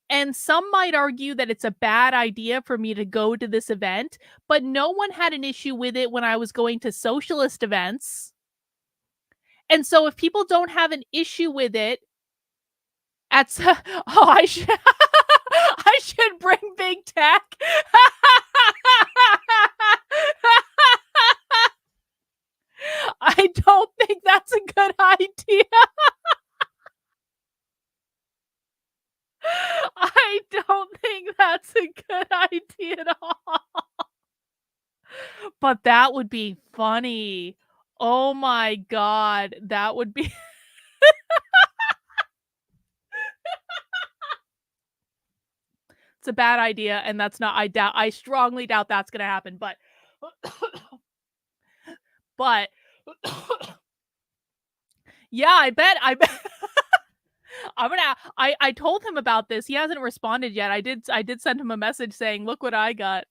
S1: and some might argue that it's a bad idea for me to go to this event, but no one had an issue with it when I was going to socialist events. And so if people don't have an issue with it, I should bring big tech. I don't think that's a good idea. I don't think that's a good idea at all. But that would be funny. Oh my God, that would be... It's a bad idea, and that's not... I strongly doubt that's gonna happen, but... But... Yeah, I bet... I told him about this. He hasn't responded yet. I did send him a message saying, look what I got.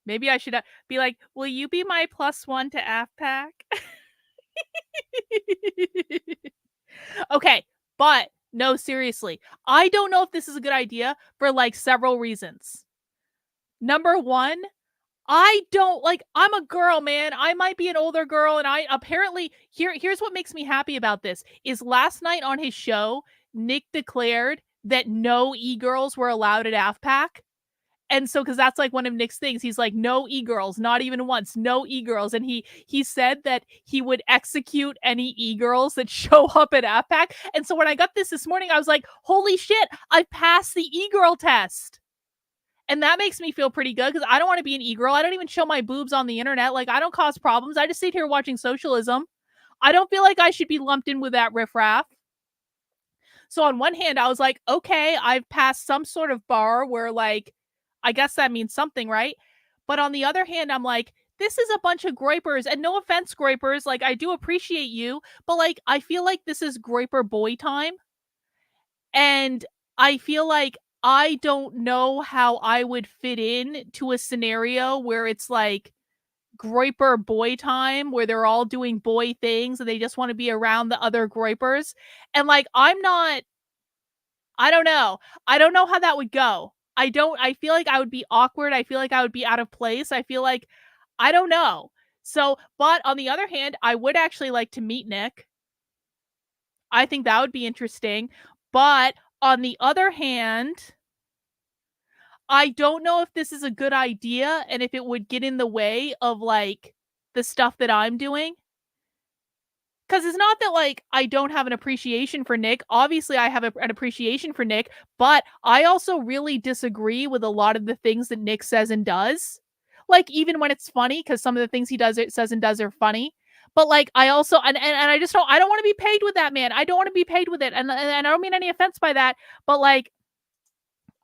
S1: Maybe I should be like, will you be my +1 to AFPAC? Okay, but no, seriously. I don't know if this is a good idea for several reasons. Number one, I don't I'm a girl, man. I might be an older girl, and I apparently here's what makes me happy about this is last night on his show, Nick declared that no e-girls were allowed at AFPAC. And so, because that's like one of Nick's things, he's like, no e-girls, not even once, no e-girls. And he said that he would execute any e-girls that show up at AFPAC. And so when I got this morning, I was like, holy shit, I passed the e-girl test. And that makes me feel pretty good because I don't want to be an e-girl. I don't even show my boobs on the internet. Like, I don't cause problems. I just sit here watching socialism. I don't feel like I should be lumped in with that riffraff. So on one hand, I was like, okay, I've passed some sort of bar where, like, I guess that means something, right? But on the other hand, I'm like, this is a bunch of groypers. And no offense, groypers. Like, I do appreciate you. But, like, I feel like this is groyper boy time. And I feel like I don't know how I would fit in to a scenario where it's like groyper boy time, where they're all doing boy things and they just want to be around the other groypers. And like, I don't know. I don't know how that would go. I feel like I would be awkward. I feel like I would be out of place. I feel like, I don't know. So, but on the other hand, I would actually like to meet Nick. I think that would be interesting. But on the other hand, I don't know if this is a good idea and if it would get in the way of, like, the stuff that I'm doing. Because it's not that, like, I don't have an appreciation for Nick. Obviously, I have an appreciation for Nick, but I also really disagree with a lot of the things that Nick says and does. Like, even when it's funny, because some of the things he says and does are funny. But, like, I also, and I just don't, I don't want to be paid with that, man. I don't want to be paid with it. And I don't mean any offense by that, but, like,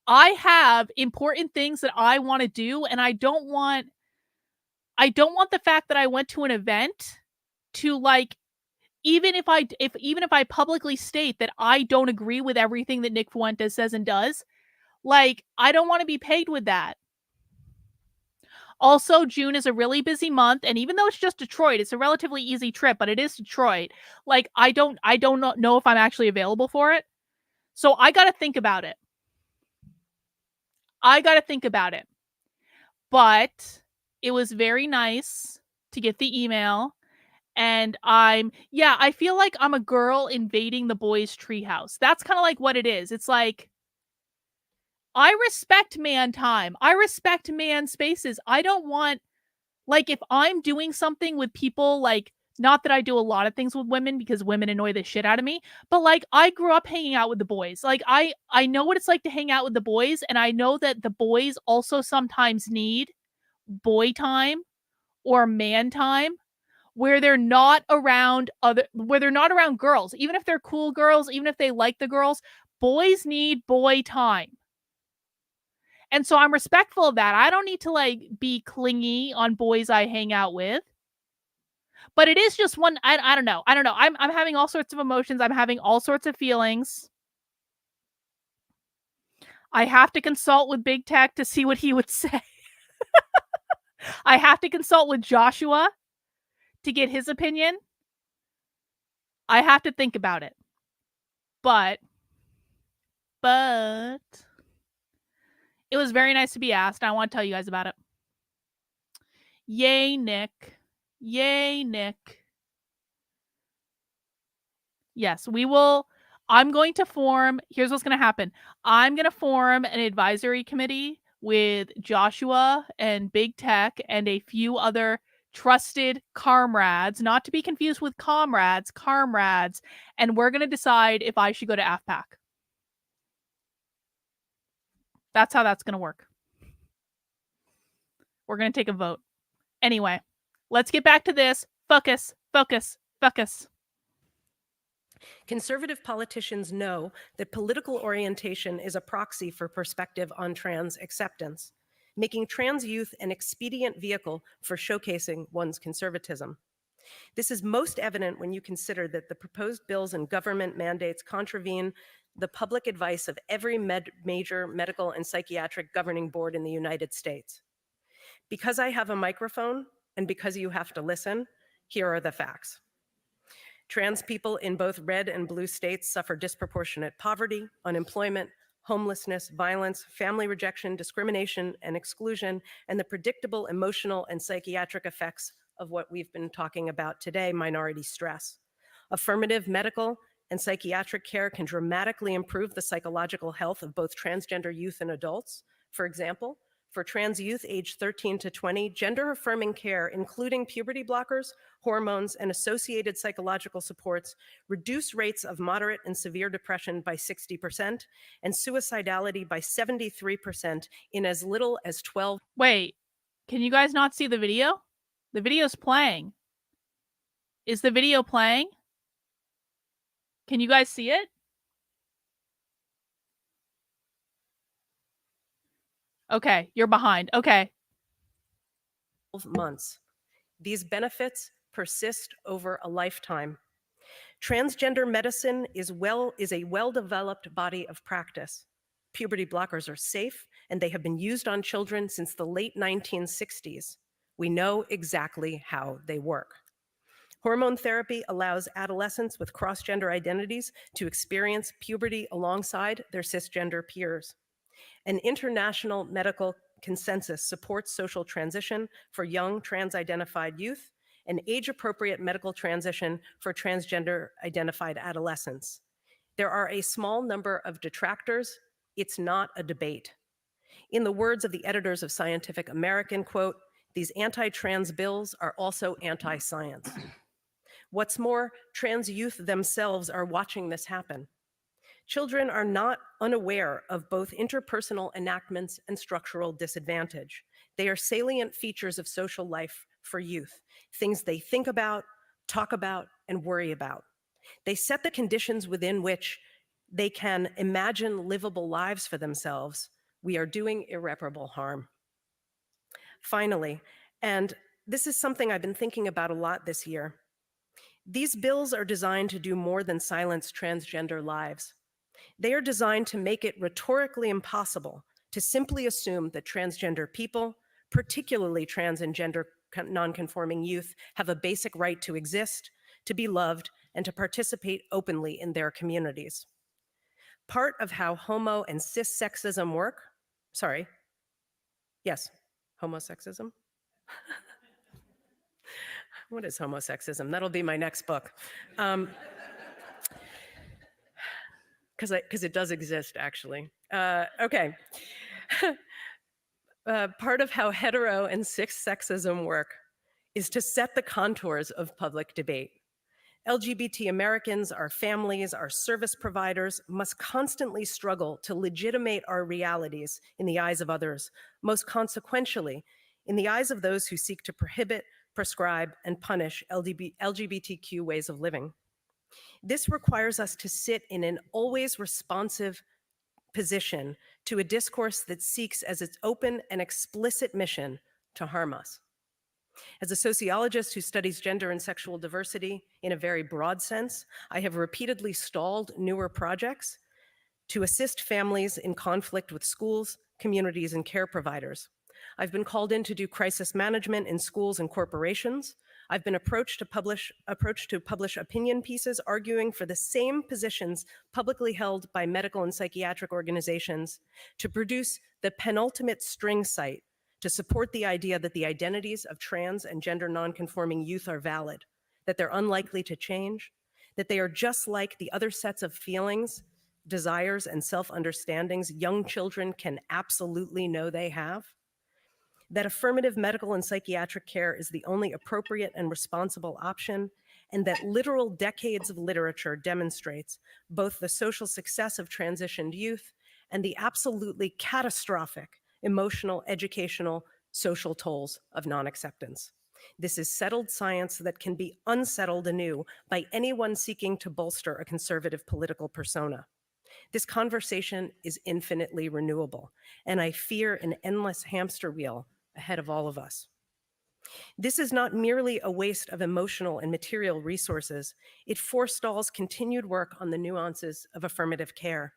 S1: I have important things that I want to do, and I don't want the fact that I went to an event to, like, even if I publicly state that I don't agree with everything that Nick Fuentes says and does, like, I don't want to be paid with that. Also, June is a really busy month, and even though it's just Detroit, it's a relatively easy trip, but it is Detroit. Like, I don't know if I'm actually available for it. So I got to think about it. But it was very nice to get the email. And I feel like I'm a girl invading the boys' treehouse. That's kind of like what it is. It's like, I respect man time. I respect man spaces. I don't want, like, if I'm doing something with people, like, not that I do a lot of things with women because women annoy the shit out of me, but, like, I grew up hanging out with the boys. Like, I know what it's like to hang out with the boys, and I know that the boys also sometimes need boy time or man time where they're not around girls. Even if they're cool girls, even if they like the girls, boys need boy time. And so I'm respectful of that. I don't need to, like, be clingy on boys I hang out with. But it is just one, I don't know. I'm having all sorts of emotions. I'm having all sorts of feelings. I have to consult with Big Tech to see what he would say. I have to consult with Joshua to get his opinion. I have to think about it. But it was very nice to be asked. I want to tell you guys about it. Yay, Nick. Yay, Nick. Yes, we will. I'm going to form, here's what's going to happen. I'm going to form an advisory committee with Joshua and Big Tech and a few other trusted comrades, not to be confused with comrades, and we're going to decide if I should go to AFPAC. That's how that's going to work. We're going to take a vote. Anyway, let's get back to this. Focus.
S8: Conservative politicians know that political orientation is a proxy for perspective on trans acceptance, making trans youth an expedient vehicle for showcasing one's conservatism. This is most evident when you consider that the proposed bills and government mandates contravene the public advice of every major medical and psychiatric governing board in the United States. Because I have a microphone and because you have to listen, here are the facts. Trans people in both red and blue states suffer disproportionate poverty, unemployment, homelessness, violence, family rejection, discrimination, and exclusion, and the predictable emotional and psychiatric effects of what we've been talking about today, minority stress. Affirmative medical and psychiatric care can dramatically improve the psychological health of both transgender youth and adults. For example, For trans youth aged 13 to 20, gender-affirming care, including puberty blockers, hormones, and associated psychological supports, reduce rates of moderate and severe depression by 60% and suicidality by 73% in as little as 12.
S1: Wait, can you guys not see the video? The video's playing. Is the video playing? Can you guys see it? Okay, you're behind. Okay.
S8: Months. These benefits persist over a lifetime. Transgender medicine is a well-developed body of practice. Puberty blockers are safe, and they have been used on children since the late 1960s. We know exactly how they work. Hormone therapy allows adolescents with cross-gender identities to experience puberty alongside their cisgender peers. An international medical consensus supports social transition for young trans-identified youth and age-appropriate medical transition for transgender-identified adolescents. There are a small number of detractors. It's not a debate. In the words of the editors of Scientific American, quote, "These anti-trans bills are also anti-science." What's more, trans youth themselves are watching this happen. Children are not unaware of both interpersonal enactments and structural disadvantage. They are salient features of social life for youth, things they think about, talk about, and worry about. They set the conditions within which they can imagine livable lives for themselves. We are doing irreparable harm. Finally, and this is something I've been thinking about a lot this year, these bills are designed to do more than silence transgender lives. They are designed to make it rhetorically impossible to simply assume that transgender people, particularly trans and gender nonconforming youth, have a basic right to exist, to be loved, and to participate openly in their communities. Part of how homo and cissexism work, homosexism? What is homosexism? That'll be my next book. Because it does exist, actually. Okay. Part of how hetero and cissexism work is to set the contours of public debate. LGBT Americans, our families, our service providers must constantly struggle to legitimate our realities in the eyes of others, most consequentially, in the eyes of those who seek to prohibit, prescribe, and punish LGBTQ ways of living. This requires us to sit in an always responsive position to a discourse that seeks as its open and explicit mission to harm us. As a sociologist who studies gender and sexual diversity in a very broad sense, I have repeatedly stalled newer projects to assist families in conflict with schools, communities, and care providers. I've been called in to do crisis management in schools and corporations. I've been approached to publish opinion pieces arguing for the same positions publicly held by medical and psychiatric organizations, to produce the penultimate string site to support the idea that the identities of trans and gender nonconforming youth are valid, that they're unlikely to change, that they are just like the other sets of feelings, desires, and self-understandings young children can absolutely know they have, that affirmative medical and psychiatric care is the only appropriate and responsible option, and that literal decades of literature demonstrates both the social success of transitioned youth and the absolutely catastrophic emotional, educational, social tolls of non-acceptance. This is settled science that can be unsettled anew by anyone seeking to bolster a conservative political persona. This conversation is infinitely renewable, and I fear an endless hamster wheel ahead of all of us. This is not merely a waste of emotional and material resources. It forestalls continued work on the nuances of affirmative care.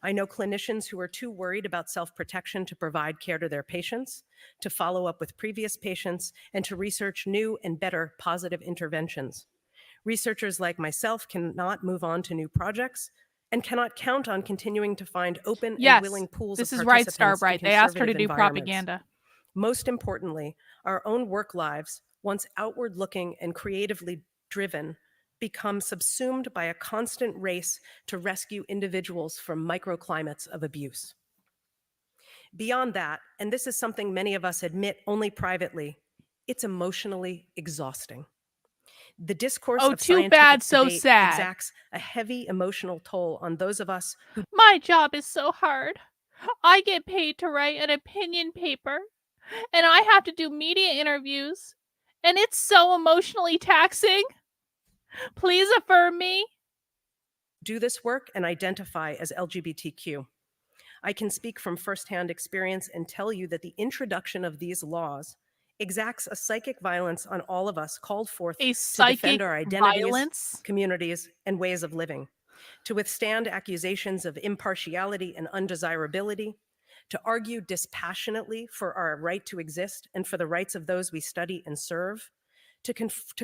S8: I know clinicians who are too worried about self-protection to provide care to their patients, to follow up with previous patients, and to research new and better positive interventions. Researchers like myself cannot move on to new projects and cannot count on continuing to find open and willing pools of
S1: this is right,
S8: participants in
S1: Starbright. They asked her to
S8: conservative
S1: do
S8: environments.
S1: propaganda.
S8: Most importantly, our own work lives, once outward-looking and creatively driven, become subsumed by a constant race to rescue individuals from microclimates of abuse. Beyond that, and this is something many of us admit only privately, it's emotionally exhausting. The discourse
S1: Oh,
S8: of
S1: too
S8: scientific
S1: bad, so
S8: debate
S1: sad.
S8: exacts a heavy emotional toll on those of us who
S1: My job is so hard. I get paid to write an opinion paper, and I have to do media interviews, and it's so emotionally taxing. Please affirm me.
S8: do this work and identify as LGBTQ. I can speak from firsthand experience and tell you that the introduction of these laws exacts a psychic violence on all of us called forth
S1: A
S8: to defend
S1: psychic
S8: our identities,
S1: violence.
S8: communities, and ways of living, to withstand accusations of impartiality and undesirability, to argue dispassionately for our right to exist and for the rights of those we study and serve, to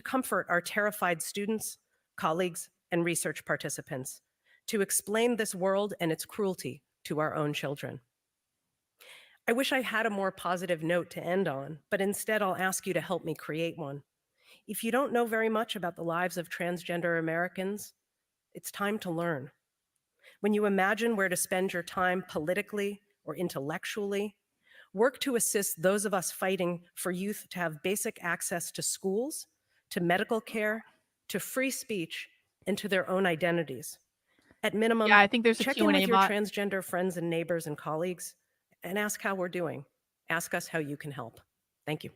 S8: comfort our terrified students, colleagues, and research participants, to explain this world and its cruelty to our own children. I wish I had a more positive note to end on, but instead I'll ask you to help me create one. If you don't know very much about the lives of transgender Americans, it's time to learn. When you imagine where to spend your time politically or intellectually, work to assist those of us fighting for youth to have basic access to schools, to medical care, to free speech, and to their own identities. At minimum,
S1: Yeah, I think there's a
S8: check in
S1: Q&A
S8: with your
S1: bot.
S8: transgender friends and neighbors and colleagues and ask how we're doing. Ask us how you can help. Thank you.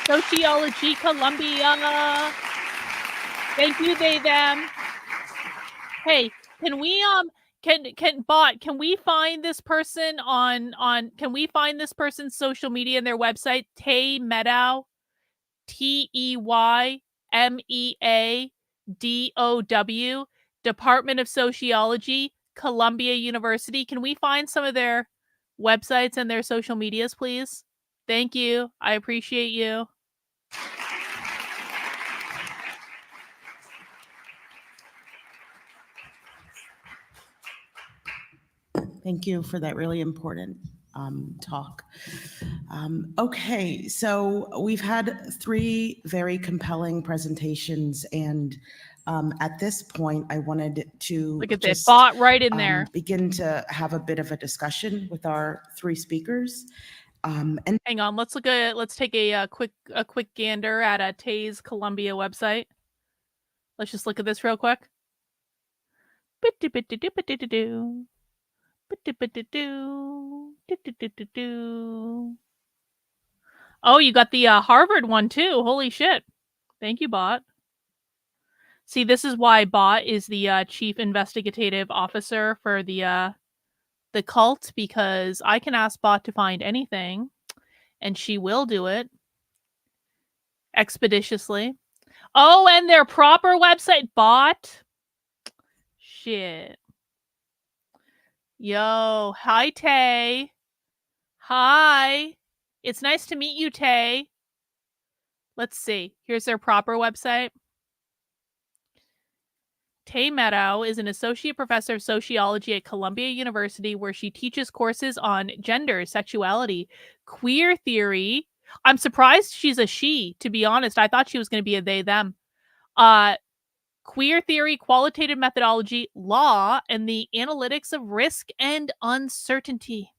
S1: Sociology Columbia. Thank you, they, them. Hey, can we can we find this person on can we find this person's social media and their website? Tay Meadow, TEYMEADOW, Department of Sociology, Columbia University. Can we find some of their websites and their social medias, please? Thank you. I appreciate you.
S5: Thank you for that really important talk. Okay, so we've had 3 very compelling presentations, and at this point, I wanted to
S1: Look at that
S5: just
S1: bot right in there.
S5: begin to have a bit of a discussion with our 3 speakers. And
S1: Hang on, let's take a quick gander at Tay's Columbia website. Let's just look at this real quick. Oh, you got the Harvard one too. Holy shit. Thank you, bot. See, this is why bot is the chief investigative officer for the cult, because I can ask bot to find anything and she will do it expeditiously. Oh, and their proper website, bot. Shit. Yo, hi, Tay. Hi. It's nice to meet you, Tay. Let's see. Here's their proper website. Tay Meadow is an associate professor of sociology at Columbia University, where she teaches courses on gender, sexuality, queer theory. I'm surprised she's a she, to be honest. I thought she was going to be a they, them. Queer theory, qualitative methodology, law, and the analytics of risk and uncertainty.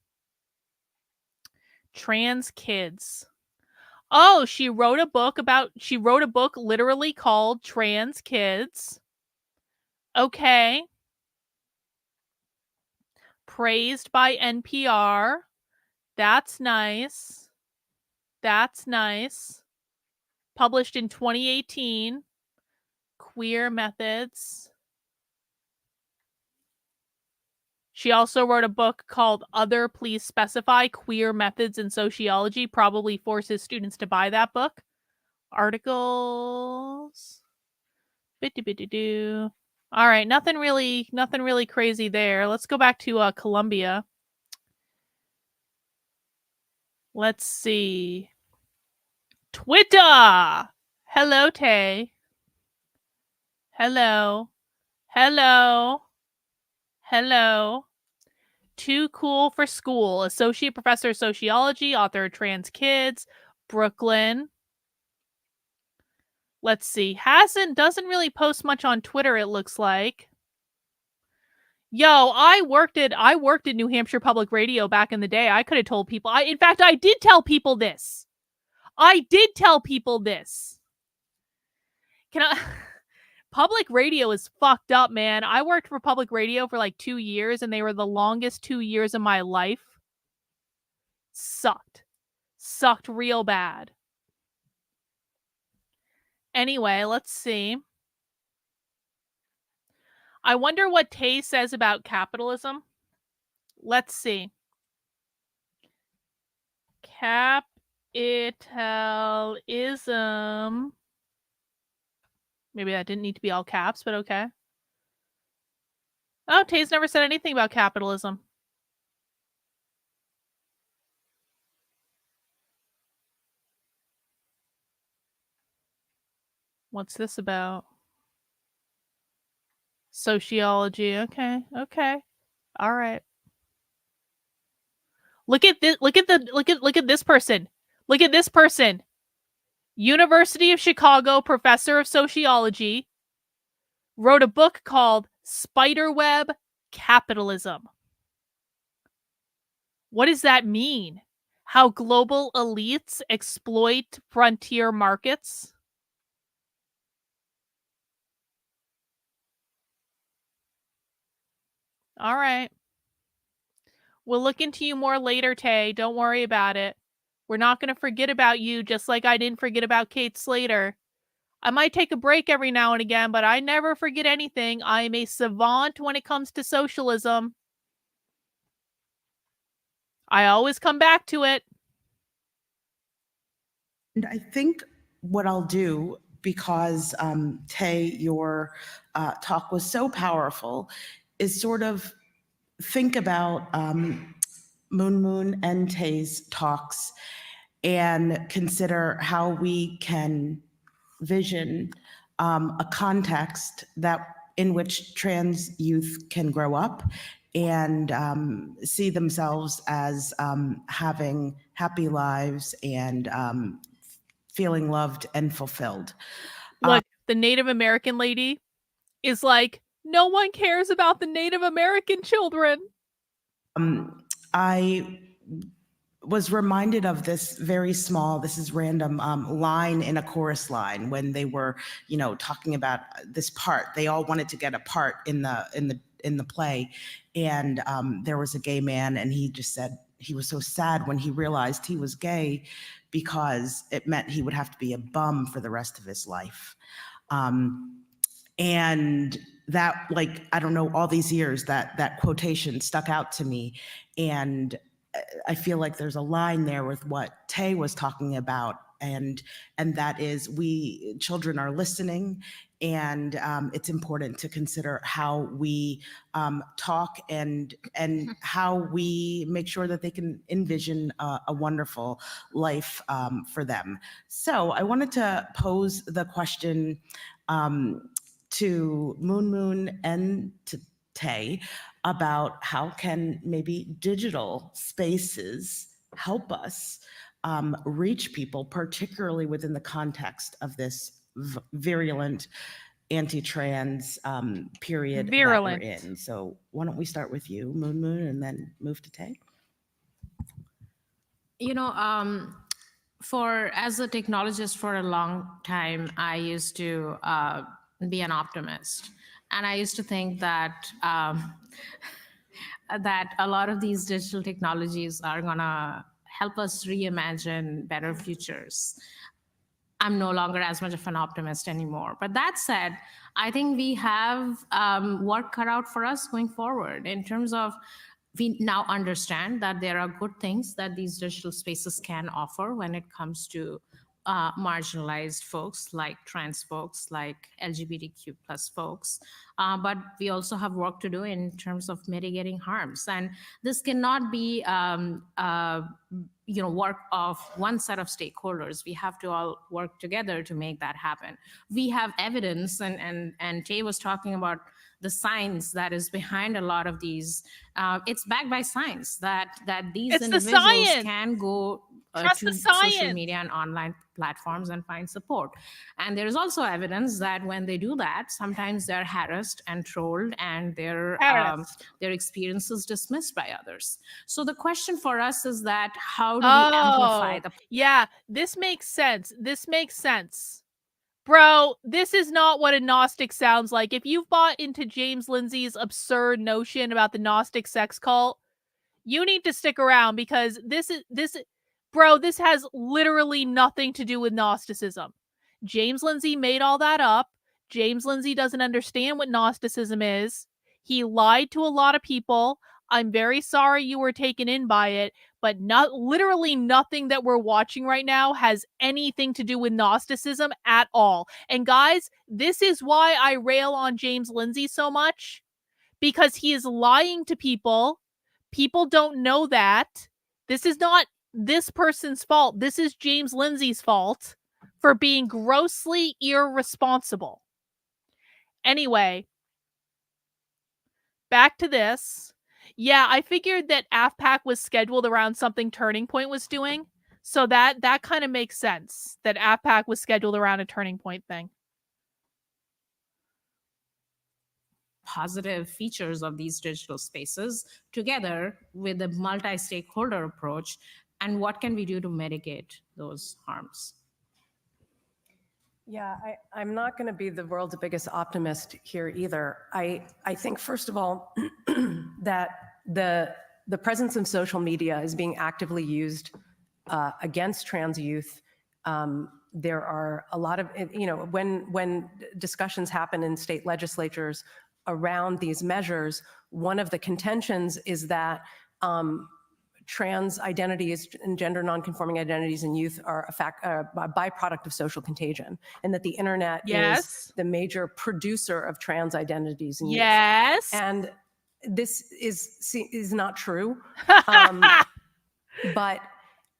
S1: Trans kids. Oh, she wrote a book literally called Trans Kids. Okay. Praised by NPR. That's nice. That's nice. Published in 2018. Queer Methods. She also wrote a book called Other Please Specify, Queer Methods in Sociology. Probably forces students to buy that book. Articles. Bitty-bitty-doo. All right, nothing really crazy there. Let's go back to Columbia. Let's see. Twitter. Hello, Tay. Hello. Hello. Hello. Too Cool for School. Associate Professor of Sociology, author of Trans Kids, Brooklyn. Let's see. Doesn't really post much on Twitter, it looks like. Yo, I worked at New Hampshire Public Radio back in the day. I could have told people. In fact, I did tell people this. Can I Public radio is fucked up, man. I worked for public radio for like 2 years and they were the longest 2 years of my life. Sucked real bad. Anyway, let's see. I wonder what Tay says about capitalism. Let's see. Capitalism. Maybe that didn't need to be all caps, but okay. Oh, Tay's never said anything about capitalism. What's this about? Sociology. Okay. All right. Look at this person. Look at this person. University of Chicago professor of sociology wrote a book called Spiderweb Capitalism. What does that mean? How global elites exploit frontier markets? All right. We'll look into you more later, Tay. Don't worry about it. We're not going to forget about you, just like I didn't forget about Kate Slater. I might take a break every now and again, but I never forget anything. I am a savant when it comes to socialism. I always come back to it.
S5: And I think what I'll do, because Tay, your talk was so powerful, is sort of think about Moon and Tay's talks and consider how we can vision a context in which trans youth can grow up and see themselves as having happy lives and feeling loved and fulfilled.
S1: Look, the Native American lady is like, no one cares about the Native American children.
S5: I was reminded of this very small, this is random, line in a chorus line when they were, talking about this part. They all wanted to get a part in the play, and there was a gay man, and he just said he was so sad when he realized he was gay because it meant he would have to be a bum for the rest of his life. And that, like, I don't know, all these years that quotation stuck out to me, and I feel like there's a line there with what Tay was talking about, and that is children are listening, and it's important to consider how we talk and how we make sure that they can envision a wonderful life for them. So I wanted to pose the question to Moon and to Tay about how can maybe digital spaces help us reach people, particularly within the context of this virulent anti-trans period that we're in. So why don't we start with you, Moon, and then move to Tay?
S7: As a technologist for a long time, I used to be an optimist. And I used to think that that a lot of these digital technologies are gonna help us reimagine better futures. I'm no longer as much of an optimist anymore. But that said, I think we have work cut out for us going forward in terms of we now understand that there are good things that these digital spaces can offer when it comes to marginalized folks like trans folks, like LGBTQ plus folks. But we also have work to do in terms of mitigating harms. And this cannot be, work of one set of stakeholders. We have to all work together to make that happen. We have evidence, and Jay was talking about the science that is behind a lot of these. It's backed by science that these
S1: It's the
S7: individuals
S1: science.
S7: can go
S1: Trust
S7: to
S1: the
S7: social
S1: science.
S7: media and online platforms and find support. And there is also evidence that when they do that, sometimes they're harassed and trolled, and their experiences dismissed by others. So the question for us is that how do we amplify the
S1: Yeah, this makes sense. This makes sense. Bro, this is not what a Gnostic sounds like. If you've bought into James Lindsay's absurd notion about the Gnostic sex cult, you need to stick around, because this has literally nothing to do with Gnosticism. James Lindsay made all that up. James Lindsay doesn't understand what Gnosticism is. He lied to a lot of people. I'm very sorry you were taken in by it, but literally nothing that we're watching right now has anything to do with Gnosticism at all. And guys, this is why I rail on James Lindsay so much, because he is lying to people. People don't know that. This is not this person's fault. This is James Lindsay's fault for being grossly irresponsible. Anyway, back to this. Yeah, I figured that AFPAC was scheduled around something Turning Point was doing. So that kind of makes sense, that AFPAC was scheduled around a Turning Point thing.
S7: positive features of these digital spaces together with a multi-stakeholder approach, and what can we do to mitigate those harms?
S8: Yeah, I'm not going to be the world's biggest optimist here either. I think, first of all, that the presence of social media is being actively used against trans youth. There are a lot of, when discussions happen in state legislatures around these measures, one of the contentions is that trans identities and gender nonconforming identities in youth are a byproduct of social contagion, and that the internet is the major producer of trans identities in youth. And this is not true. But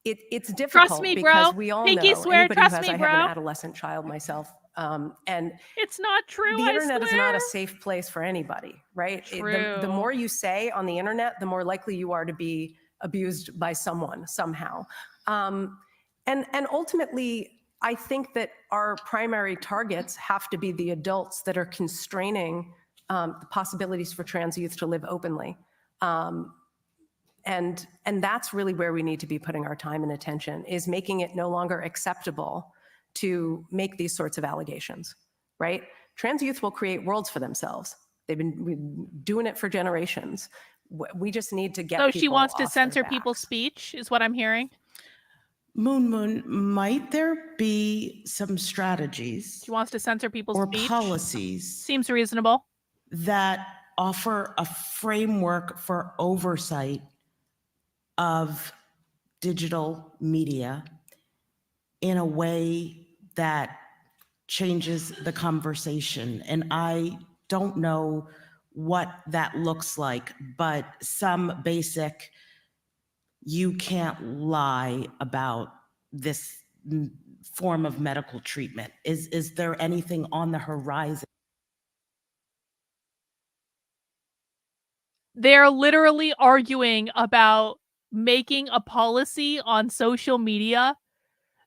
S8: it's difficult because we all know, anybody who has, I have an adolescent child myself, and
S1: it's not true.
S8: The internet is not a safe place for anybody, right? The more you say on the internet, the more likely you are to be abused by someone somehow. And ultimately, I think that our primary targets have to be the adults that are constraining the possibilities for trans youth to live openly. And that's really where we need to be putting our time and attention, is making it no longer acceptable to make these sorts of allegations, right? Trans youth will create worlds for themselves. They've been doing it for generations. We just need to get people off their backs.
S1: So she wants to censor people's speech, is what I'm hearing?
S5: Moon, might there be some strategies?
S1: She wants to censor people's speech?
S5: Or policies?
S1: Seems reasonable.
S5: That offer a framework for oversight of digital media in a way that changes the conversation. And I don't know what that looks like, but some basic, you can't lie about this form of medical treatment. Is there anything on the horizon?
S1: They're literally arguing about making a policy on social media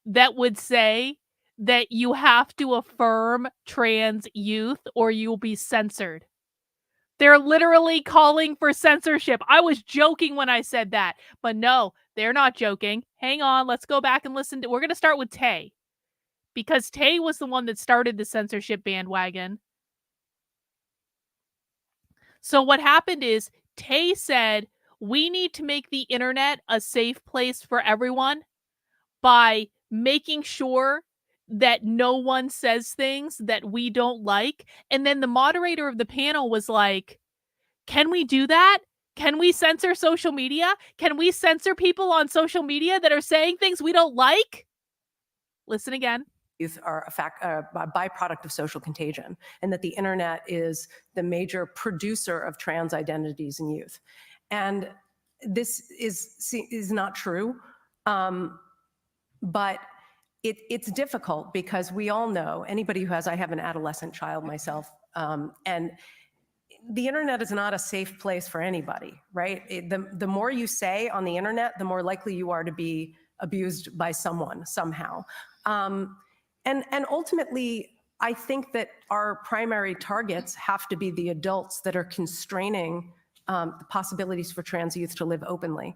S1: that would say that you have to affirm trans youth or you'll be censored. They're literally calling for censorship. I was joking when I said that, but no, they're not joking. Hang on, let's go back and listen. We're going to start with Tay, because Tay was the one that started the censorship bandwagon. So what happened is Tay said, we need to make the internet a safe place for everyone by making sure that no one says things that we don't like. And then the moderator of the panel was like, can we do that? Can we censor social media? Can we censor people on social media that are saying things we don't like? Listen again.
S8: Youth are a byproduct of social contagion, and that the internet is the major producer of trans identities in youth. And this is not true. But it's difficult because we all know, anybody who has, I have an adolescent child myself, and the internet is not a safe place for anybody, right? The more you say on the internet, the more likely you are to be abused by someone somehow. And ultimately, I think that our primary targets have to be the adults that are constraining the possibilities for trans youth to live openly.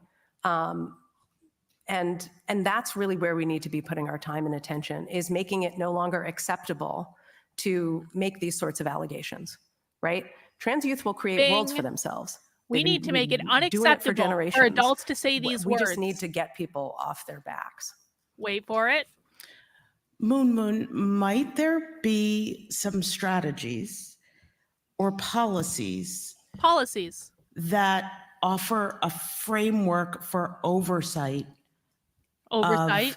S8: And that's really where we need to be putting our time and attention, is making it no longer acceptable to make these sorts of allegations, right? Trans youth will create worlds for
S1: Bing.
S8: themselves.
S1: We
S8: They've
S1: need
S8: been
S1: to make it
S8: doing it for
S1: unacceptable for
S8: generations.
S1: adults to say these
S8: We
S1: words.
S8: just need to get people off their backs.
S1: Wait for it.
S5: Moon, might there be some strategies or policies that offer a framework for oversight of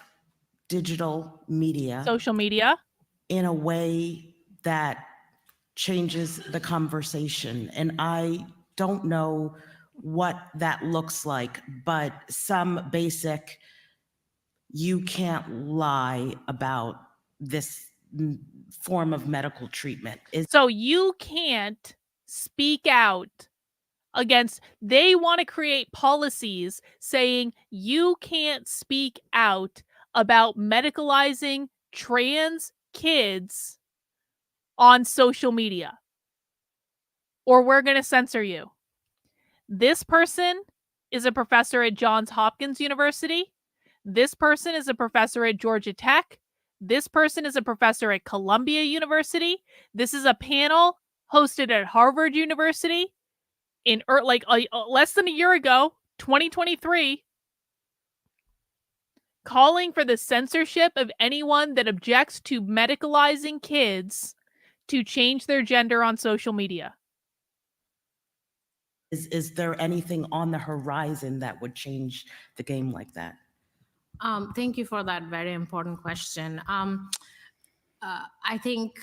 S5: digital media,
S1: social media,
S5: in a way that changes the conversation? And I don't know what that looks like, but some basic, you can't lie about this form of medical treatment.
S1: So you can't speak out against, they want to create policies saying you can't speak out about medicalizing trans kids on social media, or we're going to censor you. This person is a professor at Johns Hopkins University. This person is a professor at Georgia Tech. This person is a professor at Columbia University. This is a panel hosted at Harvard University in less than a year ago, 2023, calling for the censorship of anyone that objects to medicalizing kids to change their gender on social media.
S5: Is there anything on the horizon that would change the game like that?
S7: Thank you for that very important question. I think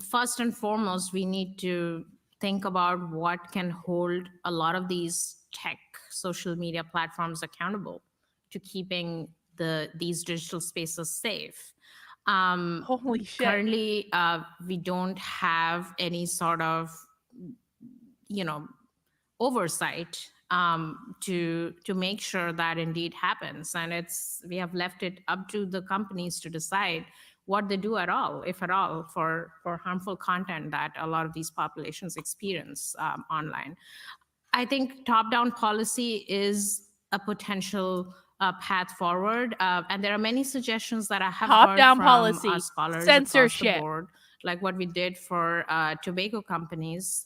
S7: first and foremost, we need to think about what can hold a lot of these tech social media platforms accountable to keeping these digital spaces safe.
S1: Holy shit.
S7: Currently, we don't have any sort of, oversight to make sure that indeed happens, and we have left it up to the companies to decide what they do at all, if at all, for harmful content that a lot of these populations experience online. I think top-down policy is a potential path forward, and there are many suggestions that I have
S1: Top-down
S7: heard from
S1: policy,
S7: scholars
S1: censorship,
S7: across the board, like what we did for tobacco companies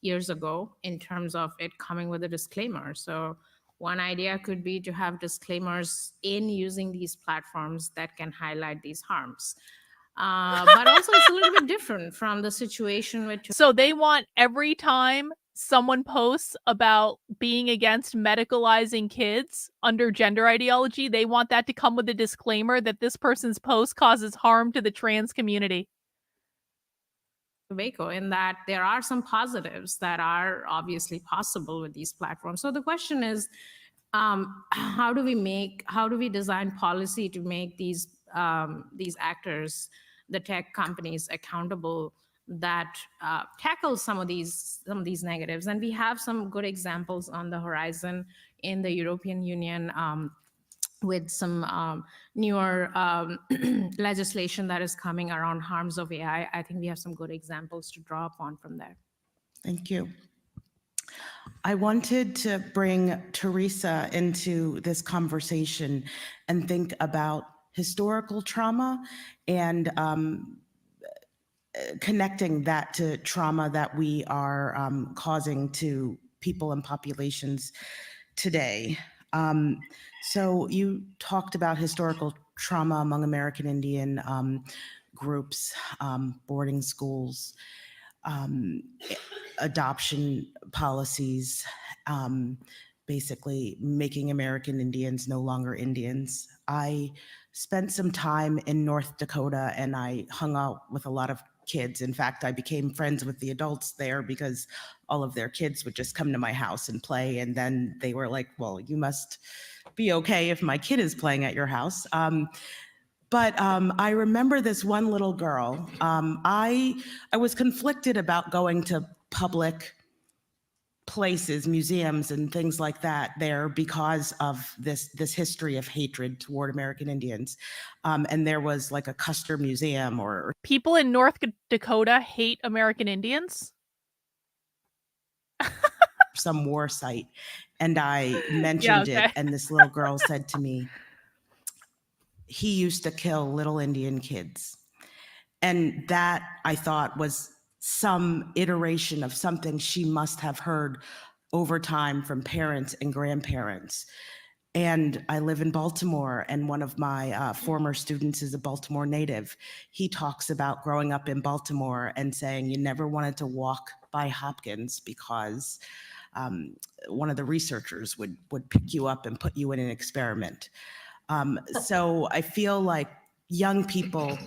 S7: years ago in terms of it coming with a disclaimer. So one idea could be to have disclaimers in using these platforms that can highlight these harms. But also it's a little bit different from the situation with...
S1: So they want every time someone posts about being against medicalizing kids under gender ideology, they want that to come with a disclaimer that this person's post causes harm to the trans community.
S7: Tobacco, in that there are some positives that are obviously possible with these platforms. So the question is, how do we design policy to make these actors, the tech companies, accountable, that tackle some of these negatives? And we have some good examples on the horizon in the European Union, with some newer legislation that is coming around harms of AI. I think we have some good examples to draw upon from there.
S5: Thank you. I wanted to bring Teresa into this conversation and think about historical trauma and connecting that to trauma that we are causing to people and populations today. So you talked about historical trauma among American Indian groups, boarding schools, adoption policies, basically making American Indians no longer Indians. I spent some time in North Dakota and I hung out with a lot of kids. In fact, I became friends with the adults there because all of their kids would just come to my house and play. And then they were like, well, you must be okay if my kid is playing at your house. But I remember this one little girl. I was conflicted about going to public places, museums, and things like that there because of this history of hatred toward American Indians. And there was like a Custer Museum or
S1: People in North Dakota hate American Indians?
S5: some war site. And I
S1: Yeah,
S5: mentioned
S1: okay.
S5: it, and this little girl said to me, he used to kill little Indian kids. And that, I thought, was some iteration of something she must have heard over time from parents and grandparents. And I live in Baltimore, and one of my former students is a Baltimore native. He talks about growing up in Baltimore and saying you never wanted to walk by Hopkins because one of the researchers would pick you up and put you in an experiment. So I feel like young people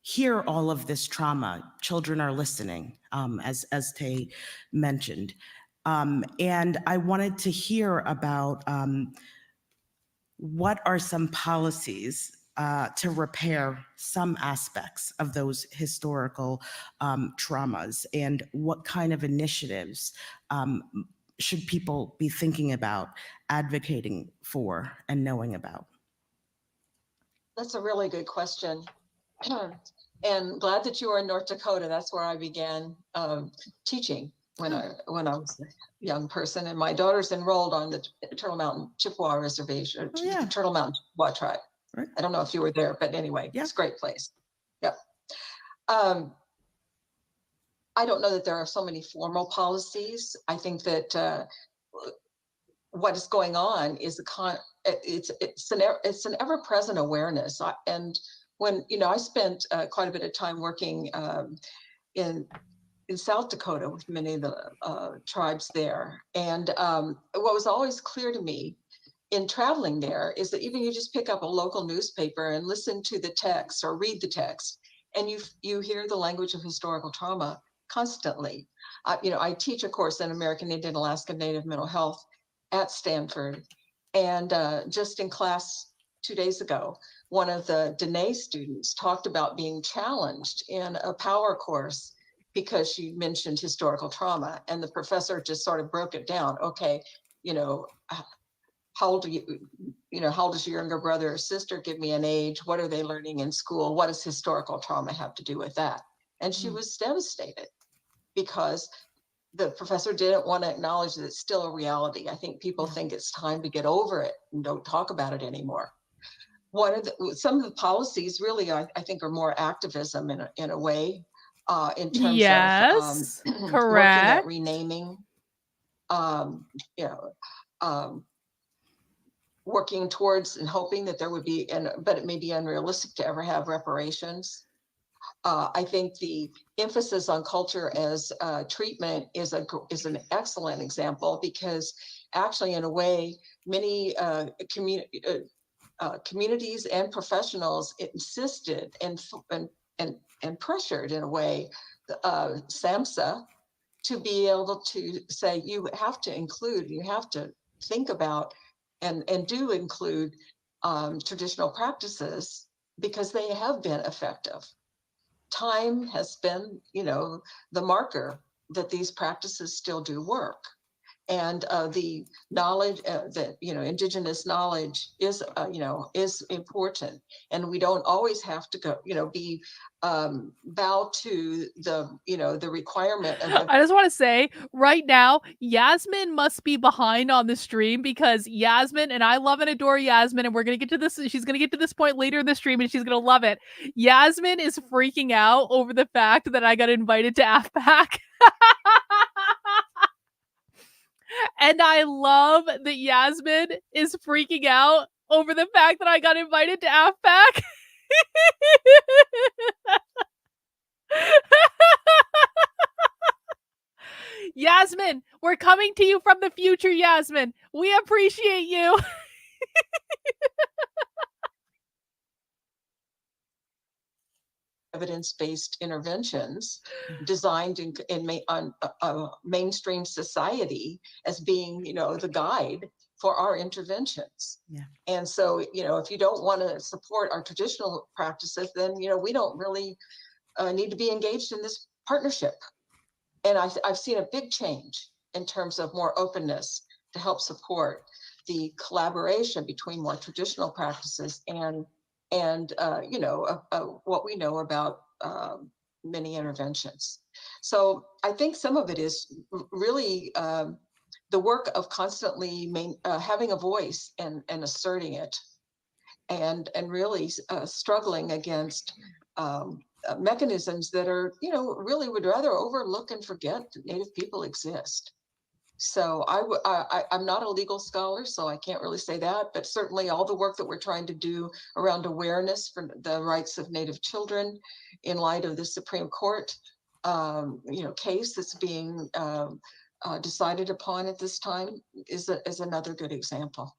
S5: hear all of this trauma. Children are listening, as Tay mentioned. And I wanted to hear about what are some policies to repair some aspects of those historical traumas, and what kind of initiatives should people be thinking about, advocating for, and knowing about?
S6: That's a really good question. And glad that you are in North Dakota. That's where I began teaching when I was a young person. And my daughter's enrolled on the Turtle Mountain Chippewa Reservation, Turtle Mountain Chippewa tribe.
S5: Right.
S6: I don't know if you were there, but anyway, it's a great place. Yep. I don't know that there are so many formal policies. I think that what is going on is it's an ever-present awareness. And when I spent quite a bit of time working in South Dakota with many of the tribes there, and what was always clear to me in traveling there is that even you just pick up a local newspaper and listen to the text or read the text, and you hear the language of historical trauma constantly. I teach a course in American Indian Alaska Native mental health at Stanford, and just in class 2 days ago, one of the Dene students talked about being challenged in a power course because she mentioned historical trauma, and the professor just sort of broke it down. Okay, how old are you? How old is your younger brother or sister? Give me an age. What are they learning in school? What does historical trauma have to do with that? And she was devastated because the professor didn't want to acknowledge that it's still a reality. I think people think it's time to get over it and don't talk about it anymore. Some of the policies really, I think, are more activism in a way, in terms
S1: Yes,
S6: of working
S1: correct.
S6: at renaming, working towards and hoping that there would be, but it may be unrealistic to ever have reparations. I think the emphasis on culture as treatment is an excellent example, because actually, in a way, many communities and professionals insisted and pressured, in a way, SAMHSA to be able to say you have to think about and do include traditional practices, because they have been effective. Time has been, the marker that these practices still do work. And the knowledge that, indigenous knowledge is important. And we don't always have to go, be bow to the requirement of
S1: I just want to say right now, Yasmin must be behind on the stream, because Yasmin, and I love and adore Yasmin, and we're going to get to this. She's going to get to this point later in the stream and she's going to love it. Yasmin is freaking out over the fact that I got invited to AFPAC. And I love that Yasmin is freaking out over the fact that I got invited to AFPAC. Yasmin, we're coming to you from the future, Yasmin. We appreciate you.
S6: evidence-based interventions designed on mainstream society as being, the guide for our interventions.
S5: Yeah.
S6: And so, you know, if you don't want to support our traditional practices, then, you know, we don't really need to be engaged in this partnership. And I've seen a big change in terms of more openness to help support the collaboration between more traditional practices and you know, what we know about many interventions. So I think some of it is really the work of constantly having a voice and asserting it, and really struggling against mechanisms that are, you know, really would rather overlook and forget that Native people exist. So I'm not a legal scholar, so I can't really say that, but certainly all the work that we're trying to do around awareness for the rights of Native children in light of the Supreme Court, you know, case that's being decided upon at this time is another good example.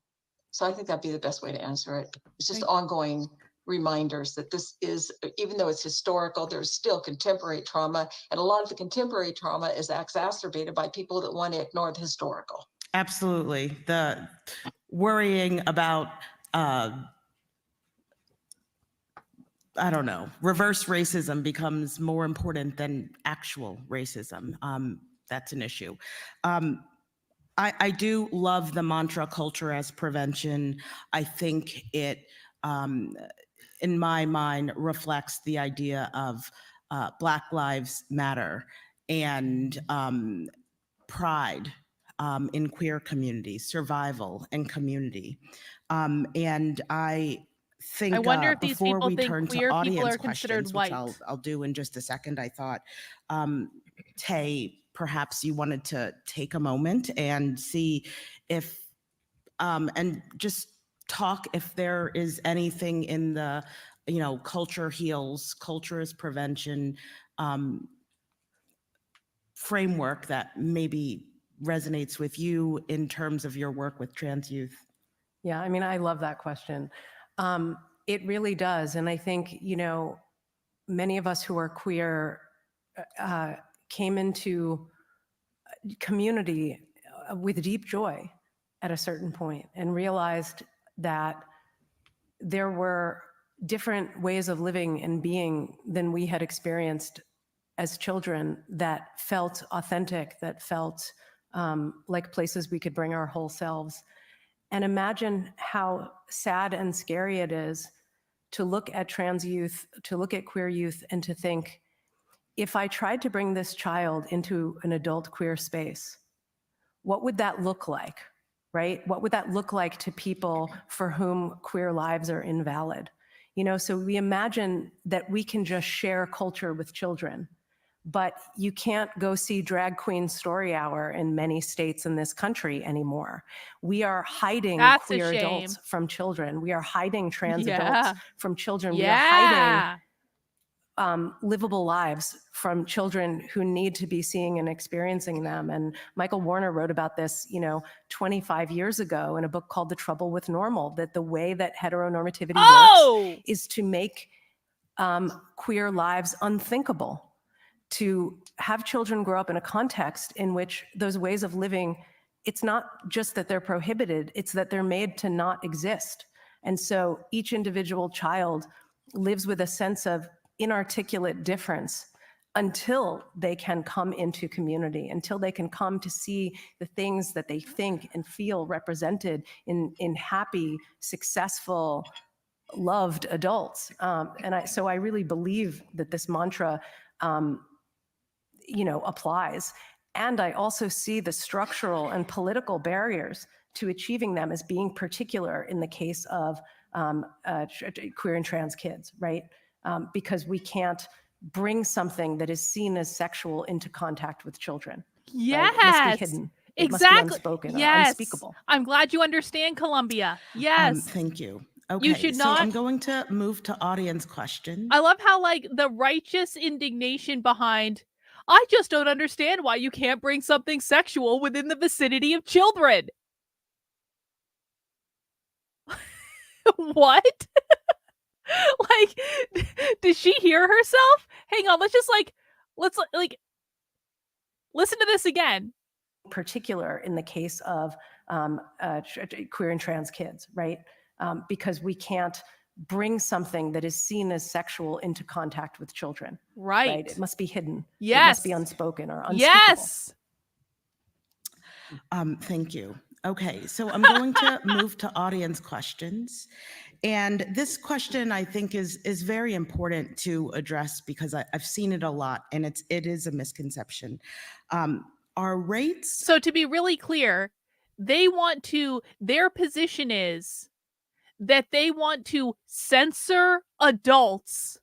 S6: So I think that'd be the best way to answer it. It's just ongoing reminders that this is, even though it's historical, there's still contemporary trauma, and a lot of the contemporary trauma is exacerbated by people that want to ignore the historical.
S5: Absolutely. The worrying about, I don't know, reverse racism becomes more important than actual racism. That's an issue. I do love the mantra culture as prevention. I think it, in my mind, reflects the idea of Black Lives Matter and pride in queer communities, survival and community. And I think
S1: I wonder if these
S5: before
S1: people
S5: we
S1: think
S5: turn
S1: queer
S5: to
S1: people
S5: audience
S1: are considered
S5: questions,
S1: white.
S5: which I'll do in just a second, I thought, Tay, perhaps you wanted to take a moment and see if, and just talk if there is anything in the, you know, culture heals, culture is prevention framework that maybe resonates with you in terms of your work with trans youth.
S8: Yeah, I mean, I love that question. It really does. And I think, you know, many of us who are queer came into community with deep joy at a certain point and realized that there were different ways of living and being than we had experienced as children that felt authentic, that felt like places we could bring our whole selves. And imagine how sad and scary it is to look at trans youth, to look at queer youth, and to think, if I tried to bring this child into an adult queer space, what would that look like, right? What would that look like to people for whom queer lives are invalid? You know, so we imagine that we can just share culture with children, but you can't go see Drag Queen Story Hour in many states in this country anymore. We are hiding
S1: That's a
S8: queer
S1: shame.
S8: adults from children. We are hiding trans
S1: Yeah.
S8: adults from children. We are
S1: Yeah.
S8: hiding livable lives from children who need to be seeing and experiencing them. And Michael Warner wrote about this, you know, 25 years ago in a book called The Trouble with Normal, that the way that heteronormativity works is to make queer lives unthinkable, to have children grow up in a context in which those ways of living, it's not just that they're prohibited, it's that they're made to not exist. And so each individual child lives with a sense of inarticulate difference until they can come into community, until they can come to see the things that they think and feel represented in happy, successful, loved adults. So I really believe that this mantra, you know, applies. And I also see the structural and political barriers to achieving them as being particular in the case of queer and trans kids, right? Because we can't bring something that is seen as sexual into contact with children.
S1: Yes.
S8: Right? It must be hidden. It must be unspoken or unspeakable.
S1: I'm glad you understand, Columbia. Yes.
S5: Thank you. Okay,
S1: You should
S5: so
S1: not.
S5: I'm going to move to audience questions.
S1: I love how, like, the righteous indignation behind, I just don't understand why you can't bring something sexual within the vicinity of children. What? Like, did she hear herself? Hang on, let's listen to this again.
S8: Particular in the case of queer and trans kids, right? Because we can't bring something that is seen as sexual into contact with children.
S1: Right.
S8: It must be hidden.
S1: Yes.
S8: It must be unspoken or unspeakable.
S1: Yes.
S5: Thank you. Okay, so I'm going to move to audience questions. And this question, I think, is very important to address because I've seen it a lot, and it is a misconception. Our rates...
S1: So to be really clear, their position is that they want to censor adults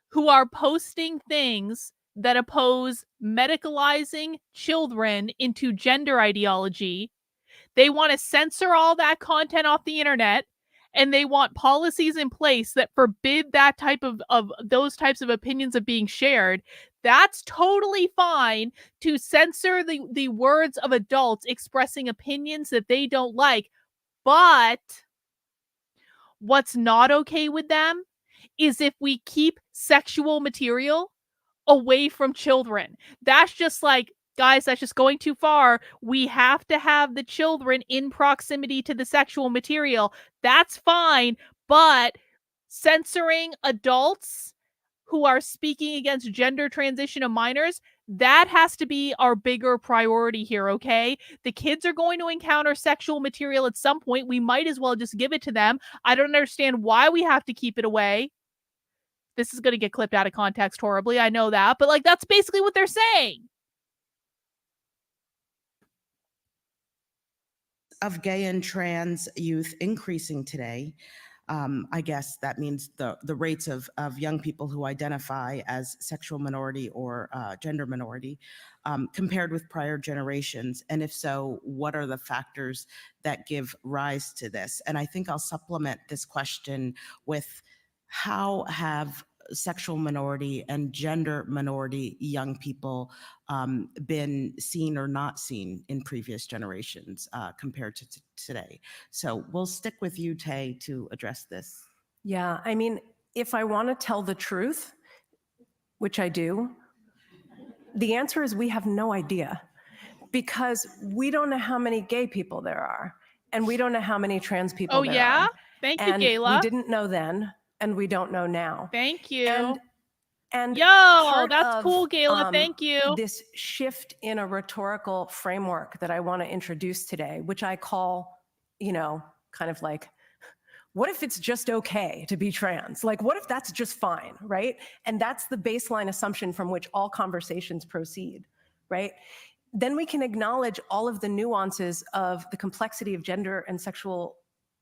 S1: who are posting things that oppose medicalizing children into gender ideology. They want to censor all that content off the internet, and they want policies in place that forbid that type of those types of opinions of being shared. That's totally fine to censor the words of adults expressing opinions that they don't like. But what's not okay with them is if we keep sexual material away from children. That's just like, guys, that's just going too far. We have to have the children in proximity to the sexual material. That's fine, but censoring adults who are speaking against gender transition of minors, that has to be our bigger priority here, okay? The kids are going to encounter sexual material at some point. We might as well just give it to them. I don't understand why we have to keep it away. This is going to get clipped out of context horribly. I know that. But, like, that's basically what they're saying.
S5: Of gay and trans youth increasing today. I guess that means the rates of young people who identify as sexual minority or gender minority compared with prior generations. And if so, what are the factors that give rise to this? And I think I'll supplement this question with how have sexual minority and gender minority young people been seen or not seen in previous generations compared to today? So we'll stick with you, Tay, to address this.
S8: Yeah, I mean, if I want to tell the truth, which I do, the answer is we have no idea, because we don't know how many gay people there are, and we don't know how many trans people there are.
S1: Thank
S8: and
S1: you, Gayla.
S8: We didn't know then, and we don't know now.
S1: Thank you.
S8: And
S1: yo, that's cool, Gayla. Thank you.
S8: This shift in a rhetorical framework that I want to introduce today, which I call, kind of like, what if it's just okay to be trans? Like, what if that's just fine, right? And that's the baseline assumption from which all conversations proceed, right? Then we can acknowledge all of the nuances of the complexity of gender and sexual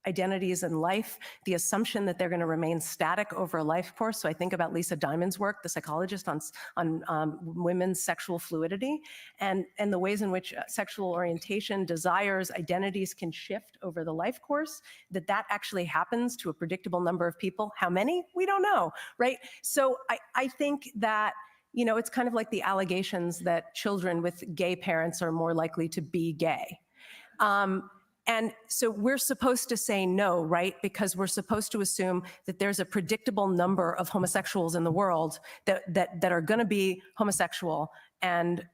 S8: identities in life, the assumption that they're going to remain static over a life course. So I think about Lisa Diamond's work, the psychologist, on women's sexual fluidity, and the ways in which sexual orientation, desires, identities can shift over the life course, that actually happens to a predictable number of people. How many? We don't know, right? So I think that, it's kind of like the allegations that children with gay parents are more likely to be gay. And so we're supposed to say no, right? Because we're supposed to assume that there's a predictable number of homosexuals in the world that are going to be homosexual, and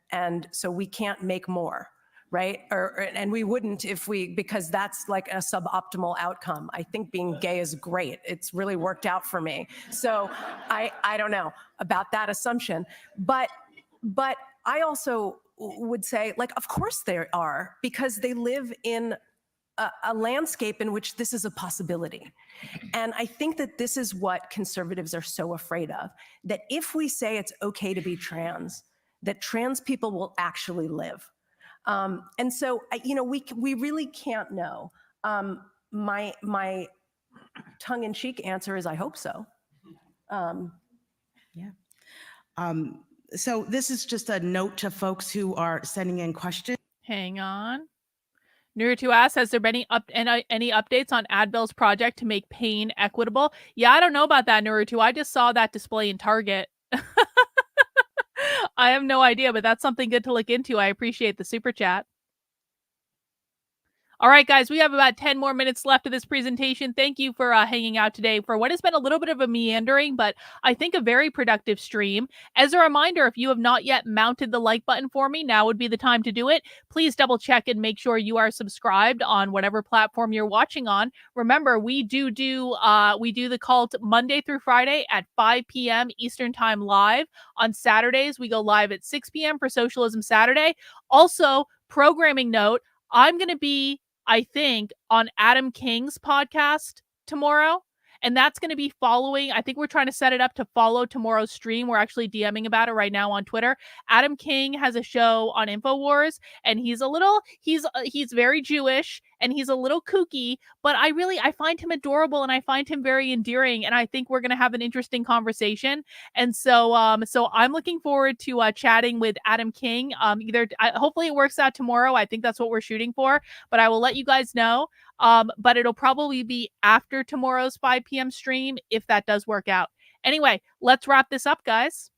S8: so we can't make more, right? And we wouldn't because that's like a suboptimal outcome. I think being gay is great. It's really worked out for me. So I don't know about that assumption, but I also would say, like, of course there are, because they live in a landscape in which this is a possibility. And I think that this is what conservatives are so afraid of, that if we say it's okay to be trans, that trans people will actually live. And so, we really can't know. My tongue-in-cheek answer is I hope so.
S5: So this is just a note to folks who are sending in questions.
S1: Hang on. Nuru2 asks, has there been any updates on Advil's project to make pain equitable? Yeah, I don't know about that, Nuru2. I just saw that display in Target. I have no idea, but that's something good to look into. I appreciate the super chat. All right, guys, we have about 10 more minutes left of this presentation. Thank you for hanging out today for what has been a little bit of a meandering, but I think a very productive stream. As a reminder, if you have not yet mounted the like button for me, now would be the time to do it. Please double check and make sure you are subscribed on whatever platform you're watching on. Remember, we do the cult Monday through Friday at 5 p.m. Eastern Time live. On Saturdays, we go live at 6 p.m. for Socialism Saturday. Also, programming note, I'm going to be, I think, on Adam King's podcast tomorrow. And that's going to be following. I think we're trying to set it up to follow tomorrow's stream. We're actually DMing about it right now on Twitter. Adam King has a show on InfoWars, and he's very Jewish and he's a little kooky, but I find him adorable and I find him very endearing. And I think we're going to have an interesting conversation. And so I'm looking forward to chatting with Adam King. Hopefully it works out tomorrow. I think that's what we're shooting for, but I will let you guys know. But it'll probably be after tomorrow's 5 p.m. stream if that does work out. Anyway, let's wrap this up, guys.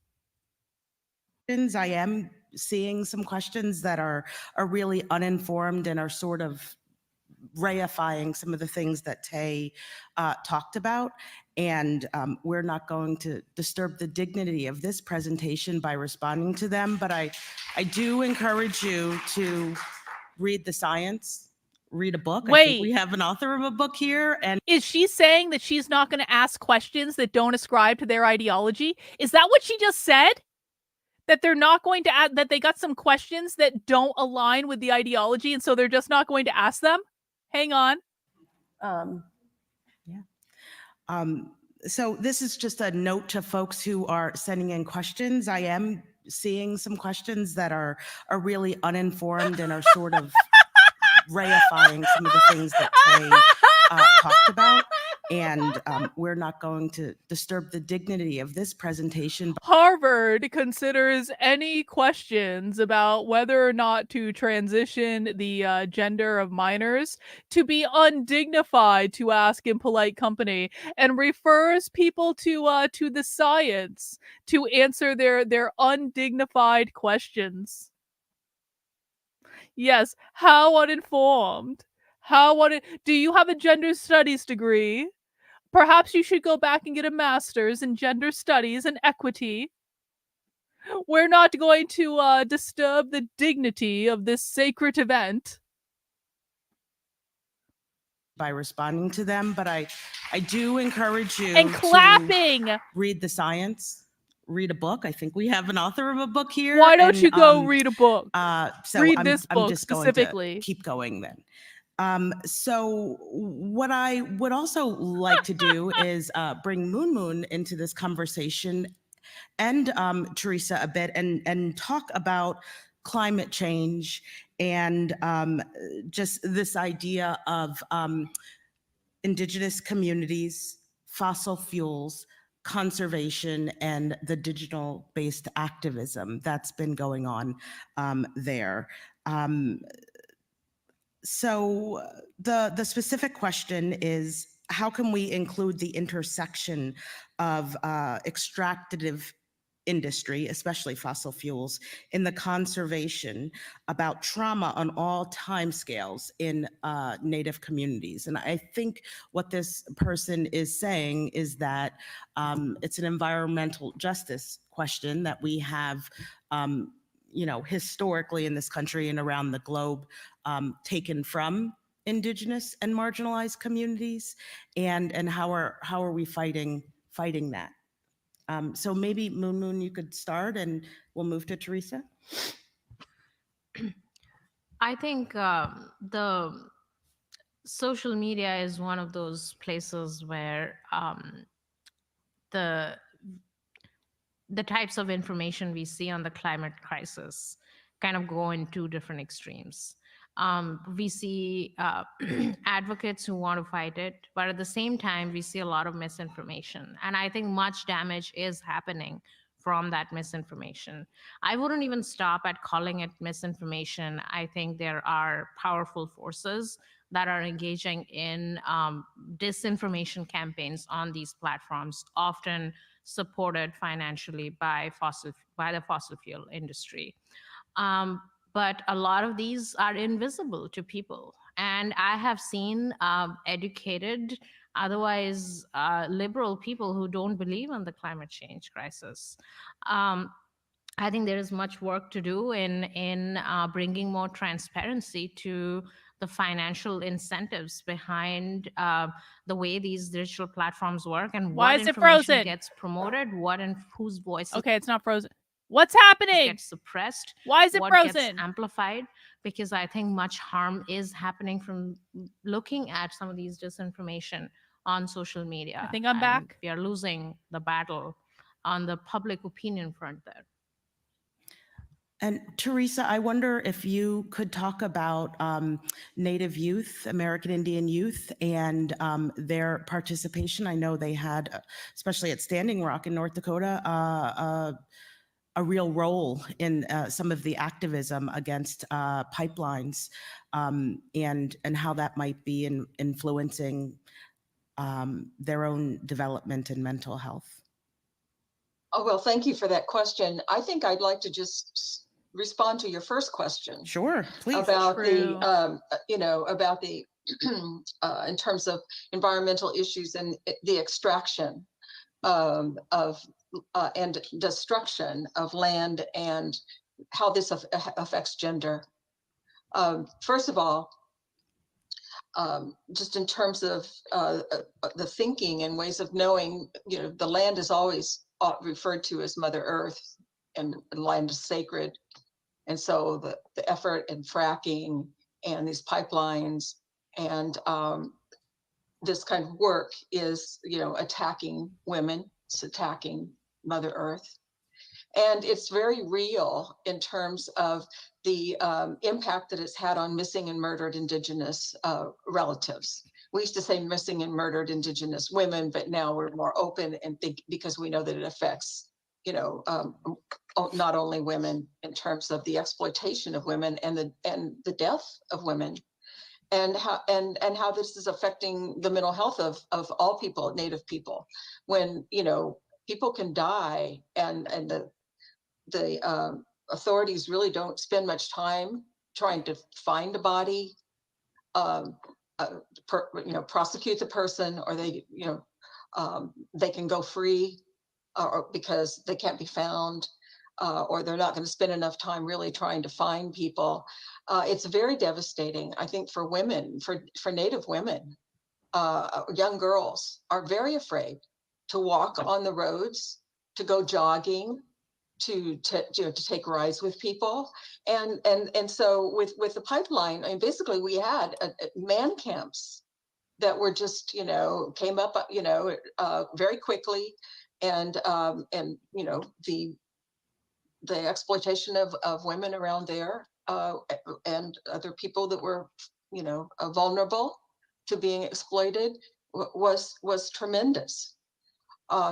S5: I am seeing some questions that are really uninformed and are sort of reifying some of the things that Tay talked about. And we're not going to disturb the dignity of this presentation by responding to them, but I do encourage you to read the science, read a book. I think we have an author of a book here. And
S1: is she saying that she's not going to ask questions that don't ascribe to their ideology? Is that what she just said? That they're not going to add, that they got some questions that don't align with the ideology, and so they're just not going to ask them? Hang on.
S5: So this is just a note to folks who are sending in questions. I am seeing some questions that are really uninformed and are sort of reifying some of the things that Tay talked about. And we're not going to disturb the dignity of this presentation.
S1: Harvard considers any questions about whether or not to transition the gender of minors to be undignified to ask in polite company, and refers people to the science to answer their undignified questions. Yes, how uninformed. Do you have a gender studies degree? Perhaps you should go back and get a master's in gender studies and equity. We're not going to disturb the dignity of this sacred event
S5: by responding to them, but I do encourage you
S1: and clapping
S5: to read the science, read a book. I think we have an author of a book here.
S1: Why don't you go read a book?
S5: So
S1: read
S5: I'm
S1: this book
S5: just
S1: specifically.
S5: going to keep going then. So what I would also like to do is bring Moon Moon into this conversation, and Teresa a bit, and talk about climate change and just this idea of indigenous communities, fossil fuels, conservation, and the digital-based activism that's been going on there. So the specific question is, how can we include the intersection of extractive industry, especially fossil fuels, in the conversation about trauma on all timescales in Native communities? And I think what this person is saying is that it's an environmental justice question that we have historically in this country and around the globe, taken from indigenous and marginalized communities, and how are we fighting that? So maybe Moon Moon, you could start, and we'll move to Teresa.
S7: I think the social media is one of those places where the types of information we see on the climate crisis kind of go in two different extremes. We see advocates who want to fight it, but at the same time, we see a lot of misinformation. And I think much damage is happening from that misinformation. I wouldn't even stop at calling it misinformation. I think there are powerful forces that are engaging in disinformation campaigns on these platforms, often supported financially by the fossil fuel industry. But a lot of these are invisible to people. And I have seen educated, otherwise liberal people who don't believe in the climate change crisis. I think there is much work to do in bringing more transparency to the financial incentives behind the way these digital platforms work, and
S1: Why
S7: what
S1: is it
S7: information
S1: frozen?
S7: gets promoted, what and whose voices
S1: Okay, it's not frozen. What's happening?
S7: get suppressed,
S1: Why is it
S7: what
S1: frozen?
S7: gets amplified, because I think much harm is happening from looking at some of these disinformation on social media.
S1: I think I'm
S7: and
S1: back.
S7: We are losing the battle on the public opinion front there.
S5: And Teresa, I wonder if you could talk about Native youth, American Indian youth, and their participation. I know they had, especially at Standing Rock in North Dakota, a real role in some of the activism against pipelines, and how that might be influencing their own development and mental health.
S6: Oh, well, thank you for that question. I think I'd like to just respond to your first question.
S5: Sure, please.
S6: About
S1: True.
S6: about the in terms of environmental issues and the extraction of and destruction of land and how this affects gender. First of all, just in terms of the thinking and ways of knowing, the land is always referred to as Mother Earth, and the land is sacred. And so the effort in fracking and these pipelines and this kind of work is, attacking women, it's attacking Mother Earth. And it's very real in terms of the impact that it's had on missing and murdered Indigenous relatives. We used to say missing and murdered Indigenous women, but now we're more open and think, because we know that it affects, not only women in terms of the exploitation of women and the death of women, and how this is affecting the mental health of all people, Native people. When people can die, and the authorities really don't spend much time trying to find a body, prosecute the person, or they can go free, or because they can't be found, or they're not going to spend enough time really trying to find people. It's very devastating, I think, for women, for Native women. Young girls are very afraid to walk on the roads, to go jogging, to take rides with people, and so with the pipeline, I mean, basically we had man camps that were just came up very quickly, and the exploitation of women around there, and other people that were vulnerable to being exploited was tremendous.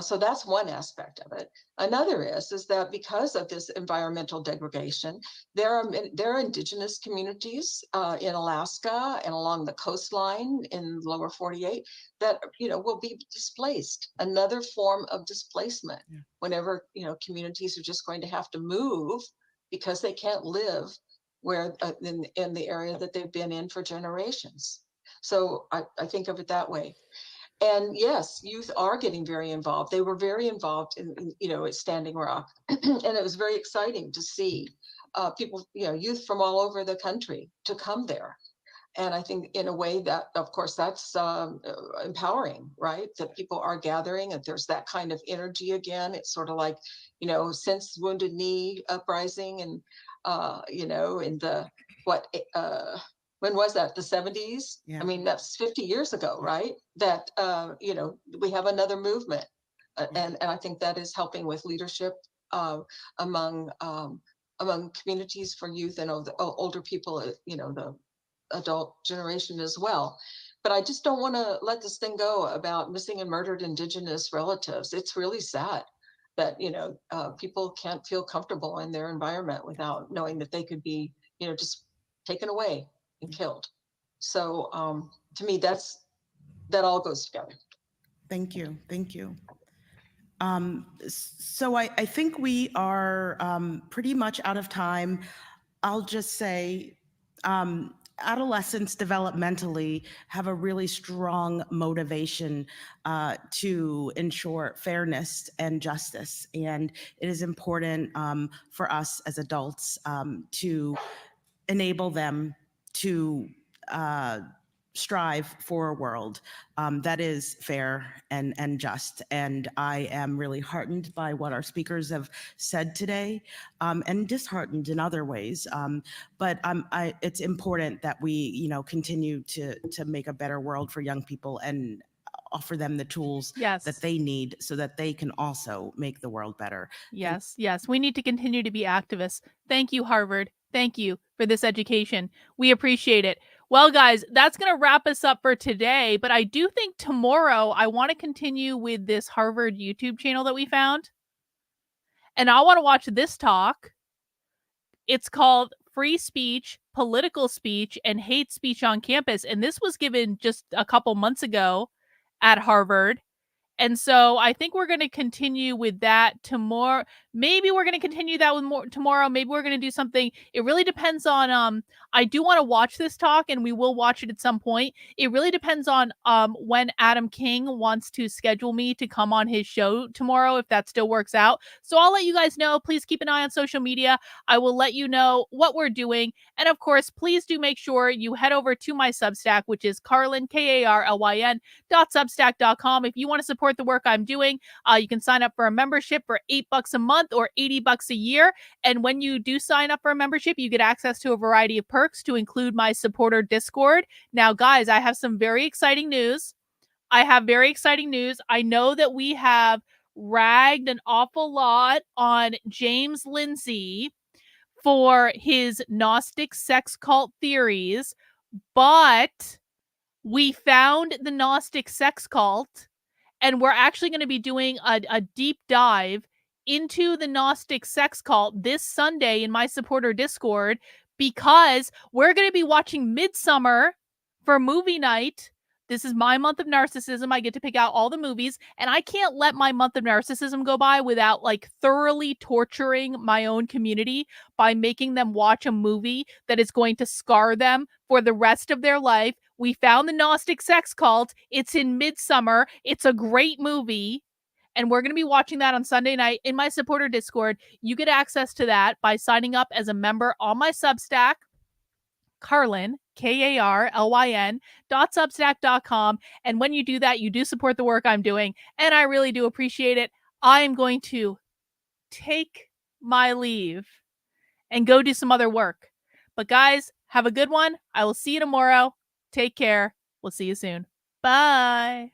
S6: So that's one aspect of it. Another is that because of this environmental degradation, there are indigenous communities in Alaska and along the coastline in the lower 48 that will be displaced. Another form of displacement. Yeah. Whenever communities are just going to have to move because they can't live where in the area that they've been in for generations. So I think of it that way. And yes, youth are getting very involved. They were very involved in at Standing Rock, and it was very exciting to see people, youth from all over the country to come there. And I think in a way that, of course, that's empowering, right? That people are gathering, and there's that kind of energy again. It's sort of like, since Wounded Knee uprising, and in the when was that? The 70s? Yeah. I mean, that's 50 years ago, right? That, we have another movement. And I think that is helping with leadership among communities for youth and older people, the adult generation as well. But I just don't want to let this thing go about missing and murdered Indigenous relatives. It's really sad that, people can't feel comfortable in their environment without knowing that they could be, just taken away and killed. So to me, that all goes together.
S5: Thank you. So I think we are pretty much out of time. I'll just say adolescents developmentally have a really strong motivation to ensure fairness and justice. And it is important for us as adults to enable them to strive for a world that is fair and just. And I am really heartened by what our speakers have said today, and disheartened in other ways. But it's important that we, continue to make a better world for young people and offer them the tools
S1: Yes.
S5: that they need so that they can also make the world better.
S1: Yes, yes. We need to continue to be activists. Thank you, Harvard. Thank you for this education. We appreciate it. Well, guys, that's going to wrap us up for today. But I do think tomorrow I want to continue with this Harvard YouTube channel that we found. And I want to watch this talk. It's called Free Speech, Political Speech, and Hate Speech on Campus. And this was given just a couple months ago at Harvard. And so I think we're going to continue with that tomorrow. Maybe we're going to continue that with more tomorrow. Maybe we're going to do something. It really depends on I do want to watch this talk, and we will watch it at some point. It really depends on when Adam King wants to schedule me to come on his show tomorrow, if that still works out. So I'll let you guys know. Please keep an eye on social media. I will let you know what we're doing. And of course, please do make sure you head over to my Substack, which is Carlyn, KARLYN.substack.com. If you want to support the work I'm doing, you can sign up for a membership for $8 a month or $80 a year. And when you do sign up for a membership, you get access to a variety of perks, to include my supporter Discord. Now, guys, I have some very exciting news. I know that we have ragged an awful lot on James Lindsay for his Gnostic sex cult theories, but we found the Gnostic sex cult, and we're actually going to be doing a deep dive into the Gnostic sex cult this Sunday in my supporter Discord, because we're going to be watching Midsummer for movie night. This is my month of narcissism. I get to pick out all the movies, and I can't let my month of narcissism go by without thoroughly torturing my own community by making them watch a movie that is going to scar them for the rest of their life. We found the Gnostic sex cult. It's in Midsummer. It's a great movie. And we're going to be watching that on Sunday night in my supporter Discord. You get access to that by signing up as a member on my Substack, Carlyn, KARLYN.substack.com. And when you do that, you do support the work I'm doing. And I really do appreciate it. I am going to take my leave and go do some other work. But guys, have a good one. I will see you tomorrow. Take care. We'll see you soon. Bye.